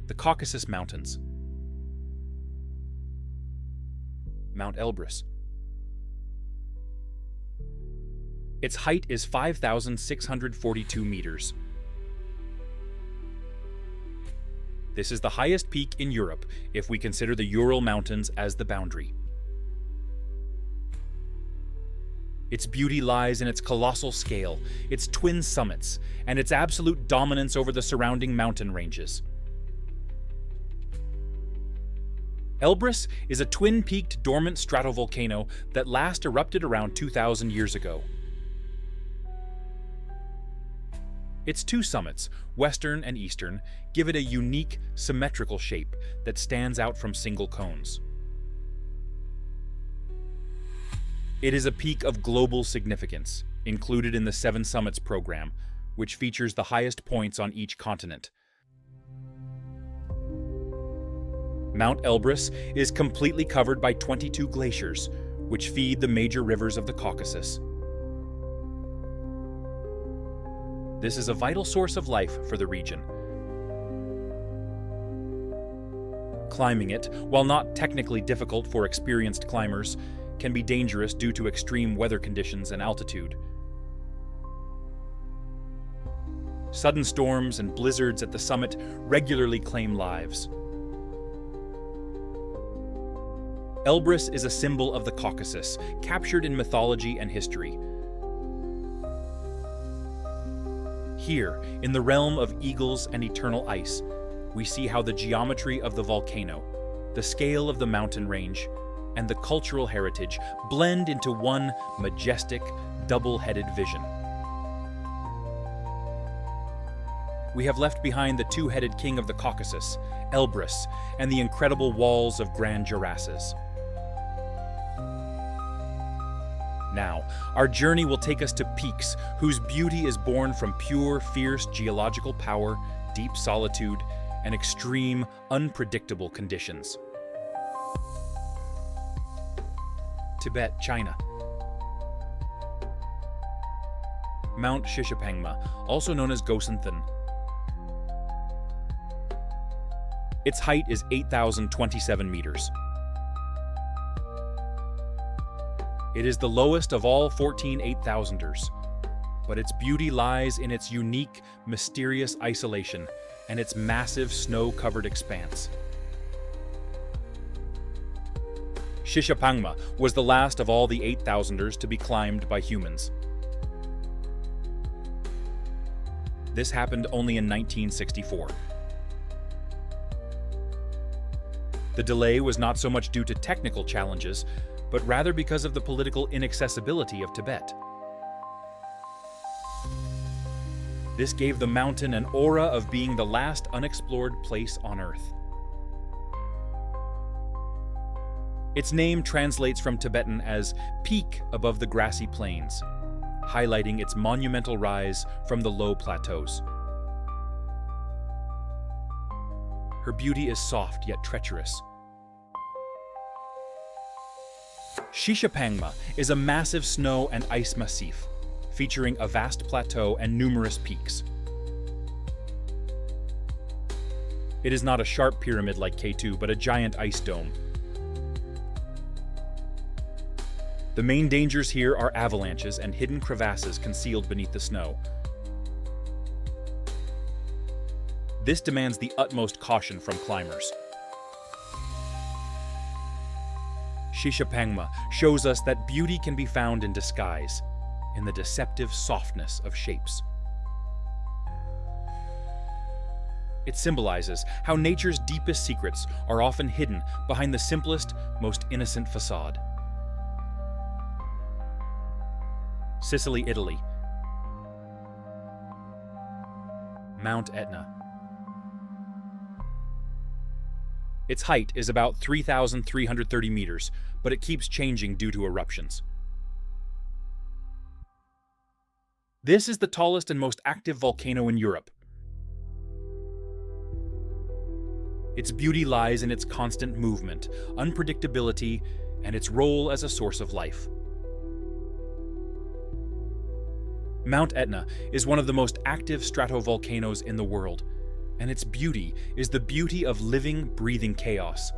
The Caucasus Mountains. Mount Elbrus. Its height is 5,642 meters. This is the highest peak in Europe if we consider the Ural Mountains as the boundary. Its beauty lies in its colossal scale, its twin summits, and its absolute dominance over the surrounding mountain ranges. Elbrus is a twin-peaked dormant stratovolcano that last erupted around 2,000 years ago. Its two summits, western and eastern, give it a unique, symmetrical shape that stands out from single cones. It is a peak of global significance, included in the Seven Summits program, which features the highest points on each continent. Mount Elbrus is completely covered by 22 glaciers, which feed the major rivers of the Caucasus. This is a vital source of life for the region. Climbing it, while not technically difficult for experienced climbers, can be dangerous due to extreme weather conditions and altitude. Sudden storms and blizzards at the summit regularly claim lives. Elbrus is a symbol of the Caucasus, captured in mythology and history. Here, in the realm of eagles and eternal ice, we see how the geometry of the volcano, the scale of the mountain range, and the cultural heritage blend into one majestic, double-headed vision. We have left behind the two-headed king of the Caucasus, Elbrus, and the incredible walls of Grand Jorasses. Now, our journey will take us to peaks whose beauty is born from pure, fierce geological power, deep solitude, and extreme, unpredictable conditions. Tibet, China. Mount Shishapangma, also known as Gosenthan. Its height is 8,027 meters. It is the lowest of all 14 8,000ers, but its beauty lies in its unique, mysterious isolation and its massive snow-covered expanse. Shishapangma was the last of all the 8,000ers to be climbed by humans. This happened only in 1964. The delay was not so much due to technical challenges, but rather because of the political inaccessibility of Tibet. This gave the mountain an aura of being the last unexplored place on Earth. Its name translates from Tibetan as peak above the grassy plains, highlighting its monumental rise from the low plateaus. Her beauty is soft yet treacherous. Shishapangma is a massive snow and ice massif, featuring a vast plateau and numerous peaks. It is not a sharp pyramid like K2, but a giant ice dome. The main dangers here are avalanches and hidden crevasses concealed beneath the snow. This demands the utmost caution from climbers. Shishapangma shows us that beauty can be found in disguise, in the deceptive softness of shapes. It symbolizes how nature's deepest secrets are often hidden behind the simplest, most innocent facade. Sicily, Italy. Mount Etna. Its height is about 3,330 meters, but it keeps changing due to eruptions. This is the tallest and most active volcano in Europe. Its beauty lies in its constant movement, unpredictability, and its role as a source of life. Mount Etna is one of the most active stratovolcanoes in the world, and its beauty is the beauty of living, breathing chaos.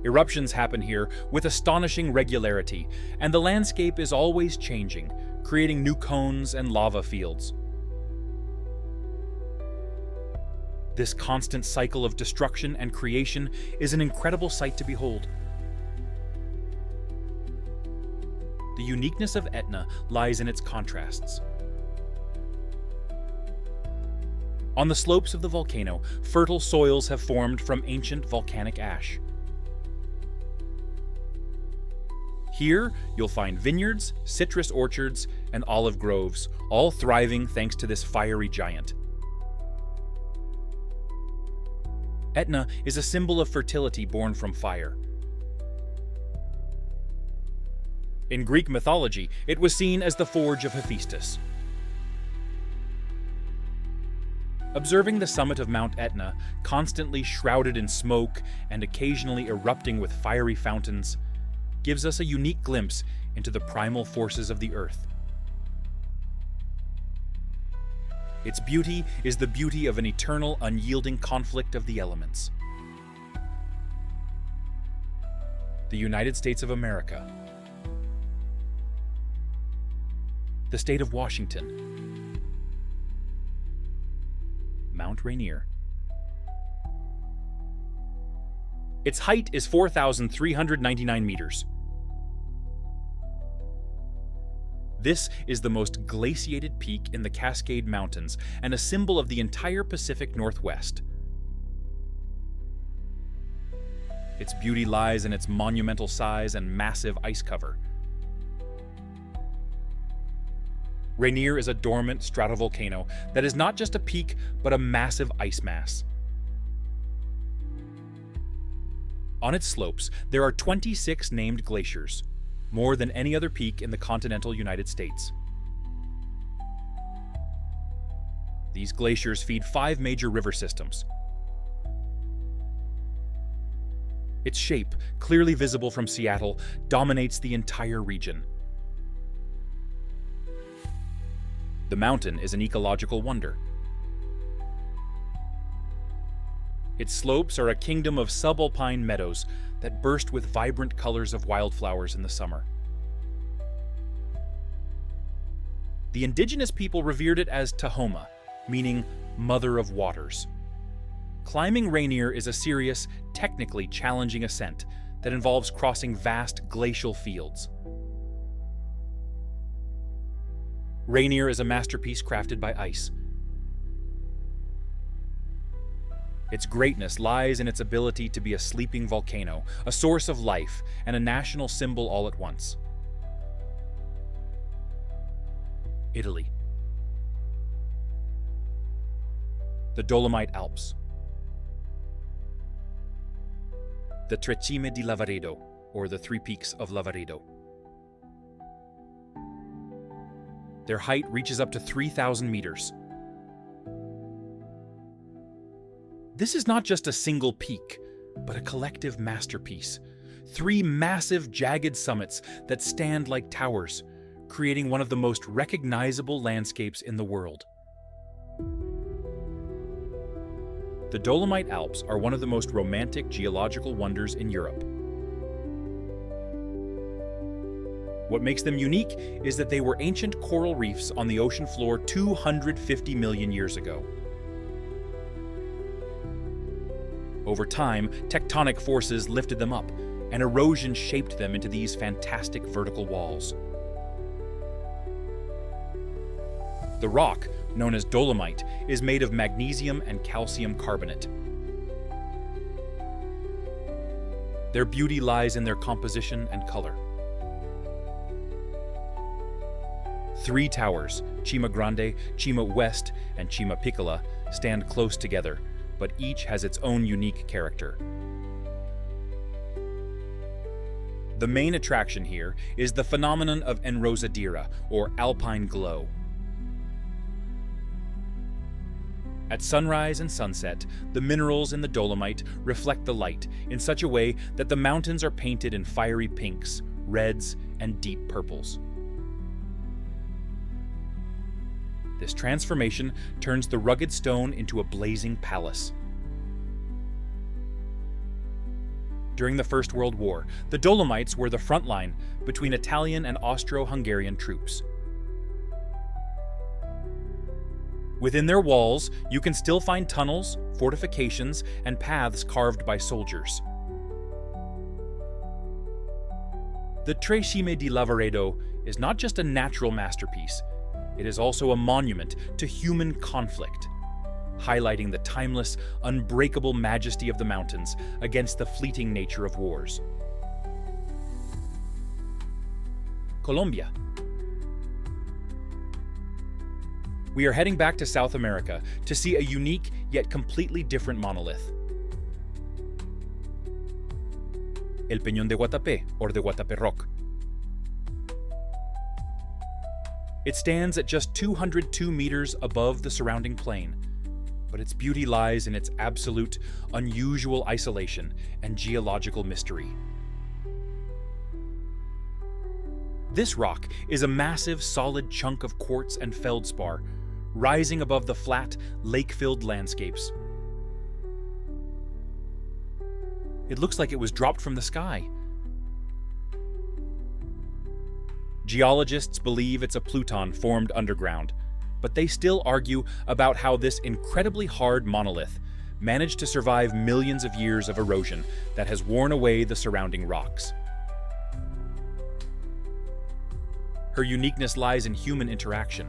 Eruptions happen here with astonishing regularity, and the landscape is always changing, creating new cones and lava fields. This constant cycle of destruction and creation is an incredible sight to behold. The uniqueness of Etna lies in its contrasts. On the slopes of the volcano, fertile soils have formed from ancient volcanic ash. Here, you'll find vineyards, citrus orchards, and olive groves, all thriving thanks to this fiery giant. Etna is a symbol of fertility born from fire. In Greek mythology, it was seen as the forge of Hephaestus. Observing the summit of Mount Etna, constantly shrouded in smoke and occasionally erupting with fiery fountains, gives us a unique glimpse into the primal forces of the earth. Its beauty is the beauty of an eternal, unyielding conflict of the elements. The United States of America. The state of Washington. Mount Rainier. Its height is 4,399 meters. This is the most glaciated peak in the Cascade Mountains and a symbol of the entire Pacific Northwest. Its beauty lies in its monumental size and massive ice cover. Rainier is a dormant stratovolcano that is not just a peak, but a massive ice mass. On its slopes, there are 26 named glaciers, more than any other peak in the continental United States. These glaciers feed 5 major river systems. Its shape, clearly visible from Seattle, dominates the entire region. The mountain is an ecological wonder. Its slopes are a kingdom of subalpine meadows that burst with vibrant colors of wildflowers in the summer. The indigenous people revered it as Tahoma, meaning Mother of Waters. Climbing Rainier is a serious, technically challenging ascent that involves crossing vast glacial fields. Rainier is a masterpiece crafted by ice. Its greatness lies in its ability to be a sleeping volcano, a source of life, and a national symbol all at once. Italy. The Dolomite Alps. The Tre Cime di Lavaredo, or the Three Peaks of Lavaredo. Their height reaches up to 3,000 meters. This is not just a single peak, but a collective masterpiece. 3 massive, jagged summits that stand like towers, creating one of the most recognizable landscapes in the world. The Dolomite Alps are one of the most romantic geological wonders in Europe. What makes them unique is that they were ancient coral reefs on the ocean floor 250 million years ago. Over time, tectonic forces lifted them up, and erosion shaped them into these fantastic vertical walls. The rock, known as dolomite, is made of magnesium and calcium carbonate. Their beauty lies in their composition and color. 3 towers, Cima Grande, Cima West, and Cima Piccola, stand close together, but each has its own unique character. The main attraction here is the phenomenon of enrosadira, or alpine glow. At sunrise and sunset, the minerals in the dolomite reflect the light in such a way that the mountains are painted in fiery pinks, reds, and deep purples. This transformation turns the rugged stone into a blazing palace. During the First World War, the Dolomites were the front line between Italian and Austro-Hungarian troops. Within their walls, you can still find tunnels, fortifications, and paths carved by soldiers. The Tre Cime di Lavaredo is not just a natural masterpiece, it is also a monument to human conflict, highlighting the timeless, unbreakable majesty of the mountains against the fleeting nature of wars. Colombia. We are heading back to South America to see a unique yet completely different monolith. El Peñón de Guatapé, or the Guatapé Rock. It stands at just 202 meters above the surrounding plain, but its beauty lies in its absolute, unusual isolation and geological mystery. This rock is a massive, solid chunk of quartz and feldspar, rising above the flat, lake-filled landscapes. It looks like it was dropped from the sky. Geologists believe it's a pluton formed underground, but they still argue about how this incredibly hard monolith managed to survive millions of years of erosion that has worn away the surrounding rocks. Her uniqueness lies in human interaction.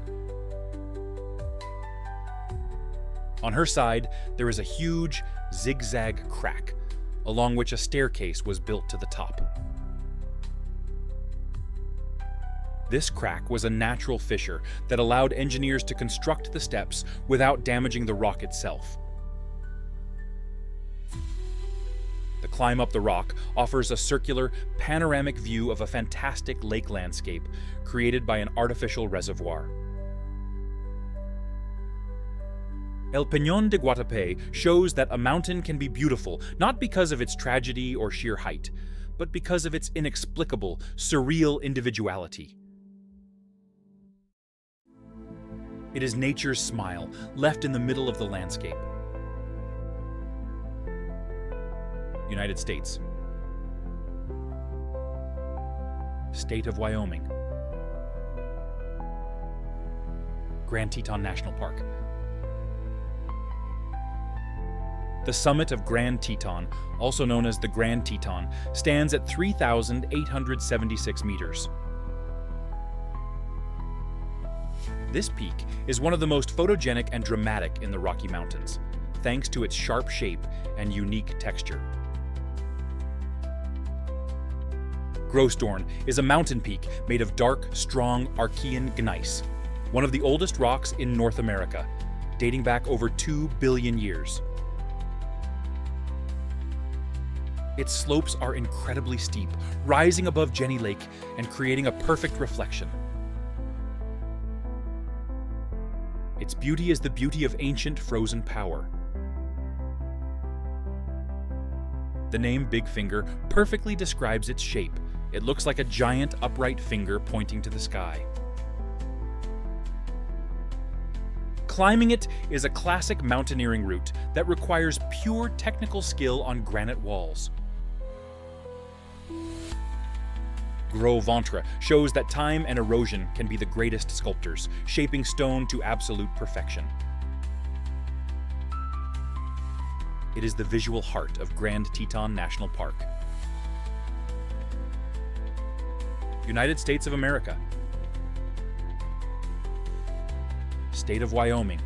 On her side, there is a huge, zigzag crack, along which a staircase was built to the top. This crack was a natural fissure that allowed engineers to construct the steps without damaging the rock itself. The climb up the rock offers a circular, panoramic view of a fantastic lake landscape created by an artificial reservoir. El Peñón de Guatapé shows that a mountain can be beautiful not because of its tragedy or sheer height, but because of its inexplicable, surreal individuality. It is nature's smile, left in the middle of the landscape. United States. State of Wyoming. Grand Teton National Park. The summit of Grand Teton, also known as the Grand Teton, stands at 3,876 meters. This peak is one of the most photogenic and dramatic in the Rocky Mountains, thanks to its sharp shape and unique texture. Grossdorn is a mountain peak made of dark, strong Archean gneiss, one of the oldest rocks in North America, dating back over 2 billion years. Its slopes are incredibly steep, rising above Jenny Lake and creating a perfect reflection. Its beauty is the beauty of ancient frozen power. The name Big Finger perfectly describes its shape. It looks like a giant upright finger pointing to the sky. Climbing it is a classic mountaineering route that requires pure technical skill on granite walls. Gros Ventre shows that time and erosion can be the greatest sculptors, shaping stone to absolute perfection. It is the visual heart of Grand Teton National Park. United States of America. State of Wyoming.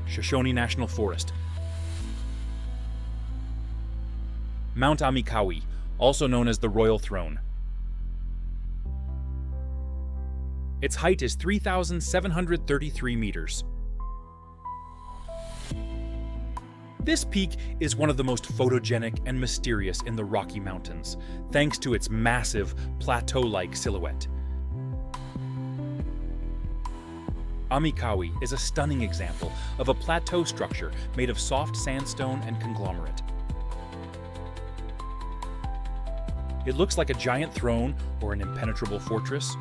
Shoshone National Forest. Mount Amikawi, also known as the Royal Throne. Its height is 3,733 meters. This peak is one of the most photogenic and mysterious in the Rocky Mountains, thanks to its massive, plateau-like silhouette. Amikawi is a stunning example of a plateau structure made of soft sandstone and conglomerate. It looks like a giant throne or an impenetrable fortress.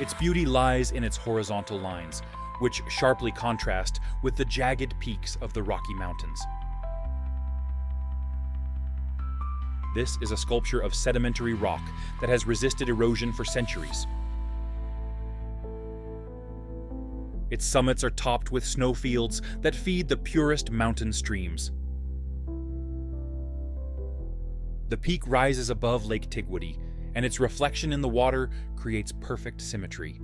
Its beauty lies in its horizontal lines, which sharply contrast with the jagged peaks of the Rocky Mountains. This is a sculpture of sedimentary rock that has resisted erosion for centuries. Its summits are topped with snowfields that feed the purest mountain streams. The peak rises above Lake Tigwadi, and its reflection in the water creates perfect symmetry.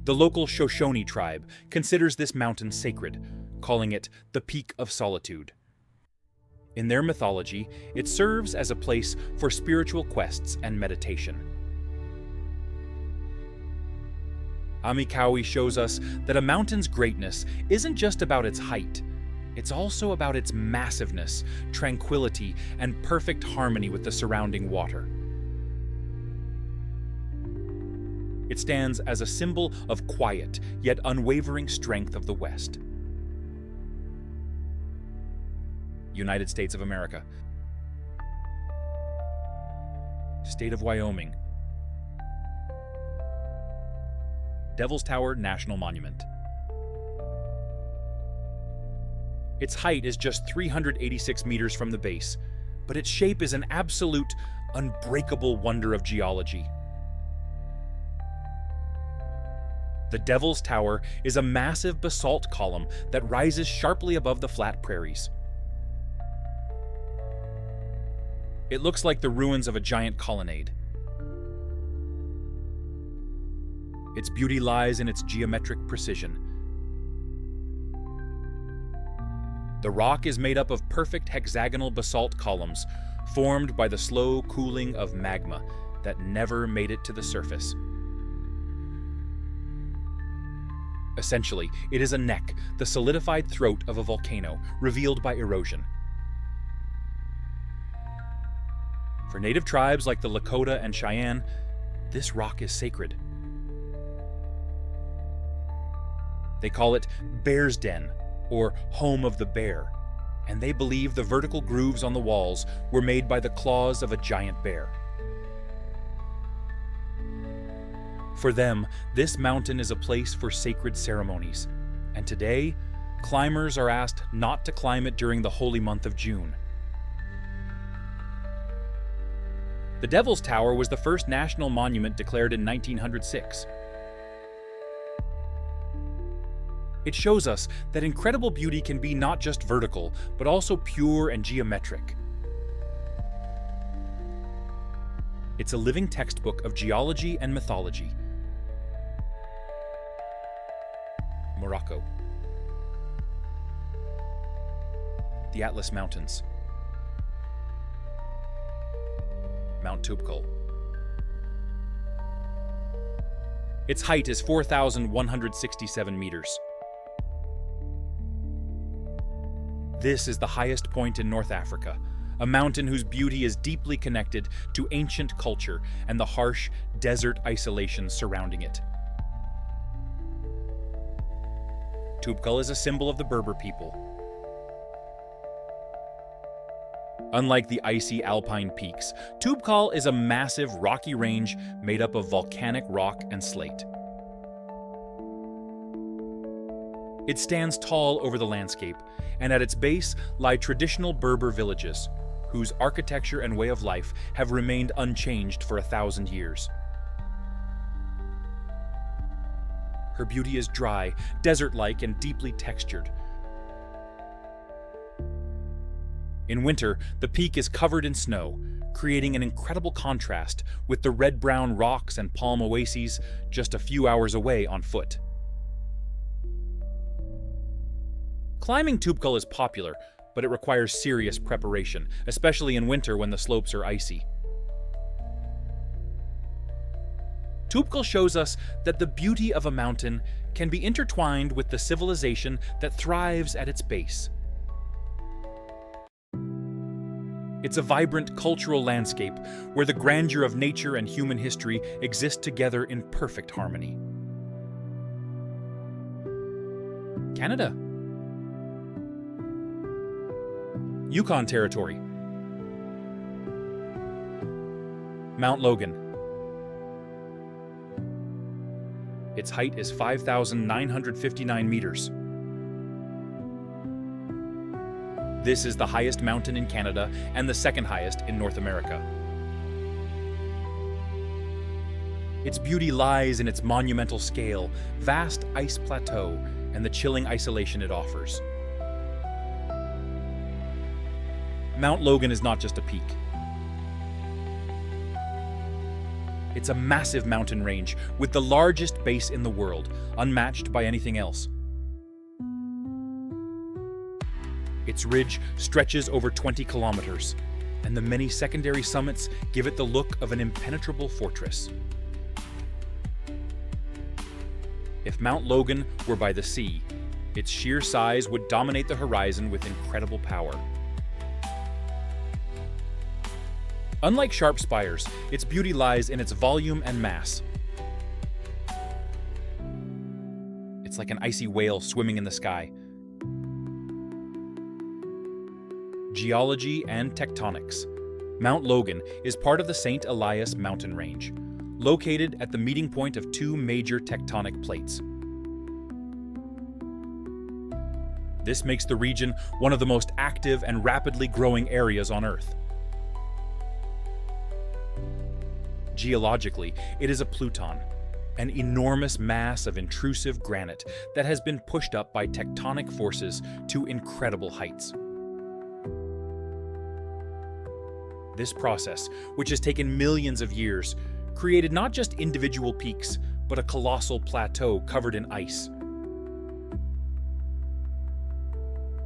The local Shoshone tribe considers this mountain sacred, calling it the Peak of Solitude. In their mythology, it serves as a place for spiritual quests and meditation. Amikawi shows us that a mountain's greatness isn't just about its height. It's also about its massiveness, tranquility, and perfect harmony with the surrounding water. It stands as a symbol of quiet, yet unwavering strength of the West. United States of America. State of Wyoming. Devil's Tower National Monument. Its height is just 386 meters from the base, but its shape is an absolute, unbreakable wonder of geology. The Devil's Tower is a massive basalt column that rises sharply above the flat prairies. It looks like the ruins of a giant colonnade. Its beauty lies in its geometric precision. The rock is made up of perfect hexagonal basalt columns, formed by the slow cooling of magma that never made it to the surface. Essentially, it is a neck, the solidified throat of a volcano, revealed by erosion. For native tribes like the Lakota and Cheyenne, this rock is sacred. They call it Bear's Den, or Home of the Bear, and they believe the vertical grooves on the walls were made by the claws of a giant bear. For them, this mountain is a place for sacred ceremonies, and today, climbers are asked not to climb it during the holy month of June. The Devil's Tower was the first national monument declared in 1906. It shows us that incredible beauty can be not just vertical, but also pure and geometric. It's a living textbook of geology and mythology. Morocco. The Atlas Mountains. Mount Toubkal. Its height is 4,167 meters. This is the highest point in North Africa, a mountain whose beauty is deeply connected to ancient culture and the harsh desert isolation surrounding it. Toubkal is a symbol of the Berber people. Unlike the icy alpine peaks, Toubkal is a massive rocky range made up of volcanic rock and slate. It stands tall over the landscape, and at its base lie traditional Berber villages, whose architecture and way of life have remained unchanged for 1,000 years. Her beauty is dry, desert-like, and deeply textured. In winter, the peak is covered in snow, creating an incredible contrast with the red-brown rocks and palm oases just a few hours away on foot. Climbing Toubkal is popular, but it requires serious preparation, especially in winter when the slopes are icy. Toubkal shows us that the beauty of a mountain can be intertwined with the civilization that thrives at its base. It's a vibrant cultural landscape where the grandeur of nature and human history exist together in perfect harmony. Canada. Yukon Territory. Mount Logan. Its height is 5,959 meters. This is the highest mountain in Canada and the second highest in North America. Its beauty lies in its monumental scale, vast ice plateau, and the chilling isolation it offers. Mount Logan is not just a peak. It's a massive mountain range with the largest base in the world, unmatched by anything else. Its ridge stretches over 20 kilometers, and the many secondary summits give it the look of an impenetrable fortress. If Mount Logan were by the sea, its sheer size would dominate the horizon with incredible power. Unlike sharp spires, its beauty lies in its volume and mass. It's like an icy whale swimming in the sky. Geology and tectonics. Mount Logan is part of the St. Elias mountain range, located at the meeting point of two major tectonic plates. This makes the region one of the most active and rapidly growing areas on Earth. Geologically, it is a pluton, an enormous mass of intrusive granite that has been pushed up by tectonic forces to incredible heights. This process, which has taken millions of years, created not just individual peaks, but a colossal plateau covered in ice.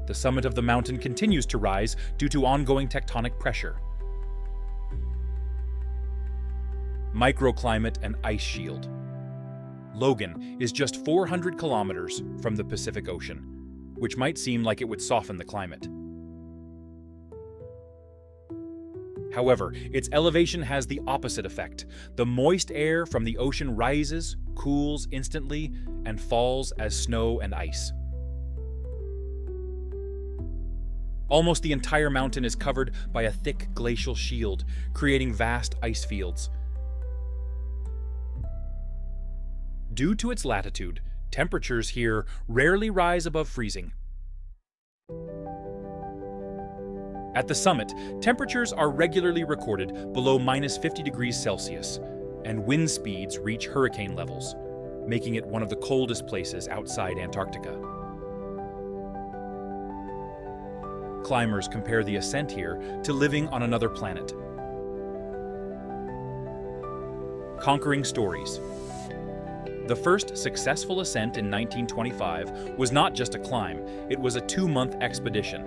The summit of the mountain continues to rise due to ongoing tectonic pressure. Microclimate and ice shield. Logan is just 400 kilometers from the Pacific Ocean, which might seem like it would soften the climate. However, its elevation has the opposite effect. The moist air from the ocean rises, cools instantly, and falls as snow and ice. Almost the entire mountain is covered by a thick glacial shield, creating vast ice fields. Due to its latitude, temperatures here rarely rise above freezing. At the summit, temperatures are regularly recorded below -50 degrees Celsius, and wind speeds reach hurricane levels, making it one of the coldest places outside Antarctica. Climbers compare the ascent here to living on another planet. Conquering stories. The first successful ascent in 1925 was not just a climb, it was a 2-month expedition.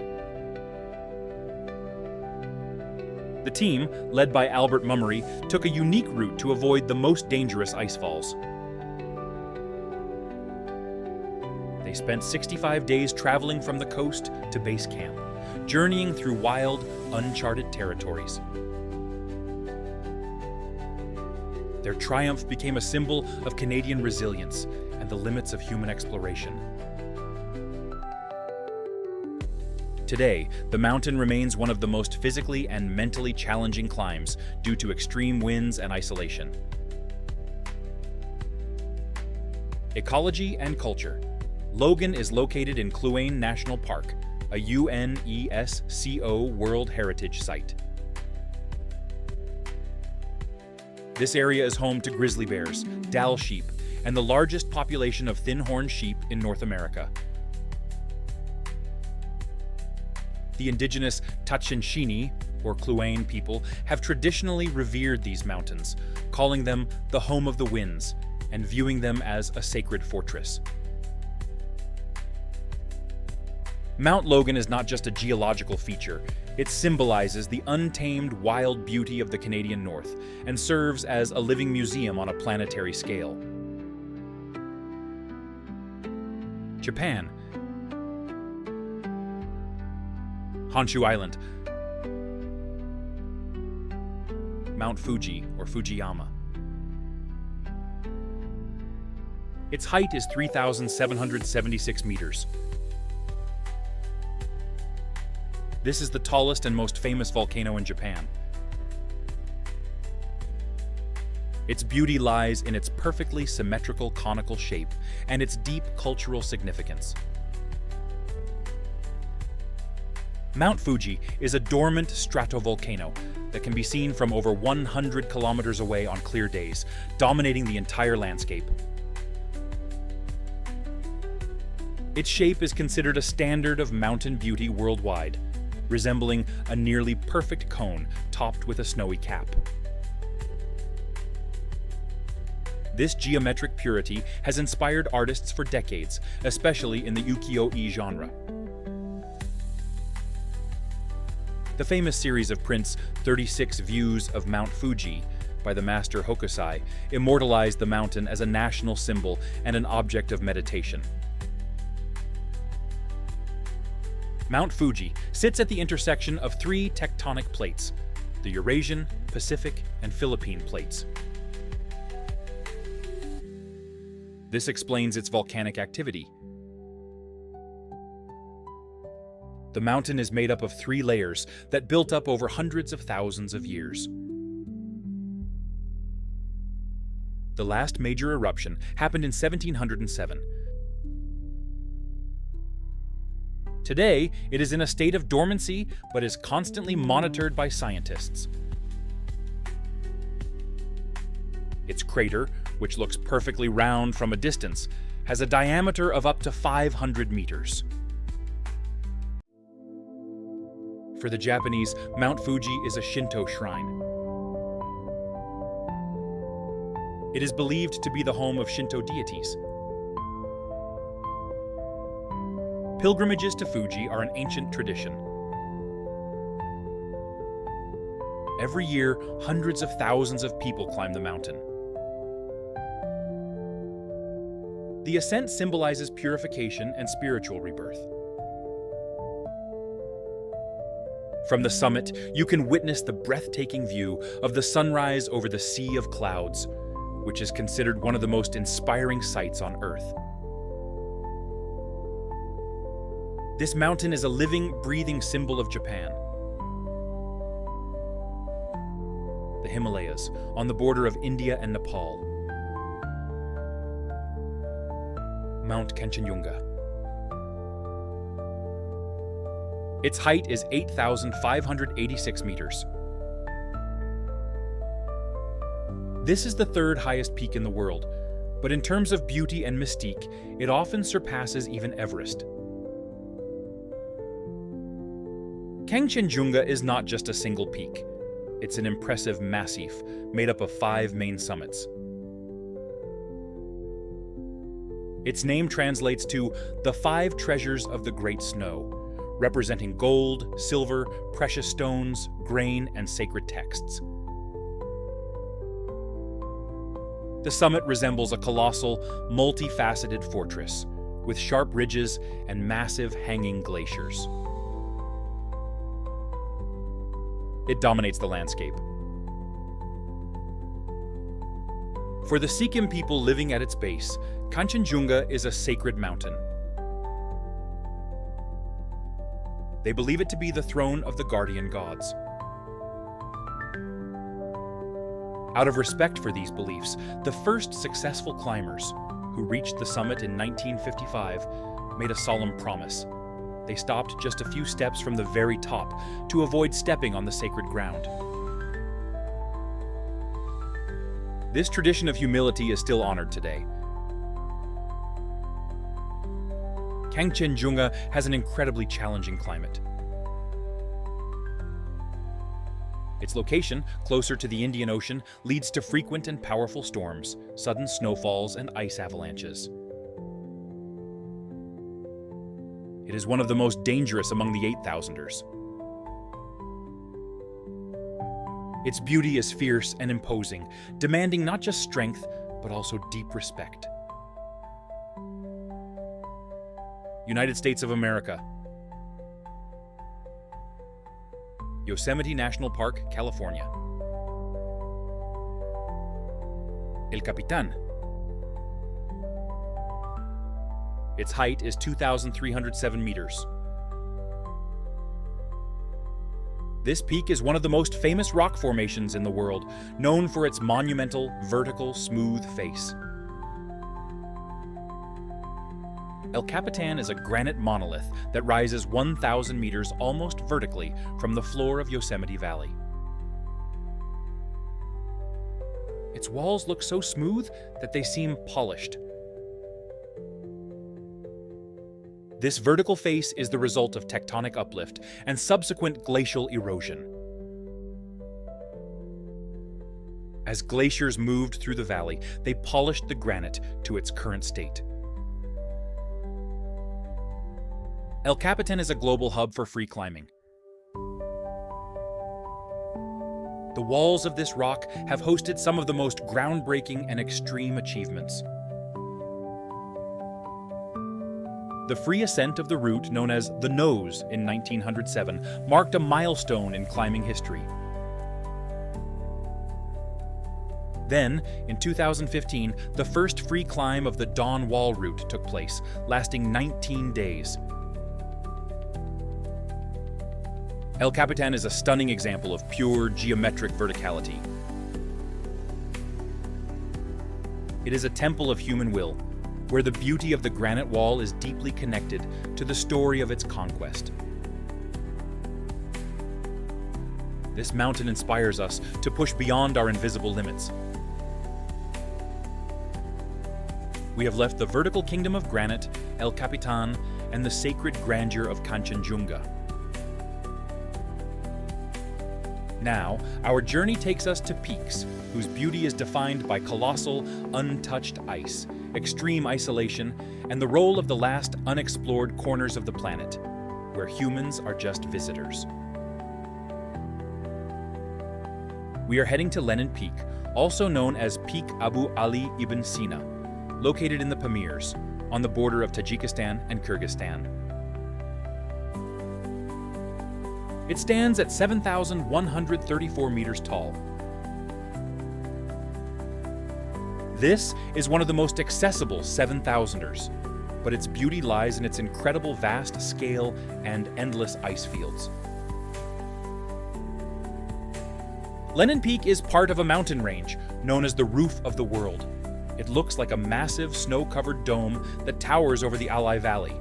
The team, led by Albert Mummery, took a unique route to avoid the most dangerous ice falls. They spent 65 days traveling from the coast to base camp, journeying through wild, uncharted territories. Their triumph became a symbol of Canadian resilience and the limits of human exploration. Today, the mountain remains one of the most physically and mentally challenging climbs due to extreme winds and isolation. Ecology and culture. Logan is located in Kluane National Park, a UNESCO World Heritage Site. This area is home to grizzly bears, Dall sheep, and the largest population of thin-horned sheep in North America. The indigenous Tatshenshini, or Kluane people, have traditionally revered these mountains, calling them the home of the winds, and viewing them as a sacred fortress. Mount Logan is not just a geological feature, it symbolizes the untamed wild beauty of the Canadian North and serves as a living museum on a planetary scale. Japan. Honshu Island. Mount Fuji, or Fujiyama. Its height is 3,776 meters. This is the tallest and most famous volcano in Japan. Its beauty lies in its perfectly symmetrical conical shape and its deep cultural significance. Mount Fuji is a dormant stratovolcano that can be seen from over 100 kilometers away on clear days, dominating the entire landscape. Its shape is considered a standard of mountain beauty worldwide, resembling a nearly perfect cone topped with a snowy cap. This geometric purity has inspired artists for decades, especially in the ukiyo-e genre. The famous series of prints 36 Views of Mount Fuji by the master Hokusai immortalized the mountain as a national symbol and an object of meditation. Mount Fuji sits at the intersection of three tectonic plates, the Eurasian, Pacific, and Philippine plates. This explains its volcanic activity. The mountain is made up of three layers that built up over hundreds of thousands of years. The last major eruption happened in 1707. Today, it is in a state of dormancy, but is constantly monitored by scientists. Its crater, which looks perfectly round from a distance, has a diameter of up to 500 meters. For the Japanese, Mount Fuji is a Shinto shrine. It is believed to be the home of Shinto deities. Pilgrimages to Fuji are an ancient tradition. Every year, hundreds of thousands of people climb the mountain. The ascent symbolizes purification and spiritual rebirth. From the summit, you can witness the breathtaking view of the sunrise over the sea of clouds, which is considered one of the most inspiring sights on Earth. This mountain is a living, breathing symbol of Japan. The Himalayas, on the border of India and Nepal. Mount Kanchenjunga. Its height is 8,586 meters. This is the third highest peak in the world, but in terms of beauty and mystique, it often surpasses even Everest. Kanchenjunga is not just a single peak. It's an impressive massif made up of 5 main summits. Its name translates to the 5 treasures of the Great Snow, representing gold, silver, precious stones, grain, and sacred texts. The summit resembles a colossal, multifaceted fortress, with sharp ridges and massive hanging glaciers. It dominates the landscape. For the Sikkim people living at its base, Kanchenjunga is a sacred mountain. They believe it to be the throne of the guardian gods. Out of respect for these beliefs, the first successful climbers, who reached the summit in 1955, made a solemn promise. They stopped just a few steps from the very top to avoid stepping on the sacred ground. This tradition of humility is still honored today. Kanchenjunga has an incredibly challenging climate. Its location, closer to the Indian Ocean, leads to frequent and powerful storms, sudden snowfalls, and ice avalanches. It is one of the most dangerous among the 8,000ers. Its beauty is fierce and imposing, demanding not just strength, but also deep respect. United States of America. Yosemite National Park, California. El Capitan. Its height is 2,307 meters. This peak is one of the most famous rock formations in the world, known for its monumental, vertical, smooth face. El Capitan is a granite monolith that rises 1,000 meters almost vertically from the floor of Yosemite Valley. Its walls look so smooth that they seem polished. This vertical face is the result of tectonic uplift and subsequent glacial erosion. As glaciers moved through the valley, they polished the granite to its current state. El Capitan is a global hub for free climbing. The walls of this rock have hosted some of the most groundbreaking and extreme achievements. The free ascent of the route known as the Nose in 1907 marked a milestone in climbing history. Then, in 2015, the first free climb of the Dawn Wall route took place, lasting 19 days. El Capitan is a stunning example of pure geometric verticality. It is a temple of human will, where the beauty of the granite wall is deeply connected to the story of its conquest. This mountain inspires us to push beyond our invisible limits. We have left the vertical kingdom of granite, El Capitan, and the sacred grandeur of Kanchenjunga. Now, our journey takes us to peaks whose beauty is defined by colossal, untouched ice, extreme isolation, and the role of the last unexplored corners of the planet, where humans are just visitors. We are heading to Lenin Peak, also known as Peak Abu Ali Ibn Sina, located in the Pamirs, on the border of Tajikistan and Kyrgyzstan. It stands at 7,134 meters tall. This is one of the most accessible 7,000ers, but its beauty lies in its incredible vast scale and endless ice fields. Lenin Peak is part of a mountain range known as the Roof of the World. It looks like a massive snow-covered dome that towers over the Alai Valley.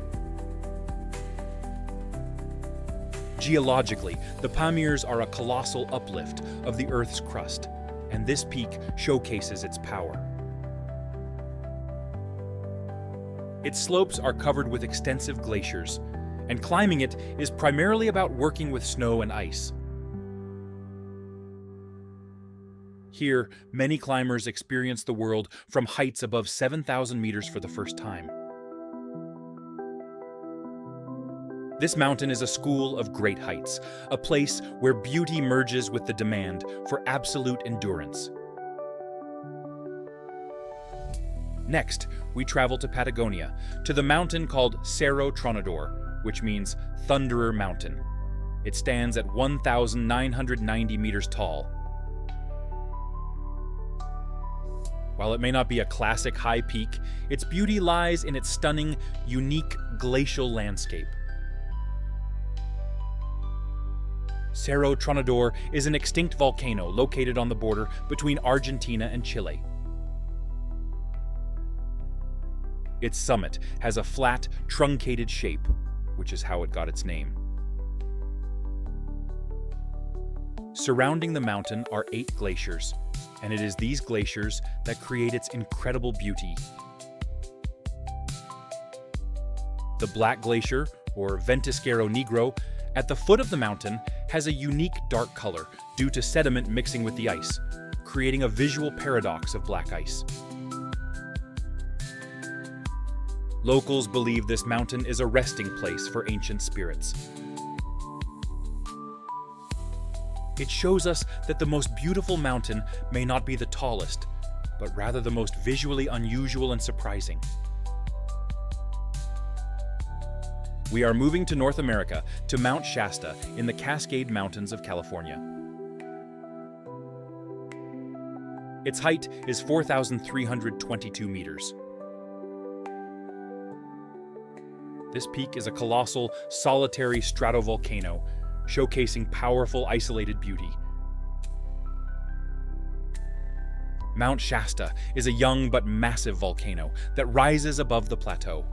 Geologically, the Pamirs are a colossal uplift of the Earth's crust, and this peak showcases its power. Its slopes are covered with extensive glaciers, and climbing it is primarily about working with snow and ice. Here, many climbers experience the world from heights above 7,000 meters for the first time. This mountain is a school of great heights, a place where beauty merges with the demand for absolute endurance. Next, we travel to Patagonia, to the mountain called Cerro Torre, which means Thunderer Mountain. It stands at 1,990 meters tall. While it may not be a classic high peak, its beauty lies in its stunning, unique glacial landscape. Cerro Torre is an extinct volcano located on the border between Argentina and Chile. Its summit has a flat, truncated shape, which is how it got its name. Surrounding the mountain are 8 glaciers, and it is these glaciers that create its incredible beauty. The Black Glacier, or Ventisquero Negro, at the foot of the mountain has a unique dark color due to sediment mixing with the ice, creating a visual paradox of black ice. Locals believe this mountain is a resting place for ancient spirits. It shows us that the most beautiful mountain may not be the tallest, but rather the most visually unusual and surprising. We are moving to North America, to Mount Shasta in the Cascade Mountains of California. Its height is 4,322 meters. This peak is a colossal, solitary stratovolcano, showcasing powerful, isolated beauty. Mount Shasta is a young but massive volcano that rises above the plateau.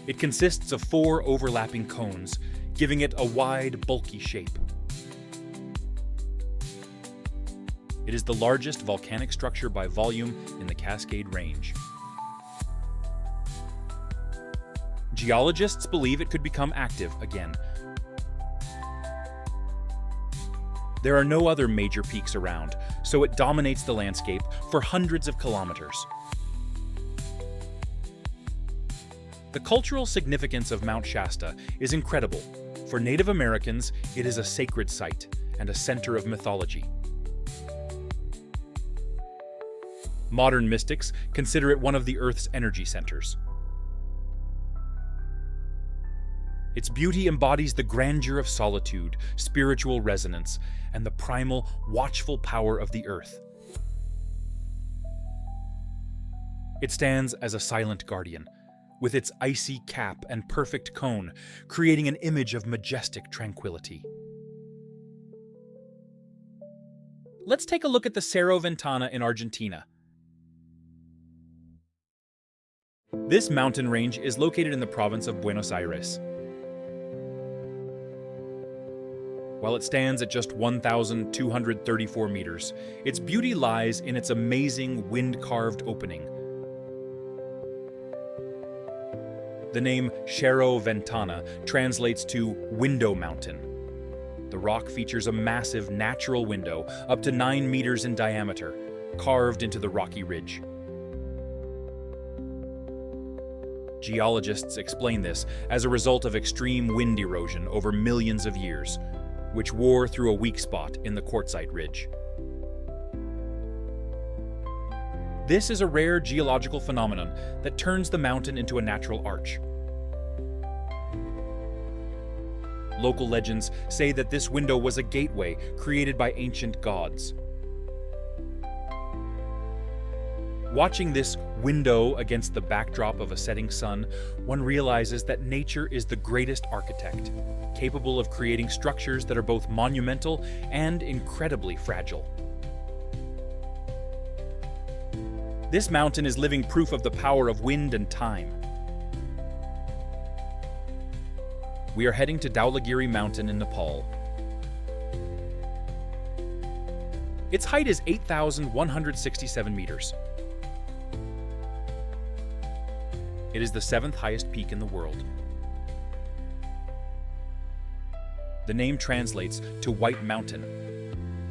It consists of 4 overlapping cones, giving it a wide, bulky shape. It is the largest volcanic structure by volume in the Cascade Range. Geologists believe it could become active again. There are no other major peaks around, so it dominates the landscape for hundreds of kilometers. The cultural significance of Mount Shasta is incredible, For Native Americans, it is a sacred site and a center of mythology. Modern mystics consider it one of the Earth's energy centers. Its beauty embodies the grandeur of solitude, spiritual resonance, and the primal, watchful power of the Earth. It stands as a silent guardian, with its icy cap and perfect cone, creating an image of majestic tranquility. Let's take a look at the Cerro Ventana in Argentina. This mountain range is located in the province of Buenos Aires. While it stands at just 1,234 meters, its beauty lies in its amazing wind-carved opening. The name Cerro Ventana translates to window mountain. The rock features a massive natural window up to 9 meters in diameter, carved into the rocky ridge. Geologists explain this as a result of extreme wind erosion over millions of years, which wore through a weak spot in the quartzite ridge. This is a rare geological phenomenon that turns the mountain into a natural arch. Local legends say that this window was a gateway created by ancient gods. Watching this window against the backdrop of a setting sun, one realizes that nature is the greatest architect, capable of creating structures that are both monumental and incredibly fragile. This mountain is living proof of the power of wind and time. We are heading to Dhaulagiri Mountain in Nepal. Its height is 8,167 meters. It is the 7th highest peak in the world. The name translates to White Mountain.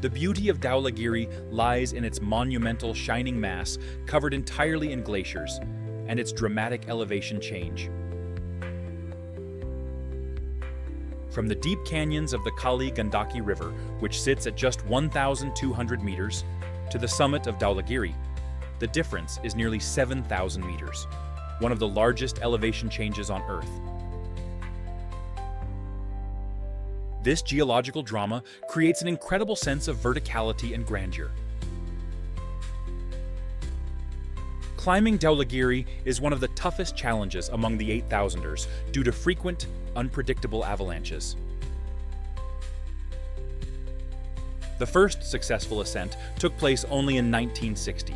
The beauty of Dhaulagiri lies in its monumental shining mass covered entirely in glaciers, and its dramatic elevation change. From the deep canyons of the Kali Gandaki River, which sits at just 1,200 meters, to the summit of Dhaulagiri, the difference is nearly 7,000 meters, one of the largest elevation changes on Earth. This geological drama creates an incredible sense of verticality and grandeur. Climbing Dhaulagiri is one of the toughest challenges among the 8,000ers due to frequent, unpredictable avalanches. The first successful ascent took place only in 1960.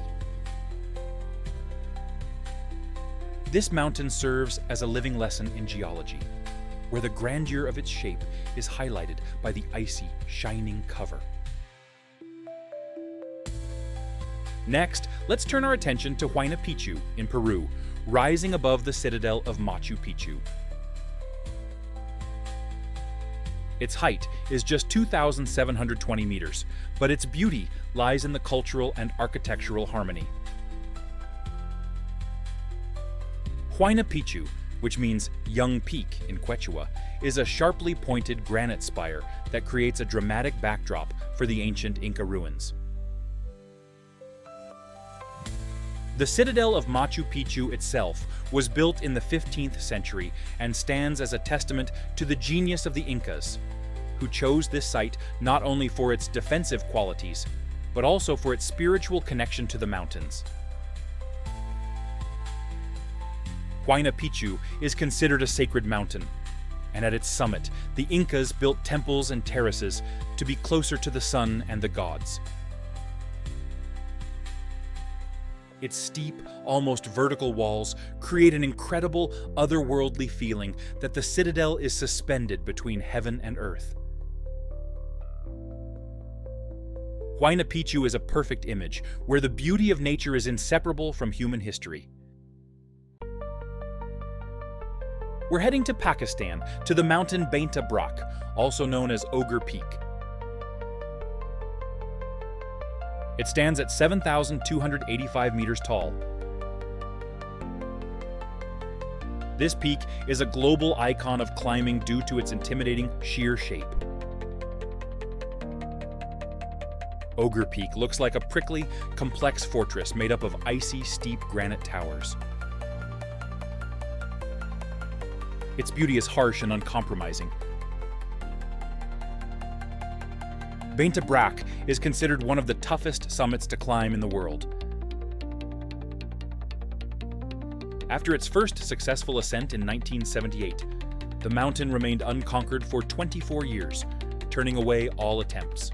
This mountain serves as a living lesson in geology, where the grandeur of its shape is highlighted by the icy, shining cover. Next, let's turn our attention to Huayna Picchu in Peru, rising above the citadel of Machu Picchu. Its height is just 2,720 meters, but its beauty lies in the cultural and architectural harmony. Huayna Picchu, which means young peak in Quechua, is a sharply pointed granite spire that creates a dramatic backdrop for the ancient Inca ruins. The citadel of Machu Picchu itself was built in the 15th century and stands as a testament to the genius of the Incas, who chose this site not only for its defensive qualities, but also for its spiritual connection to the mountains. Huayna Picchu is considered a sacred mountain, and at its summit, the Incas built temples and terraces to be closer to the sun and the gods. Its steep, almost vertical walls create an incredible, otherworldly feeling that the citadel is suspended between heaven and earth. Huayna Picchu is a perfect image, where the beauty of nature is inseparable from human history. We're heading to Pakistan, to the mountain Bainta Brak, also known as Ogre Peak. It stands at 7,285 meters tall. This peak is a global icon of climbing due to its intimidating sheer shape. Ogre Peak looks like a prickly, complex fortress made up of icy, steep granite towers. Its beauty is harsh and uncompromising. Bainta Brak is considered one of the toughest summits to climb in the world. After its first successful ascent in 1978, the mountain remained unconquered for 24 years, turning away all attempts.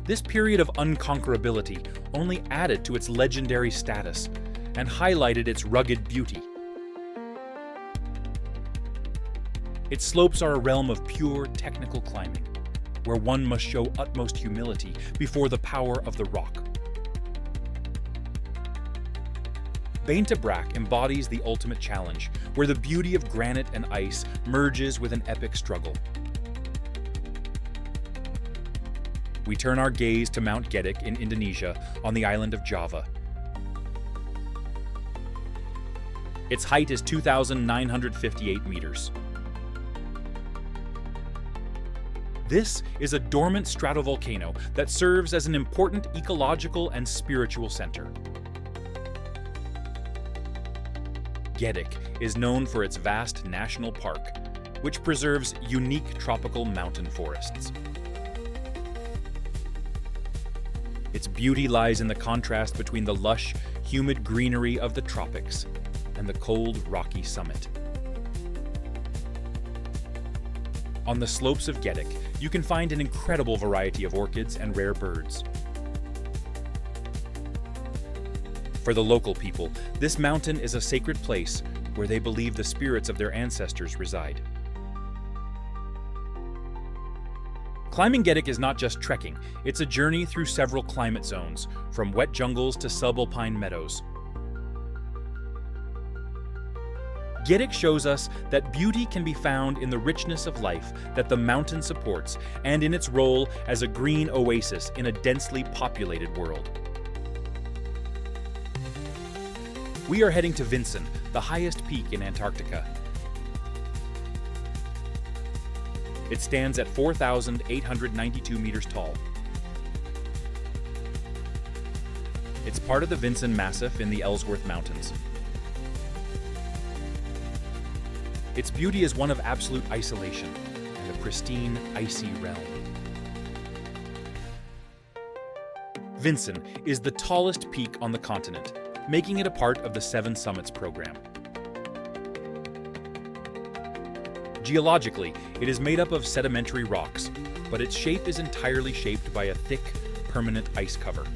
This period of unconquerability only added to its legendary status and highlighted its rugged beauty. Its slopes are a realm of pure technical climbing, where one must show utmost humility before the power of the rock. Bainta Brak embodies the ultimate challenge, where the beauty of granite and ice merges with an epic struggle. We turn our gaze to Mount Gedik in Indonesia on the island of Java. Its height is 2,958 meters. This is a dormant stratovolcano that serves as an important ecological and spiritual center. Gedik is known for its vast national park, which preserves unique tropical mountain forests. Its beauty lies in the contrast between the lush, humid greenery of the tropics and the cold, rocky summit. On the slopes of Gedik, you can find an incredible variety of orchids and rare birds. For the local people, this mountain is a sacred place where they believe the spirits of their ancestors reside. Climbing Gedik is not just trekking, it's a journey through several climate zones, from wet jungles to subalpine meadows. Gedik shows us that beauty can be found in the richness of life that the mountain supports and in its role as a green oasis in a densely populated world. We are heading to Vinson, the highest peak in Antarctica. It stands at 4,892 meters tall. It's part of the Vinson Massif in the Ellsworth Mountains. Its beauty is one of absolute isolation and a pristine, icy realm. Vinson is the tallest peak on the continent, making it a part of the Seven Summits program. Geologically, it is made up of sedimentary rocks, but its shape is entirely shaped by a thick, permanent ice cover.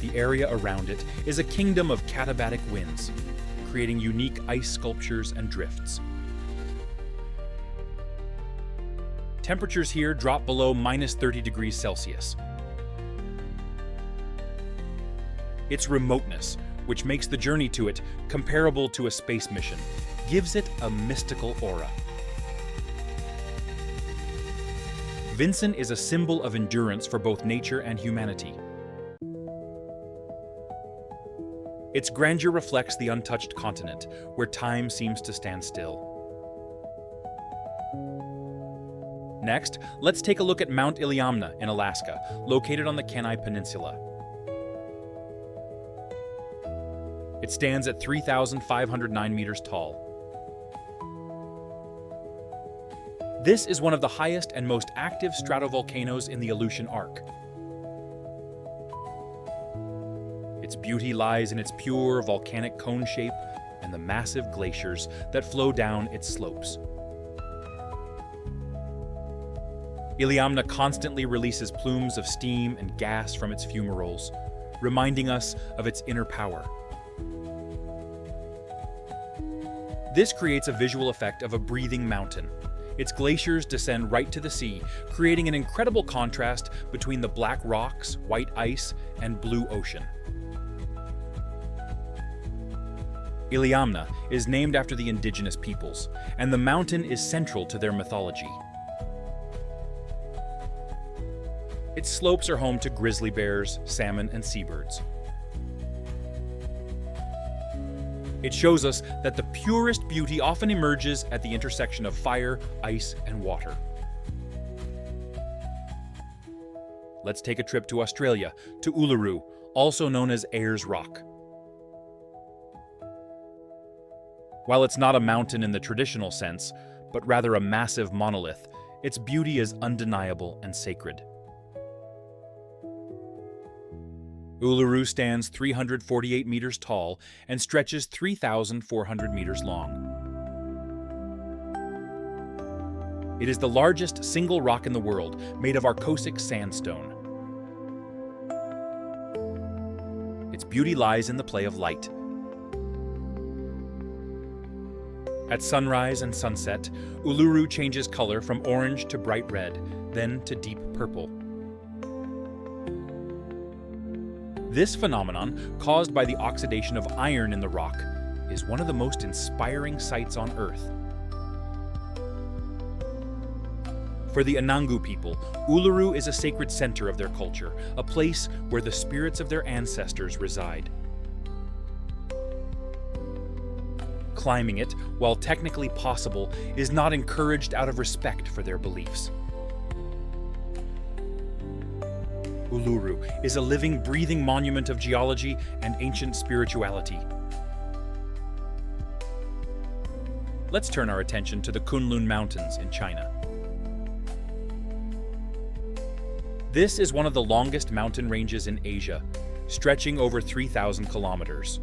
The area around it is a kingdom of katabatic winds, creating unique ice sculptures and drifts. Temperatures here drop below -30 degrees Celsius. Its remoteness, which makes the journey to it comparable to a space mission, gives it a mystical aura. Vinson is a symbol of endurance for both nature and humanity. Its grandeur reflects the untouched continent, where time seems to stand still. Next, let's take a look at Mount Iliamna in Alaska, located on the Kenai Peninsula. It stands at 3,509 meters tall. This is one of the highest and most active stratovolcanoes in the Aleutian Arc. Its beauty lies in its pure volcanic cone shape and the massive glaciers that flow down its slopes. Iliamna constantly releases plumes of steam and gas from its fumaroles, reminding us of its inner power. This creates a visual effect of a breathing mountain. Its glaciers descend right to the sea, creating an incredible contrast between the black rocks, white ice, and blue ocean. Iliamna is named after the indigenous peoples, and the mountain is central to their mythology. Its slopes are home to grizzly bears, salmon, and seabirds. It shows us that the purest beauty often emerges at the intersection of fire, ice, and water. Let's take a trip to Australia, to Uluru, also known as Ayers Rock. While it's not a mountain in the traditional sense, but rather a massive monolith, its beauty is undeniable and sacred. Uluru stands 348 meters tall and stretches 3,400 meters long. It is the largest single rock in the world, made of Arcosic sandstone. Its beauty lies in the play of light. At sunrise and sunset, Uluru changes color from orange to bright red, then to deep purple. This phenomenon, caused by the oxidation of iron in the rock, is one of the most inspiring sights on Earth. For the Anangu people, Uluru is a sacred center of their culture, a place where the spirits of their ancestors reside. Climbing it, while technically possible, is not encouraged out of respect for their beliefs. Uluru is a living, breathing monument of geology and ancient spirituality. Let's turn our attention to the Kunlun Mountains in China. This is one of the longest mountain ranges in Asia, stretching over 3,000 kilometers.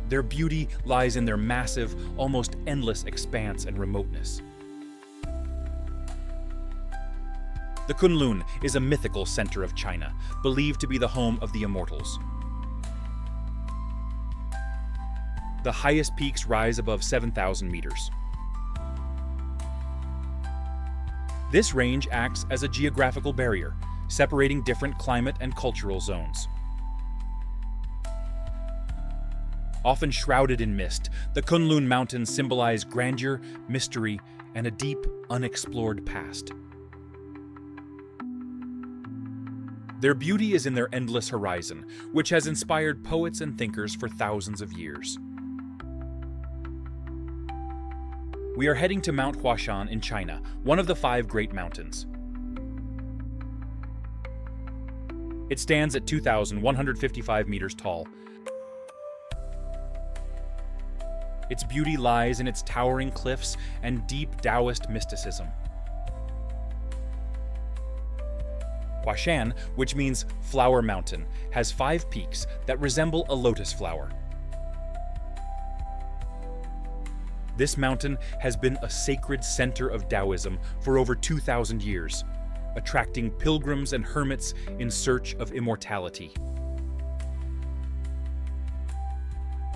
Their beauty lies in their massive, almost endless expanse and remoteness. The Kunlun is a mythical center of China, believed to be the home of the immortals. The highest peaks rise above 7,000 meters. This range acts as a geographical barrier, separating different climate and cultural zones. Often shrouded in mist, the Kunlun Mountains symbolize grandeur, mystery, and a deep, unexplored past. Their beauty is in their endless horizon, which has inspired poets and thinkers for thousands of years. We are heading to Mount Huashan in China, one of the 5 Great Mountains. It stands at 2,155 meters tall. Its beauty lies in its towering cliffs and deep Taoist mysticism. Huashan, which means flower mountain, has 5 peaks that resemble a lotus flower. This mountain has been a sacred center of Taoism for over 2,000 years, attracting pilgrims and hermits in search of immortality.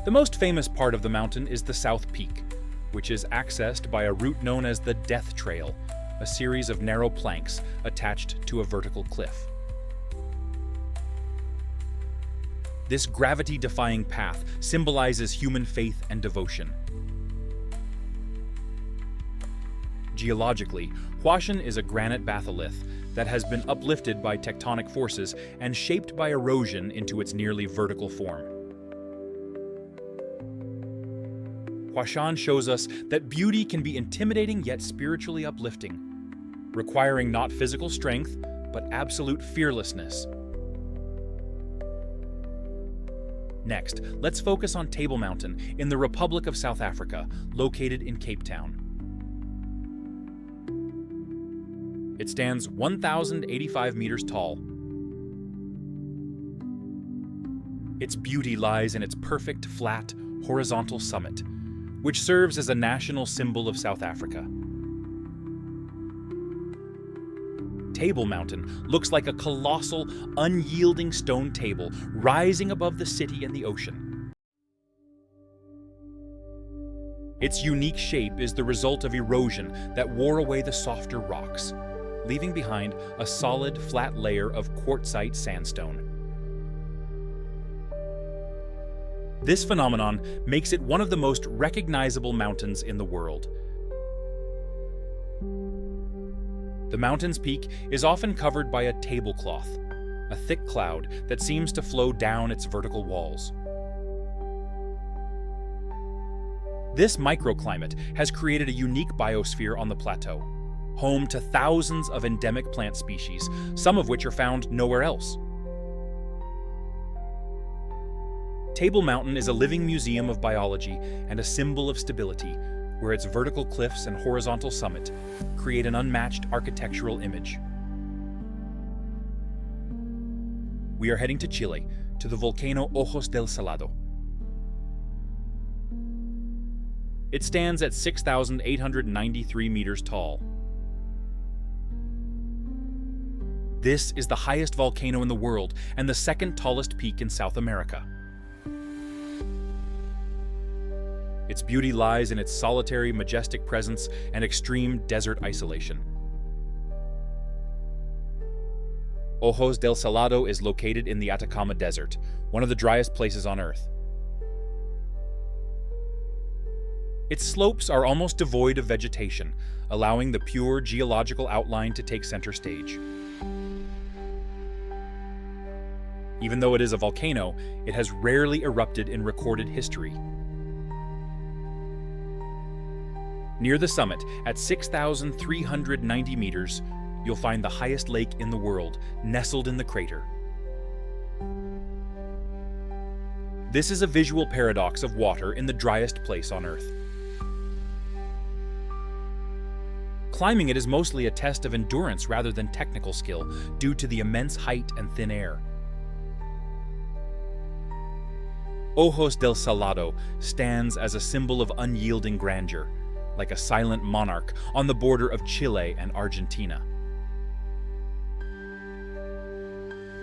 The most famous part of the mountain is the South Peak, which is accessed by a route known as the Death Trail, a series of narrow planks attached to a vertical cliff. This gravity-defying path symbolizes human faith and devotion. Geologically, Huashan is a granite batholith that has been uplifted by tectonic forces and shaped by erosion into its nearly vertical form. Huashan shows us that beauty can be intimidating yet spiritually uplifting, requiring not physical strength, but absolute fearlessness. Next, let's focus on Table Mountain in the Republic of South Africa, located in Cape Town. It stands 1,085 meters tall. Its beauty lies in its perfect, flat, horizontal summit, which serves as a national symbol of South Africa. Table Mountain looks like a colossal, unyielding stone table rising above the city and the ocean. Its unique shape is the result of erosion that wore away the softer rocks, leaving behind a solid, flat layer of quartzite sandstone. This phenomenon makes it one of the most recognizable mountains in the world. The mountain's peak is often covered by a tablecloth, a thick cloud that seems to flow down its vertical walls. This microclimate has created a unique biosphere on the plateau, home to thousands of endemic plant species, some of which are found nowhere else. Table Mountain is a living museum of biology and a symbol of stability, where its vertical cliffs and horizontal summit create an unmatched architectural image. We are heading to Chile, to the volcano Ojos del Salado. It stands at 6,893 meters tall. This is the highest volcano in the world and the second tallest peak in South America. Its beauty lies in its solitary, majestic presence and extreme desert isolation. Ojos del Salado is located in the Atacama Desert, one of the driest places on Earth. Its slopes are almost devoid of vegetation, allowing the pure geological outline to take center stage. Even though it is a volcano, it has rarely erupted in recorded history. Near the summit, at 6,390 meters, you'll find the highest lake in the world, nestled in the crater. This is a visual paradox of water in the driest place on Earth. Climbing it is mostly a test of endurance rather than technical skill, due to the immense height and thin air. Ojos del Salado stands as a symbol of unyielding grandeur, like a silent monarch on the border of Chile and Argentina.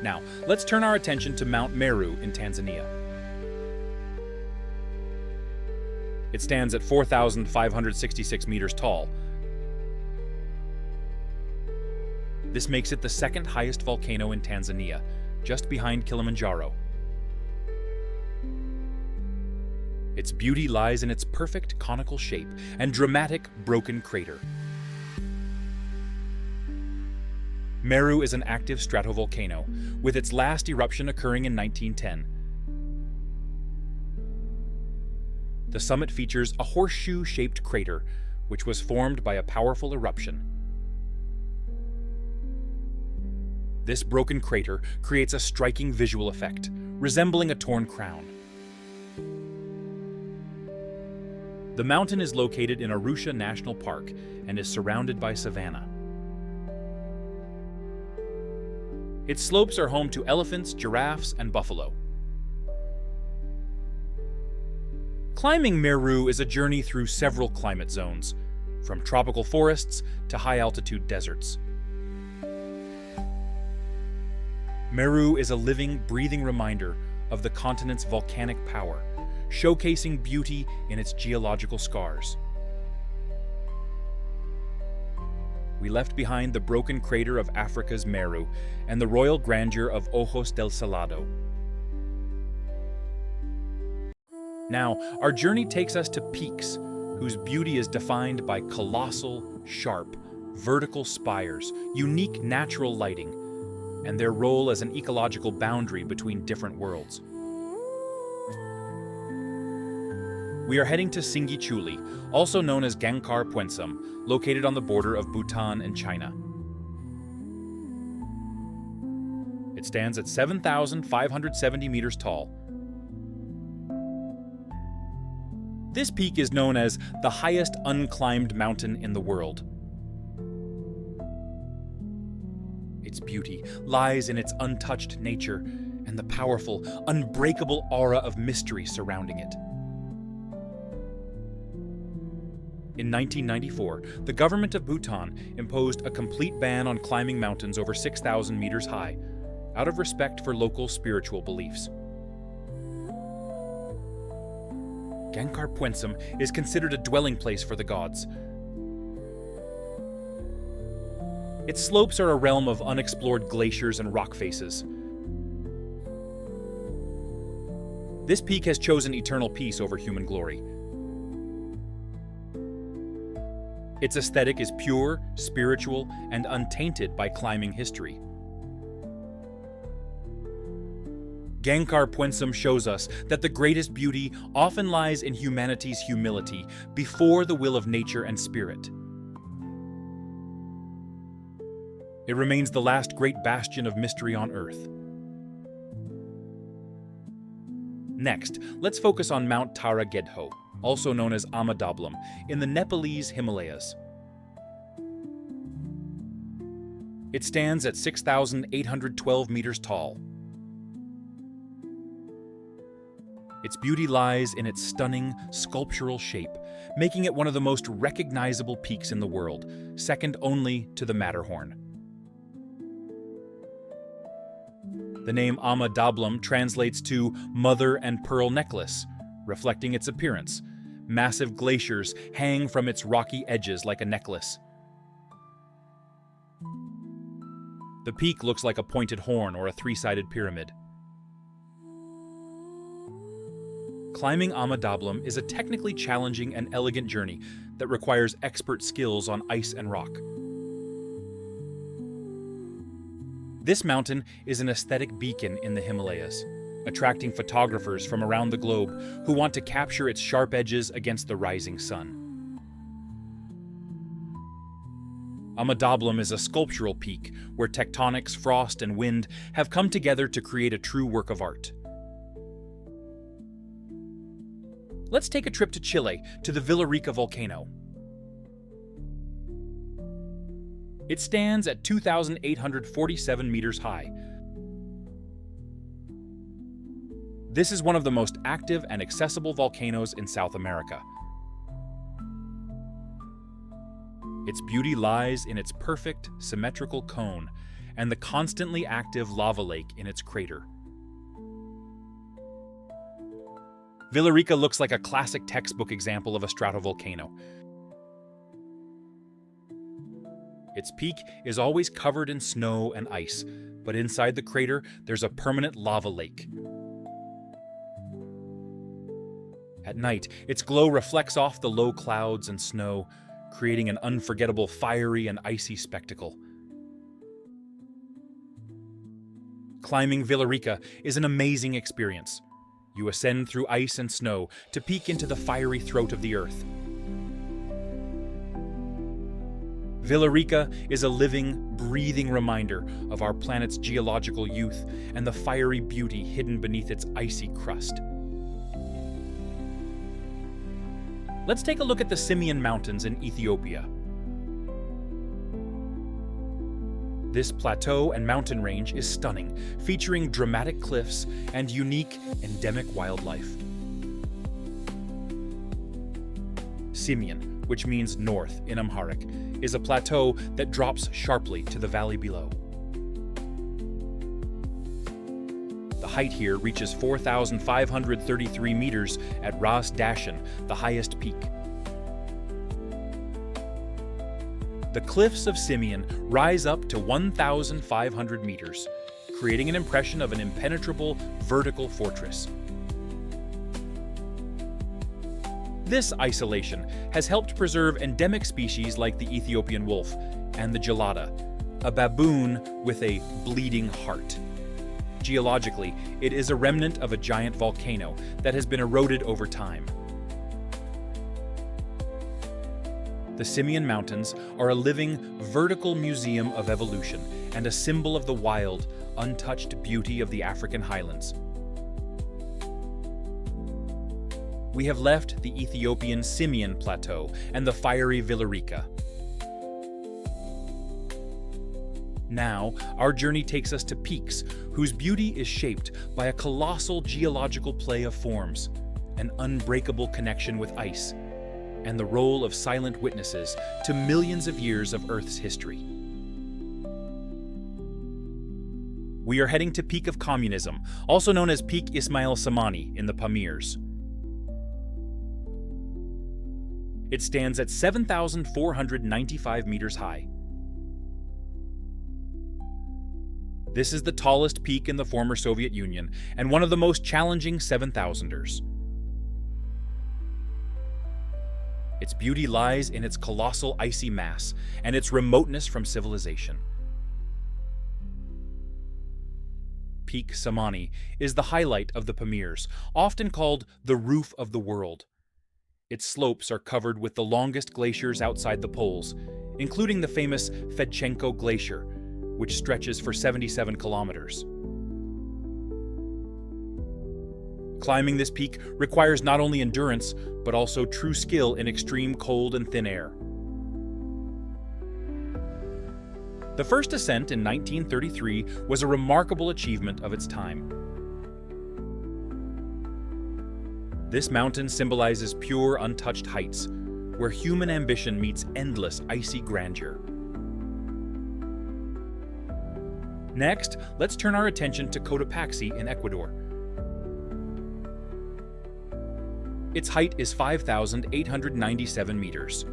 Now, let's turn our attention to Mount Meru in Tanzania. It stands at 4,566 meters tall. This makes it the second highest volcano in Tanzania, just behind Kilimanjaro. Its beauty lies in its perfect conical shape and dramatic broken crater. Meru is an active stratovolcano, with its last eruption occurring in 1910. The summit features a horseshoe-shaped crater, which was formed by a powerful eruption. This broken crater creates a striking visual effect, resembling a torn crown. The mountain is located in Arusha National Park and is surrounded by savanna. Its slopes are home to elephants, giraffes, and buffalo. Climbing Meru is a journey through several climate zones, from tropical forests to high-altitude deserts. Meru is a living, breathing reminder of the continent's volcanic power, showcasing beauty in its geological scars. We left behind the broken crater of Africa's Meru and the royal grandeur of Ojos del Salado. Now, our journey takes us to peaks whose beauty is defined by colossal, sharp, vertical spires, unique natural lighting, and their role as an ecological boundary between different worlds. We are heading to Singichuli, also known as Gangkar Puensum, located on the border of Bhutan and China. It stands at 7,570 meters tall. This peak is known as the highest unclimbed mountain in the world. Its beauty lies in its untouched nature and the powerful, unbreakable aura of mystery surrounding it. In 1994, the government of Bhutan imposed a complete ban on climbing mountains over 6,000 meters high, out of respect for local spiritual beliefs. Gangkar Puensum is considered a dwelling place for the gods. Its slopes are a realm of unexplored glaciers and rock faces. This peak has chosen eternal peace over human glory. Its aesthetic is pure, spiritual, and untainted by climbing history. Gangkar Puensum shows us that the greatest beauty often lies in humanity's humility before the will of nature and spirit. It remains the last great bastion of mystery on Earth. Next, let's focus on Mount Tara Gedho, also known as Ama Dablam, in the Nepalese Himalayas. It stands at 6,812 meters tall. Its beauty lies in its stunning, sculptural shape, making it one of the most recognizable peaks in the world, second only to the Matterhorn. The name Ama Dablam translates to mother and pearl necklace, reflecting its appearance. Massive glaciers hang from its rocky edges like a necklace. The peak looks like a pointed horn or a three-sided pyramid. Climbing Ama Dablam is a technically challenging and elegant journey that requires expert skills on ice and rock. This mountain is an aesthetic beacon in the Himalayas, attracting photographers from around the globe who want to capture its sharp edges against the rising sun. Ama Dablam is a sculptural peak where tectonics, frost, and wind have come together to create a true work of art. Let's take a trip to Chile, to the Villarrica volcano. It stands at 2,847 meters high. This is one of the most active and accessible volcanoes in South America. Its beauty lies in its perfect, symmetrical cone and the constantly active lava lake in its crater. Villarrica looks like a classic textbook example of a stratovolcano. Its peak is always covered in snow and ice, but inside the crater there's a permanent lava lake. At night, its glow reflects off the low clouds and snow, creating an unforgettable fiery and icy spectacle. Climbing Villarrica is an amazing experience. You ascend through ice and snow to peek into the fiery throat of the earth. Villarrica is a living, breathing reminder of our planet's geological youth and the fiery beauty hidden beneath its icy crust. Let's take a look at the Simien Mountains in Ethiopia. This plateau and mountain range is stunning, featuring dramatic cliffs and unique, endemic wildlife. Simien, which means north in Amharic, is a plateau that drops sharply to the valley below. The height here reaches 4,533 meters at Ras Dashen, the highest peak. The cliffs of Simien rise up to 1,500 meters, creating an impression of an impenetrable vertical fortress. This isolation has helped preserve endemic species like the Ethiopian wolf and the gelada, a baboon with a bleeding heart. Geologically, it is a remnant of a giant volcano that has been eroded over time. The Simien Mountains are a living, vertical museum of evolution and a symbol of the wild, untouched beauty of the African highlands. We have left the Ethiopian Simien Plateau and the fiery Villarrica. Now, our journey takes us to peaks whose beauty is shaped by a colossal geological play of forms, an unbreakable connection with ice, and the role of silent witnesses to millions of years of Earth's history. We are heading to Peak of Communism, also known as Peak Ismail Samani in the Pamirs. It stands at 7,495 meters high. This is the tallest peak in the former Soviet Union and one of the most challenging 7,000ers. Its beauty lies in its colossal icy mass and its remoteness from civilization. Peak Samani is the highlight of the Pamirs, often called the roof of the world. Its slopes are covered with the longest glaciers outside the poles, including the famous Fedchenko Glacier, which stretches for 77 kilometers. Climbing this peak requires not only endurance, but also true skill in extreme cold and thin air. The first ascent in 1933 was a remarkable achievement of its time. This mountain symbolizes pure, untouched heights, where human ambition meets endless icy grandeur. Next, let's turn our attention to Cotopaxi in Ecuador. Its height is 5,897 meters.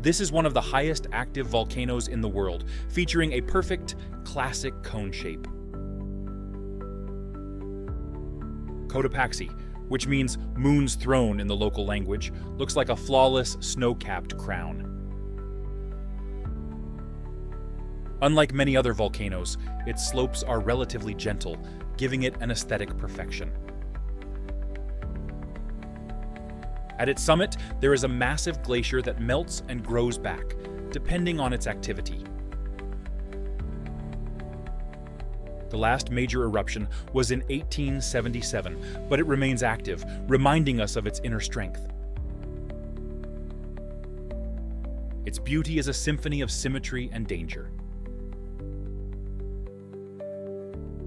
This is one of the highest active volcanoes in the world, featuring a perfect, classic cone shape. Cotopaxi, which means moon's throne in the local language, looks like a flawless, snow-capped crown. Unlike many other volcanoes, its slopes are relatively gentle, giving it an aesthetic perfection. At its summit, there is a massive glacier that melts and grows back, depending on its activity. The last major eruption was in 1877, but it remains active, reminding us of its inner strength. Its beauty is a symphony of symmetry and danger.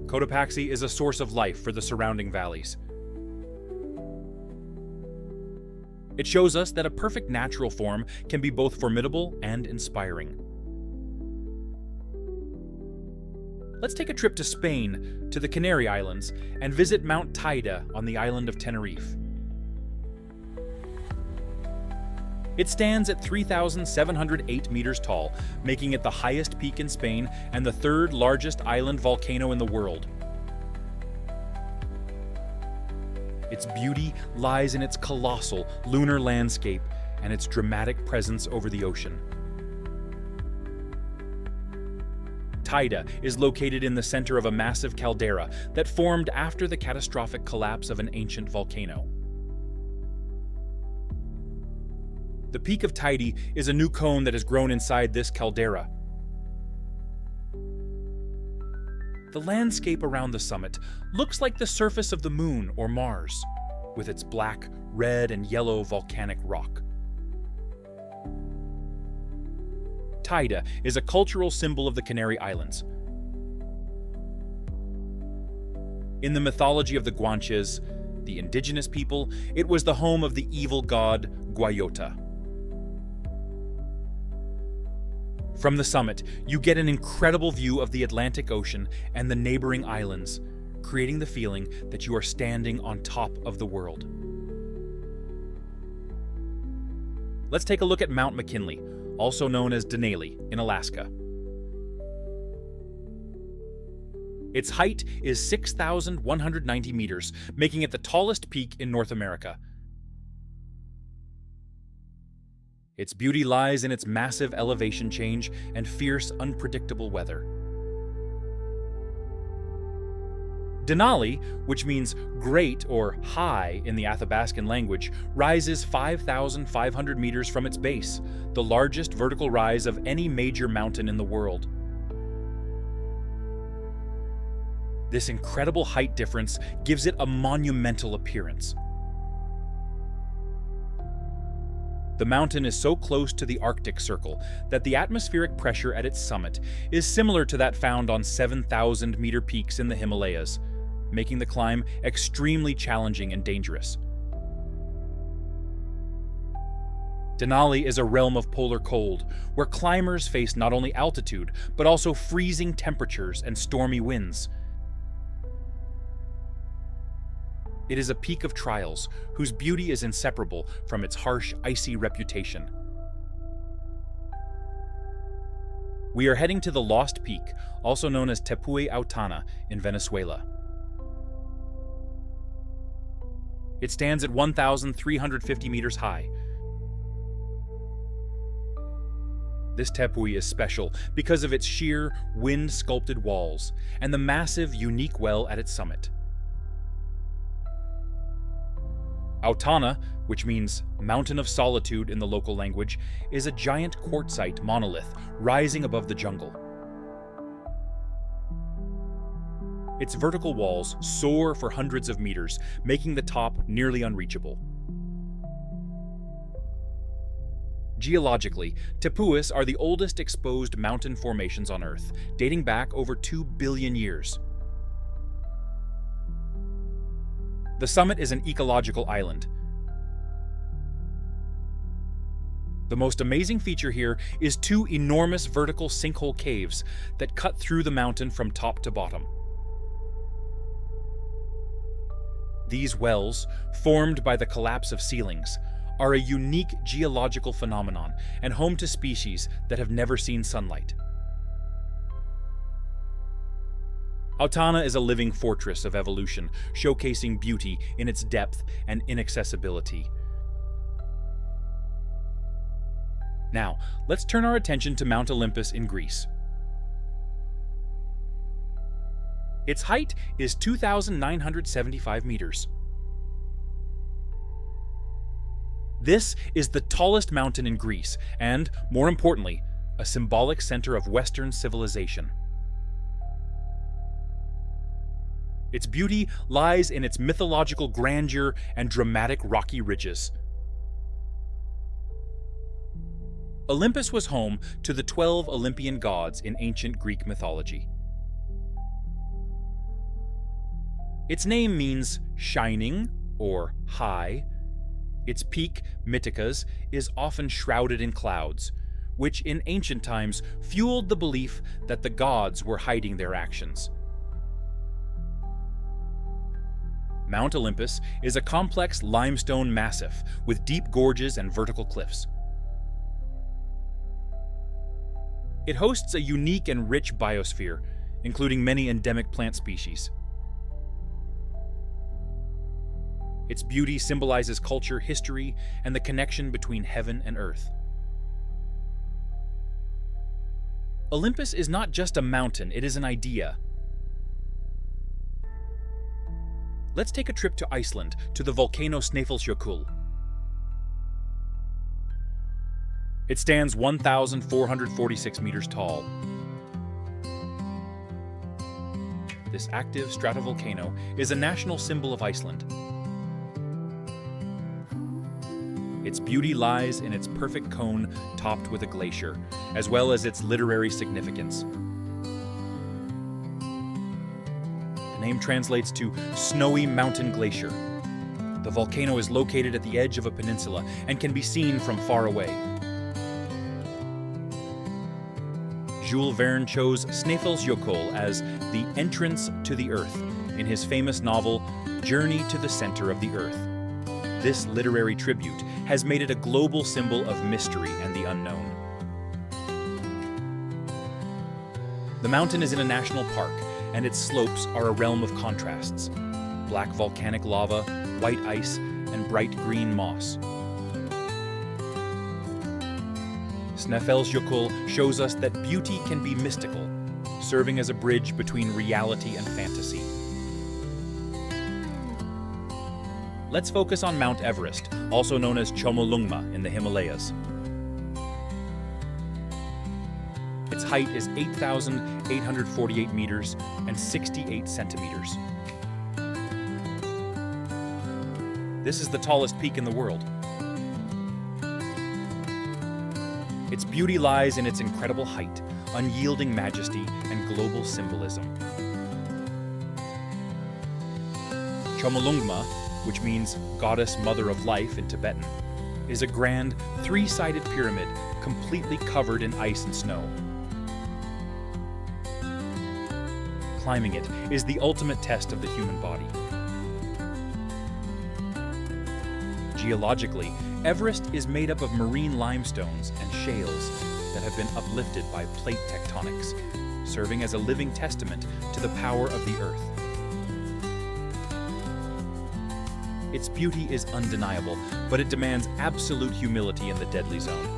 Cotopaxi is a source of life for the surrounding valleys. It shows us that a perfect natural form can be both formidable and inspiring. Let's take a trip to Spain, to the Canary Islands, and visit Mount Teide on the island of Tenerife. It stands at 3,708 meters tall, making it the highest peak in Spain and the third largest island volcano in the world. Its beauty lies in its colossal lunar landscape and its dramatic presence over the ocean. Teide is located in the center of a massive caldera that formed after the catastrophic collapse of an ancient volcano. The peak of Teide is a new cone that has grown inside this caldera. The landscape around the summit looks like the surface of the Moon or Mars, with its black, red, and yellow volcanic rock. Teide is a cultural symbol of the Canary Islands. In the mythology of the Guanches, the indigenous people, it was the home of the evil god Guayota. From the summit, you get an incredible view of the Atlantic Ocean and the neighboring islands, creating the feeling that you are standing on top of the world. Let's take a look at Mount McKinley, also known as Denali, in Alaska. Its height is 6,190 meters, making it the tallest peak in North America. Its beauty lies in its massive elevation change and fierce, unpredictable weather. Denali, which means great or high in the Athabascan language, rises 5,500 meters from its base, the largest vertical rise of any major mountain in the world. This incredible height difference gives it a monumental appearance. The mountain is so close to the Arctic Circle that the atmospheric pressure at its summit is similar to that found on 7,000-meter peaks in the Himalayas, making the climb extremely challenging and dangerous. Denali is a realm of polar cold, where climbers face not only altitude, but also freezing temperatures and stormy winds. It is a peak of trials, whose beauty is inseparable from its harsh, icy reputation. We are heading to the Lost Peak, also known as Tepuy Autana, in Venezuela. It stands at 1,350 meters high. This tepui is special because of its sheer, wind-sculpted walls and the massive, unique well at its summit. Autana, which means Mountain of Solitude in the local language, is a giant quartzite monolith rising above the jungle. Its vertical walls soar for hundreds of meters, making the top nearly unreachable. Geologically, tepuis are the oldest exposed mountain formations on Earth, dating back over 2 billion years. The summit is an ecological island. The most amazing feature here is 2 enormous vertical sinkhole caves that cut through the mountain from top to bottom. These wells, formed by the collapse of ceilings, are a unique geological phenomenon and home to species that have never seen sunlight. Autana is a living fortress of evolution, showcasing beauty in its depth and inaccessibility. Now, let's turn our attention to Mount Olympus in Greece. Its height is 2,975 meters. This is the tallest mountain in Greece and, more importantly, a symbolic center of Western civilization. Its beauty lies in its mythological grandeur and dramatic rocky ridges. Olympus was home to the 12 Olympian gods in ancient Greek mythology. Its name means shining or high. Its peak, Mytikas, is often shrouded in clouds, which in ancient times fueled the belief that the gods were hiding their actions. Mount Olympus is a complex limestone massif with deep gorges and vertical cliffs. It hosts a unique and rich biosphere, including many endemic plant species. Its beauty symbolizes culture, history, and the connection between heaven and earth. Olympus is not just a mountain, it is an idea. Let's take a trip to Iceland, to the volcano Snæfellsjökull. It stands 1,446 meters tall. This active stratovolcano is a national symbol of Iceland. Its beauty lies in its perfect cone topped with a glacier, as well as its literary significance. The name translates to Snowy Mountain Glacier. The volcano is located at the edge of a peninsula and can be seen from far away. Jules Verne chose Snæfellsjökull as the entrance to the earth in his famous novel Journey to the Center of the Earth. This literary tribute has made it a global symbol of mystery and the unknown. The mountain is in a national park, and its slopes are a realm of contrasts: black volcanic lava, white ice, and bright green moss. Snæfellsjökull shows us that beauty can be mystical, serving as a bridge between reality and fantasy. Let's focus on Mount Everest, also known as Chomolungma in the Himalayas. Its height is 8,848 meters and 68 centimeters. This is the tallest peak in the world. Its beauty lies in its incredible height, unyielding majesty, and global symbolism. Chomolungma, which means Goddess Mother of Life in Tibetan, is a grand, three-sided pyramid completely covered in ice and snow. Climbing it is the ultimate test of the human body. Geologically, Everest is made up of marine limestones and shales that have been uplifted by plate tectonics, serving as a living testament to the power of the Earth. Its beauty is undeniable, but it demands absolute humility in the deadly zone.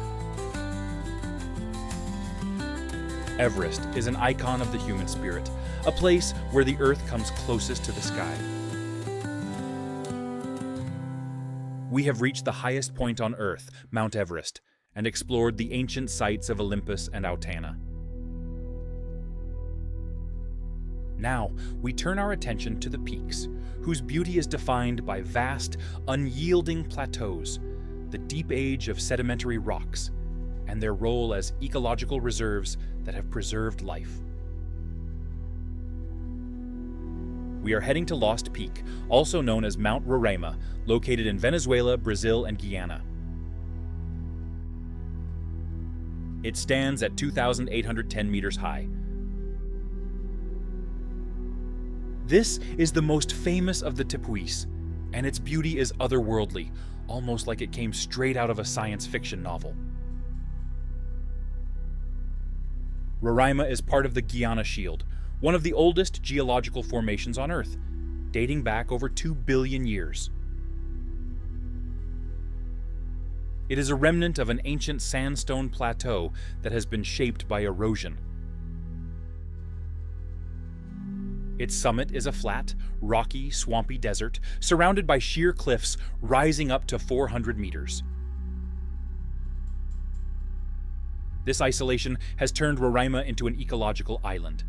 Everest is an icon of the human spirit, a place where the earth comes closest to the sky. We have reached the highest point on Earth, Mount Everest, and explored the ancient sites of Olympus and Altana. Now, we turn our attention to the peaks, whose beauty is defined by vast, unyielding plateaus, the deep age of sedimentary rocks, and their role as ecological reserves that have preserved life. We are heading to Lost Peak, also known as Mount Roraima, located in Venezuela, Brazil, and Guyana. It stands at 2,810 meters high. This is the most famous of the tepuis, and its beauty is otherworldly, almost like it came straight out of a science fiction novel. Roraima is part of the Guiana Shield, one of the oldest geological formations on Earth, dating back over 2 billion years. It is a remnant of an ancient sandstone plateau that has been shaped by erosion. Its summit is a flat, rocky, swampy desert surrounded by sheer cliffs rising up to 400 meters. This isolation has turned Roraima into an ecological island.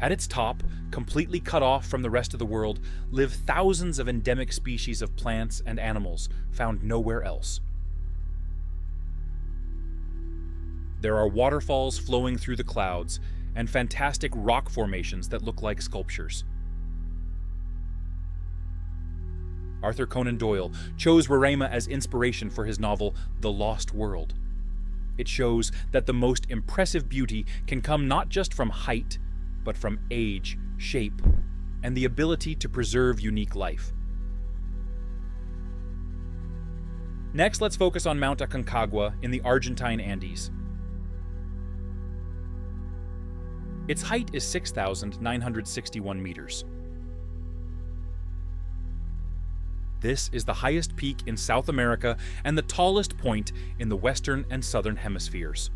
At its top, completely cut off from the rest of the world, live thousands of endemic species of plants and animals found nowhere else. There are waterfalls flowing through the clouds and fantastic rock formations that look like sculptures. Arthur Conan Doyle chose Roraima as inspiration for his novel The Lost World. It shows that the most impressive beauty can come not just from height, but from age, shape, and the ability to preserve unique life. Next, let's focus on Mount Aconcagua in the Argentine Andes. Its height is 6,961 meters. This is the highest peak in South America and the tallest point in the Western and Southern hemispheres.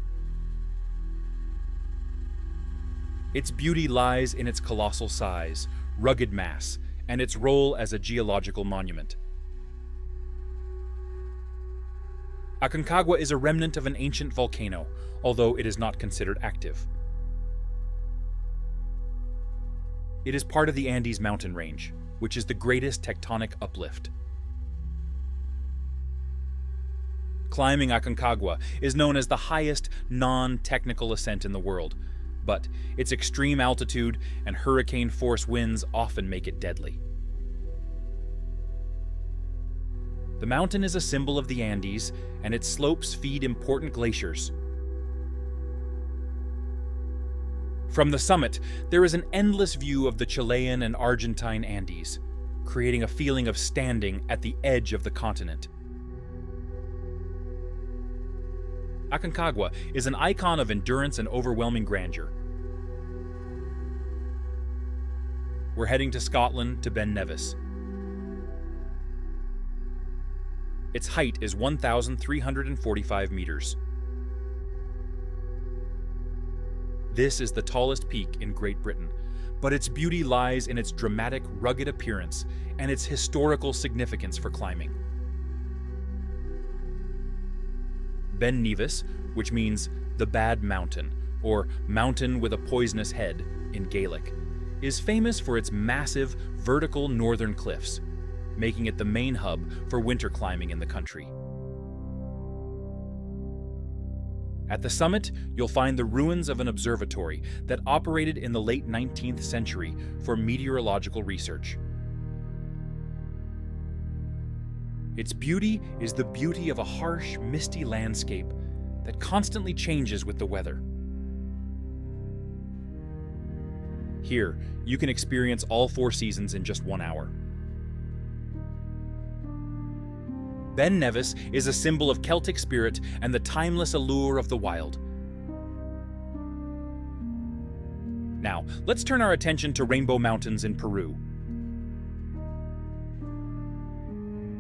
Its beauty lies in its colossal size, rugged mass, and its role as a geological monument. Aconcagua is a remnant of an ancient volcano, although it is not considered active. It is part of the Andes mountain range, which is the greatest tectonic uplift. Climbing Aconcagua is known as the highest non-technical ascent in the world, but its extreme altitude and hurricane-force winds often make it deadly. The mountain is a symbol of the Andes, and its slopes feed important glaciers. From the summit, there is an endless view of the Chilean and Argentine Andes, creating a feeling of standing at the edge of the continent. Aconcagua is an icon of endurance and overwhelming grandeur. We're heading to Scotland to Ben Nevis. Its height is 1,345 meters. This is the tallest peak in Great Britain, but its beauty lies in its dramatic, rugged appearance and its historical significance for climbing. Ben Nevis, which means the bad mountain, or mountain with a poisonous head in Gaelic, is famous for its massive, vertical northern cliffs, making it the main hub for winter climbing in the country. At the summit, you'll find the ruins of an observatory that operated in the late 19th century for meteorological research. Its beauty is the beauty of a harsh, misty landscape that constantly changes with the weather. Here, you can experience all 4 seasons in just 1 hour. Ben Nevis is a symbol of Celtic spirit and the timeless allure of the wild. Now, let's turn our attention to Rainbow Mountains in Peru.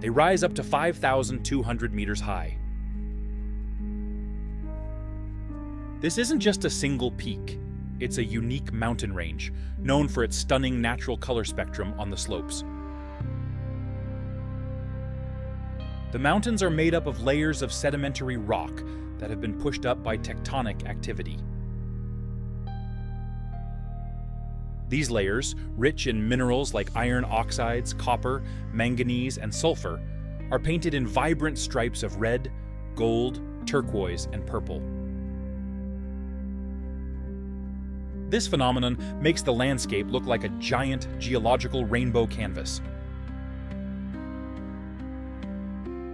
They rise up to 5,200 meters high. This isn't just a single peak. It's a unique mountain range, known for its stunning natural color spectrum on the slopes. The mountains are made up of layers of sedimentary rock that have been pushed up by tectonic activity. These layers, rich in minerals like iron oxides, copper, manganese, and sulfur, are painted in vibrant stripes of red, gold, turquoise, and purple. This phenomenon makes the landscape look like a giant geological rainbow canvas.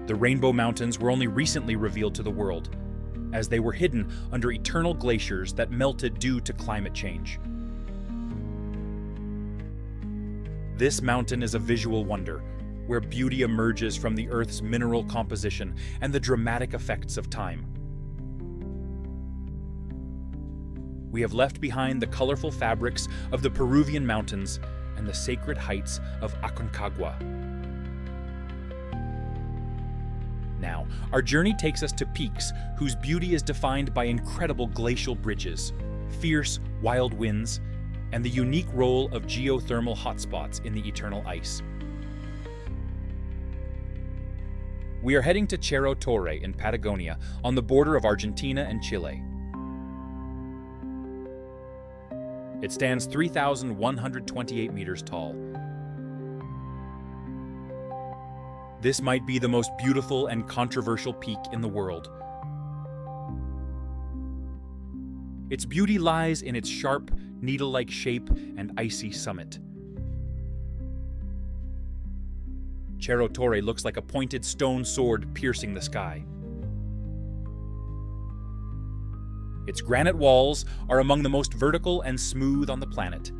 The Rainbow Mountains were only recently revealed to the world, as they were hidden under eternal glaciers that melted due to climate change. This mountain is a visual wonder, where beauty emerges from the Earth's mineral composition and the dramatic effects of time. We have left behind the colorful fabrics of the Peruvian mountains and the sacred heights of Aconcagua. Now, our journey takes us to peaks whose beauty is defined by incredible glacial bridges, fierce, wild winds, and the unique role of geothermal hotspots in the eternal ice. We are heading to Cerro Torre in Patagonia, on the border of Argentina and Chile. It stands 3,128 meters tall. This might be the most beautiful and controversial peak in the world. Its beauty lies in its sharp, needle-like shape and icy summit. Cerro Torre looks like a pointed stone sword piercing the sky. Its granite walls are among the most vertical and smooth on the planet.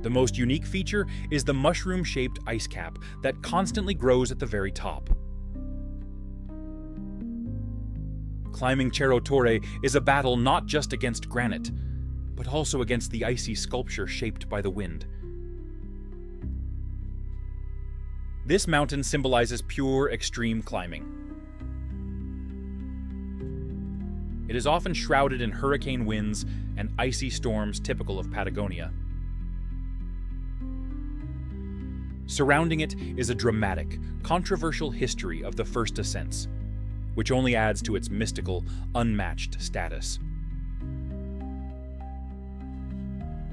The most unique feature is the mushroom-shaped ice cap that constantly grows at the very top. Climbing Cerro Torre is a battle not just against granite, but also against the icy sculpture shaped by the wind. This mountain symbolizes pure extreme climbing. It is often shrouded in hurricane winds and icy storms typical of Patagonia. Surrounding it is a dramatic, controversial history of the first ascents, which only adds to its mystical, unmatched status.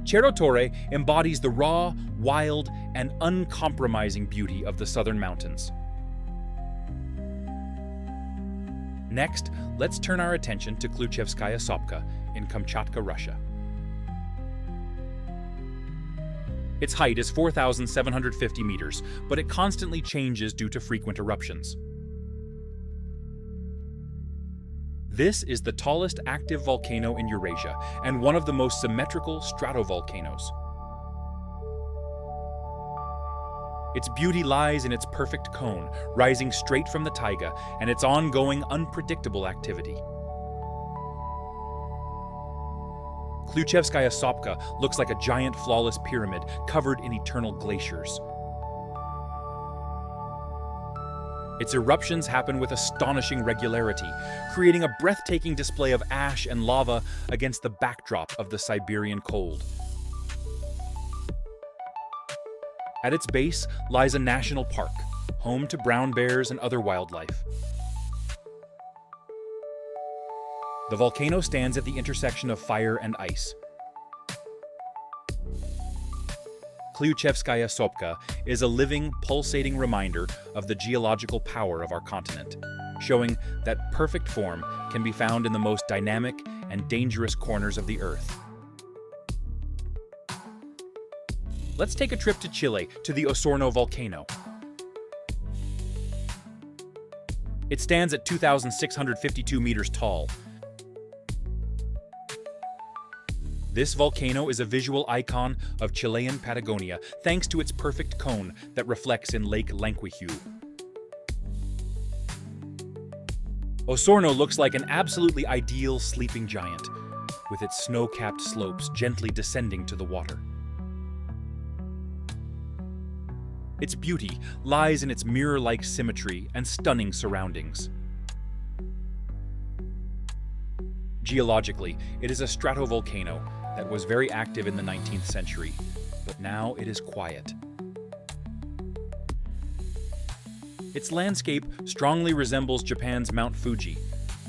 Cerro Torre embodies the raw, wild, and uncompromising beauty of the southern mountains. Next, let's turn our attention to Kirkjufell Sopka in Kamchatka, Russia. Its height is 4,750 meters, but it constantly changes due to frequent eruptions. This is the tallest active volcano in Eurasia and one of the most symmetrical stratovolcanoes. Its beauty lies in its perfect cone, rising straight from the taiga, and its ongoing, unpredictable activity. Kirkjufell Sopka looks like a giant flawless pyramid covered in eternal glaciers. Its eruptions happen with astonishing regularity, creating a breathtaking display of ash and lava against the backdrop of the Siberian cold. At its base lies a national park, home to brown bears and other wildlife. The volcano stands at the intersection of fire and ice. Kirkjufell Sopka is a living, pulsating reminder of the geological power of our continent, showing that perfect form can be found in the most dynamic and dangerous corners of the Earth. Let's take a trip to Chile, to the Osorno volcano. It stands at 2,652 meters tall. This volcano is a visual icon of Chilean Patagonia thanks to its perfect cone that reflects in Lake Lanquihu. Osorno looks like an absolutely ideal sleeping giant, with its snow-capped slopes gently descending to the water. Its beauty lies in its mirror-like symmetry and stunning surroundings. Geologically, it is a stratovolcano that was very active in the 19th century, but now it is quiet. Its landscape strongly resembles Japan's Mount Fuji,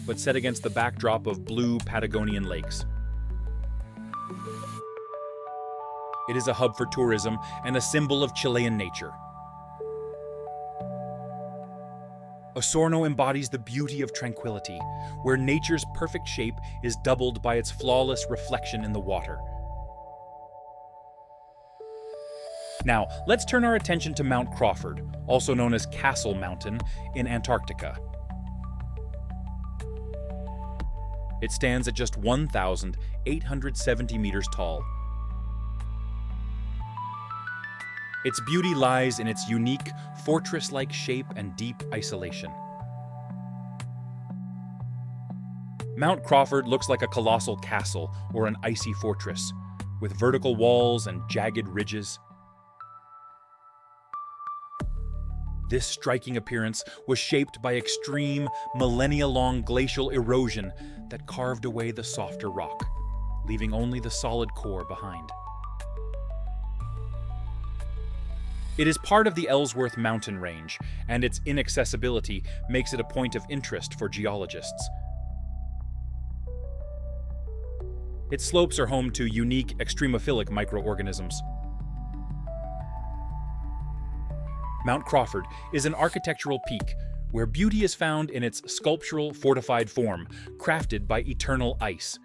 but set against the backdrop of blue Patagonian lakes. It is a hub for tourism and a symbol of Chilean nature. Osorno embodies the beauty of tranquility, where nature's perfect shape is doubled by its flawless reflection in the water. Now, let's turn our attention to Mount Crawford, also known as Castle Mountain, in Antarctica. It stands at just 1,870 meters tall. Its beauty lies in its unique, fortress-like shape and deep isolation. Mount Crawford looks like a colossal castle or an icy fortress, with vertical walls and jagged ridges. This striking appearance was shaped by extreme, millennia-long glacial erosion that carved away the softer rock, leaving only the solid core behind. It is part of the Ellsworth mountain range, and its inaccessibility makes it a point of interest for geologists. Its slopes are home to unique extremophilic microorganisms. Mount Crawford is an architectural peak where beauty is found in its sculptural, fortified form, crafted by eternal ice,